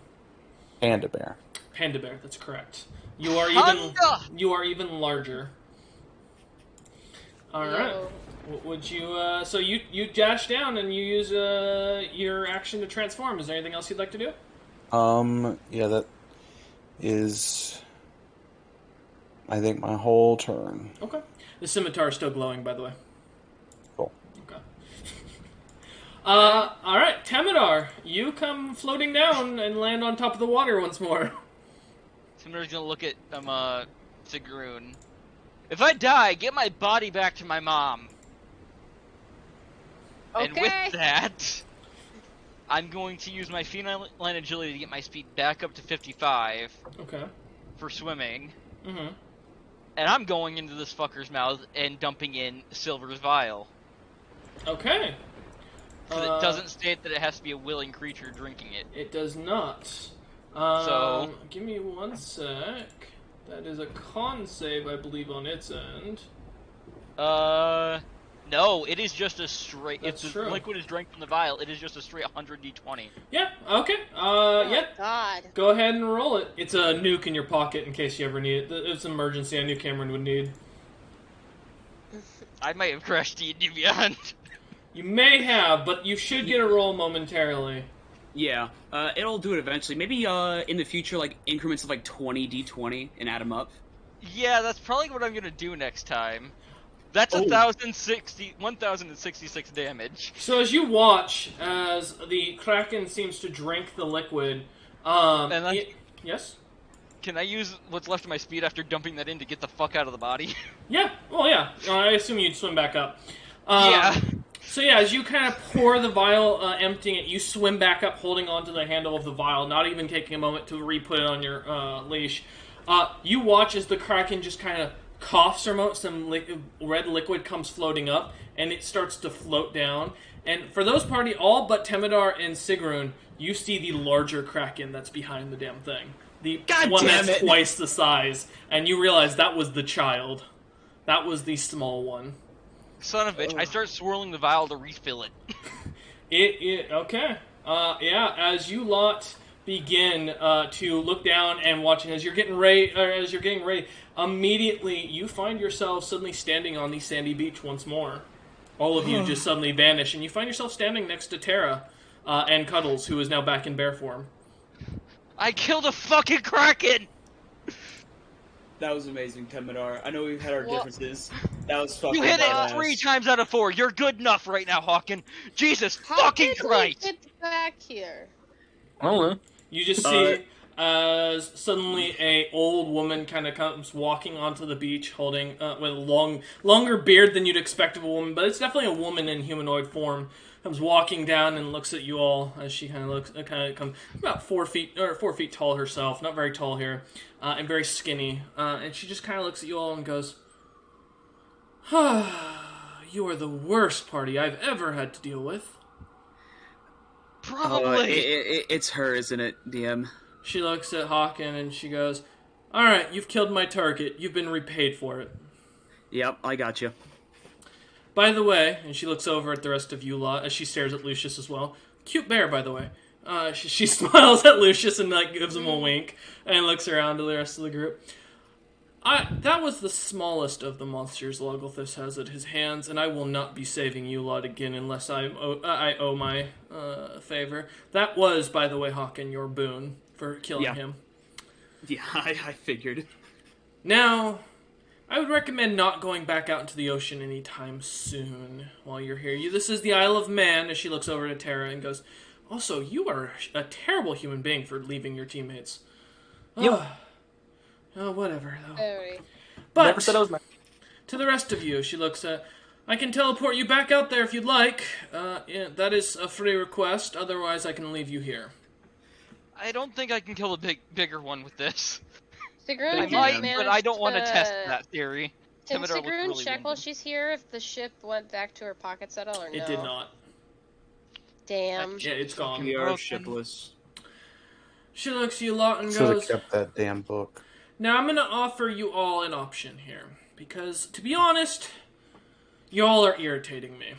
S6: Panda bear.
S1: Panda bear, that's correct. You are even larger. All right.
S2: Yo.
S1: Would you? So you dash down and you use your action to transform. Is there anything else you'd like to do?
S6: Yeah, that is, I think, my whole turn.
S1: Okay. The scimitar is still glowing, by the way.
S6: Cool.
S1: Okay. All right, Temidar, you come floating down and land on top of the water once more.
S3: Timidar's gonna look at Sigrun. If I die, get my body back to my mom.
S2: Okay.
S3: And with that, I'm going to use my feline agility to get my speed back up to 55
S1: Okay.
S3: for swimming.
S1: Mm-hmm.
S3: And I'm going into this fucker's mouth and dumping in Silver's vial.
S1: Okay.
S3: Because it doesn't state that it has to be a willing creature drinking it.
S1: It does not.
S3: So-
S1: give me one sec. That is a con save, I believe, on its end.
S3: No, it is just a straight.
S1: That's
S3: if
S1: true.
S3: the liquid is drank from the vial, it is just a straight 100 d20.
S1: Yeah. Okay.
S2: Oh
S1: Yeah.
S2: God.
S1: Go ahead and roll it. It's a nuke in your pocket in case you ever need it. It's an emergency I knew Cameron would need.
S3: I might have crashed D&D Beyond.
S1: You may have, but you should get a roll momentarily.
S4: Yeah, it'll do it eventually. Maybe in the future, like increments of like 20 d20 and add them up.
S3: Yeah, that's probably what I'm gonna do next time. That's
S4: Oh.
S3: 1,066 damage.
S1: So as you watch as the Kraken seems to drink the liquid,
S3: And
S1: yes?
S3: Can I use what's left of my speed after dumping that in to get the fuck out of the body?
S1: Yeah, well, yeah. I assume you'd swim back up.
S3: Yeah.
S1: So yeah, as you kind of pour the vial, emptying it, you swim back up, holding onto the handle of the vial, not even taking a moment to re-put it on your leash. You watch as the Kraken just kind of coughs, or some red liquid comes floating up, and it starts to float down. And for those party, all but Temidar and Sigrun, you see the larger Kraken that's behind the damn thing. The
S4: God
S1: one
S4: damn
S1: that's
S4: it.
S1: twice the size. And you realize that was the child. That was the small one.
S3: Son of a bitch. I start swirling the vial to refill it.
S1: Okay. Yeah, as you lot begin to look down and watching, as you're getting ready, immediately you find yourself suddenly standing on the sandy beach once more. All of you just suddenly vanish, and you find yourself standing next to Terra and Cuddles, who is now back in bear form.
S3: I killed a fucking Kraken!
S4: That was amazing, Temidar. I know we've had our
S2: Well-
S4: differences. That was fucking
S3: You hit
S4: badass.
S3: it 3 times out of 4. You're good enough right now, Hawken. Jesus
S2: How
S3: fucking
S2: did we
S3: Christ!
S2: get back here?
S5: I don't know.
S1: You just see as suddenly a old woman kind of comes walking onto the beach, holding with a longer beard than you'd expect of a woman, but it's definitely a woman in humanoid form. Comes walking down and looks at you all as she kind of comes about 4 feet tall herself, not very tall here, and very skinny. And she just kind of looks at you all and goes, "You are the worst party I've ever had to deal with."
S3: Probably.
S4: It's her, isn't it, DM?
S1: She looks at Hawken and she goes, "Alright, you've killed my target. You've been repaid for it.
S4: Yep, I got you.
S1: By the way," and she looks over at the rest of you lot as she stares at Lucius as well. Cute bear, by the way. She smiles at Lucius and gives him a wink and looks around to the rest of the group. That was the smallest of the monsters Logolthus has at his hands, and I will not be saving you lot again unless I owe my favor. That was, by the way, Hawken, your boon for killing him.
S4: Yeah, I figured.
S1: Now, I would recommend not going back out into the ocean anytime soon while you're here. This is the Isle of Man, as she looks over to Terra and goes, "Also, you are a terrible human being for leaving your teammates."
S5: Yep.
S1: Oh, whatever, though.
S2: Very.
S1: But
S5: Never said I was.
S1: to the rest of you, she looks at, "I can teleport you back out there if you'd like. Yeah, that is a free request. Otherwise, I can leave you here."
S3: I don't think I can kill the bigger one with this.
S2: Sigrun
S3: I
S2: didn't
S3: might,
S2: manage
S3: but I don't want to test
S2: to-
S3: that theory.
S2: Can
S3: Temidar looked
S2: Sigrun
S3: really
S2: check while
S3: wounded.
S2: she's here if the ship went back to her pockets at all, or no?
S1: It did not.
S2: Damn.
S1: Yeah, it's gone.
S4: We are
S3: Broken.
S4: shipless.
S1: She looks at you lot and
S6: Should have
S1: goes,
S6: kept that damn book.
S1: "Now I'm going to offer you all an option here. Because, to be honest, y'all are irritating me.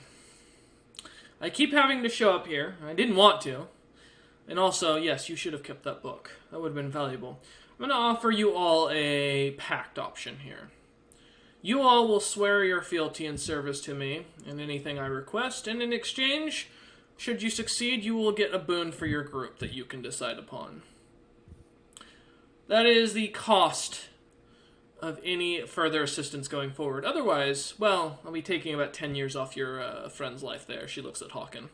S1: I keep having to show up here. I didn't want to. And also, yes, you should have kept that book. That would have been valuable. I'm going to offer you all a pact option here. You all will swear your fealty and service to me in anything I request, and in exchange, should you succeed, you will get a boon for your group that you can decide upon. That is the cost of any further assistance going forward. Otherwise, well, I'll be taking about 10 years off your friend's life there." She looks at Hawken.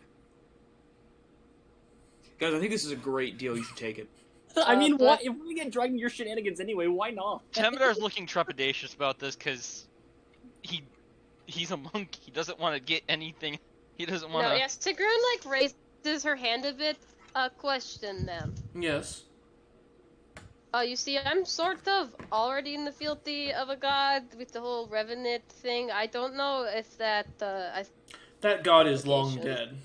S4: Guys, I think this is a great deal. You should take it.
S5: I mean,
S2: but-
S5: why? If we get dragged into your shenanigans anyway, why not?
S3: Temidar's looking trepidatious about this because he's a monk. He doesn't want to get anything. He doesn't want
S2: No,
S3: to.
S2: yes, Sigrun, raises her hand a bit. Question, ma'am.
S1: Yes.
S2: You see, I'm sort of already in the fealty of a god with the whole Revenant thing. I don't know if that,
S1: That god is long
S2: Complications.
S1: dead.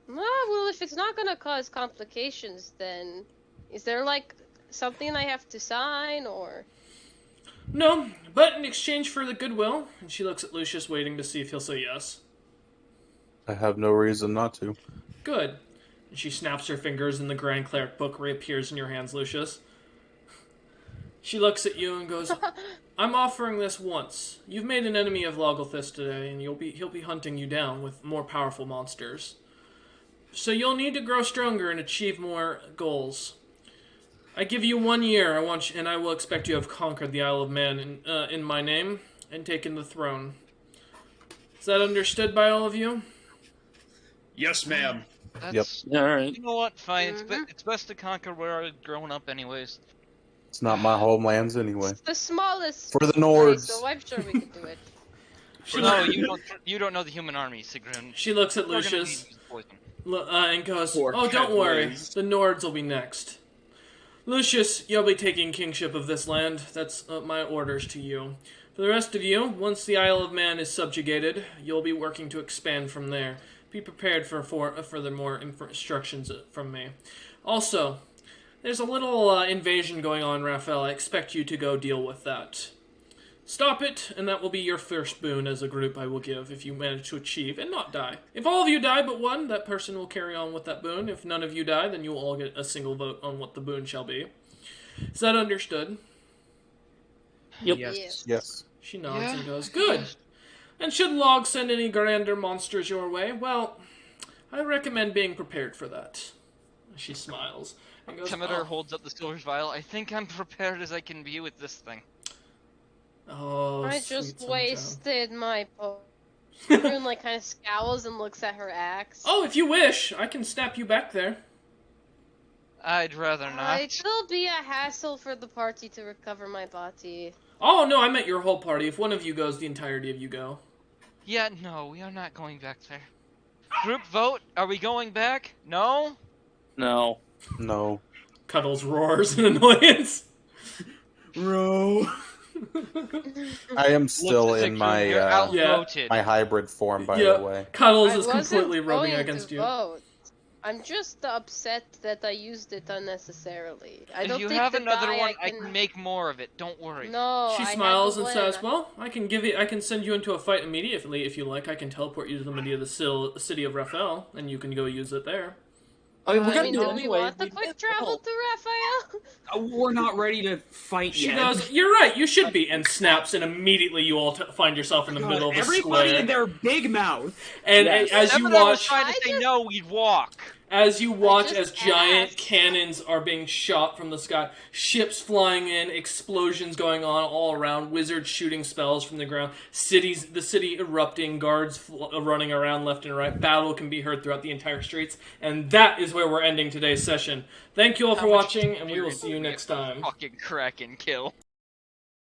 S2: Well, if it's not gonna cause complications, then is there, something I have to sign, or...
S1: No, but in exchange for the goodwill, and she looks at Lucius waiting to see if he'll say yes.
S6: I have no reason not to.
S1: Good. And she snaps her fingers and the Grand Cleric book reappears in your hands, Lucius. She looks at you and goes, "I'm offering this once. You've made an enemy of Logolthus today, and he'll be hunting you down with more powerful monsters. So you'll need to grow stronger and achieve more goals. I give you 1 year, and I will expect you to have conquered the Isle of Man in my name and taken the throne. Is that understood by all of you?"
S4: Yes, ma'am.
S3: That's
S5: Yeah, all right.
S3: you know what? Fine.
S2: Mhm.
S3: It's best to conquer where I've grown up, anyways.
S6: It's not my homelands anyway.
S2: It's the smallest
S6: For the
S2: place,
S6: Nords.
S2: so I'm sure we could do it.
S1: She,
S3: No,
S1: look-
S3: you don't know the human army, Sigrun.
S1: she looks at
S3: We're gonna need
S1: Lucius
S3: to use poison.
S1: and goes,
S5: Poor
S1: "Oh, don't
S5: Cat
S1: worry.
S5: Blaze.
S1: The Nords will be next. Lucius, you'll be taking kingship of this land. That's my orders to you. For the rest of you, once the Isle of Man is subjugated, you'll be working to expand from there. Be prepared for further more instructions from me. Also, there's a little invasion going on, Raphael. I expect you to go deal with that. Stop it, and that will be your first boon as a group I will give if you manage to achieve and not die. If all of you die but one, that person will carry on with that boon. If none of you die, then you will all get a single vote on what the boon shall be. Is that understood?"
S5: Yep.
S2: Yes.
S6: Yes.
S1: She nods
S3: Yeah.
S1: and goes, "Good. And should Log send any grander monsters your way, well, I recommend being prepared for that." She smiles and goes,
S3: Temidor
S1: "Oh,
S3: holds up the silver vial. I think I'm prepared as I can be with this thing.
S1: oh
S2: I
S1: sweet
S2: just
S1: sunshine."
S2: wasted my Rune like kind of scowls and looks at her axe.
S1: Oh, if you wish, I can snap you back there.
S3: I'd rather not.
S2: It'll be a hassle for the party to recover my body.
S1: Oh, no, I meant your whole party. If one of you goes, the entirety of you go.
S3: Yeah, no, we are not going back there. Group vote? Are we going back? No?
S5: No.
S6: No.
S1: Cuddles roars in annoyance.
S5: Bro.
S6: I am still
S3: Looks
S6: in
S3: like
S6: my
S3: you're outvoted.
S6: my hybrid form, by
S1: Yeah.
S6: the way.
S1: Cuddles
S2: I
S1: is
S2: wasn't
S1: completely rubbing
S2: going
S1: against
S2: to
S1: you.
S2: vote. I'm just upset that I used it unnecessarily. I
S3: If
S2: don't
S3: you
S2: think
S3: have
S2: the
S3: another
S2: guy
S3: one,
S2: I can
S3: make more of it. Don't worry.
S2: No,
S1: She
S2: I had
S1: smiles
S2: the
S1: and
S2: one.
S1: says, "Well, I can send you into a fight immediately if you like. I can teleport you to the city of Raphael, and you can go use it there."
S5: I mean, we're
S2: I
S5: gonna
S2: mean,
S5: do
S2: do
S5: it
S2: we
S5: anyway.
S2: want the quick travel to Raphael?
S5: We're not ready to fight
S1: She
S5: yet.
S1: goes, "You're right, you should be," and snaps, and immediately you all find yourself in the
S5: God,
S1: middle of a
S5: everybody
S1: square.
S5: in their big mouth.
S1: And
S5: Yes.
S1: as you
S3: Temidor was
S1: watch,
S3: trying to say no, we'd walk.
S1: as
S2: just
S1: as giant
S2: asked.
S1: cannons are being shot from the sky, ships flying in, explosions going on all around, wizards shooting spells from the ground, the city erupting, guards running around left and right, battle can be heard throughout the entire streets, and that is where we're ending today's session. Thank you all for
S3: How much
S1: watching, and we will
S3: experience
S1: see you
S3: do we
S1: next
S3: have to
S1: time.
S3: Fucking crack and kill.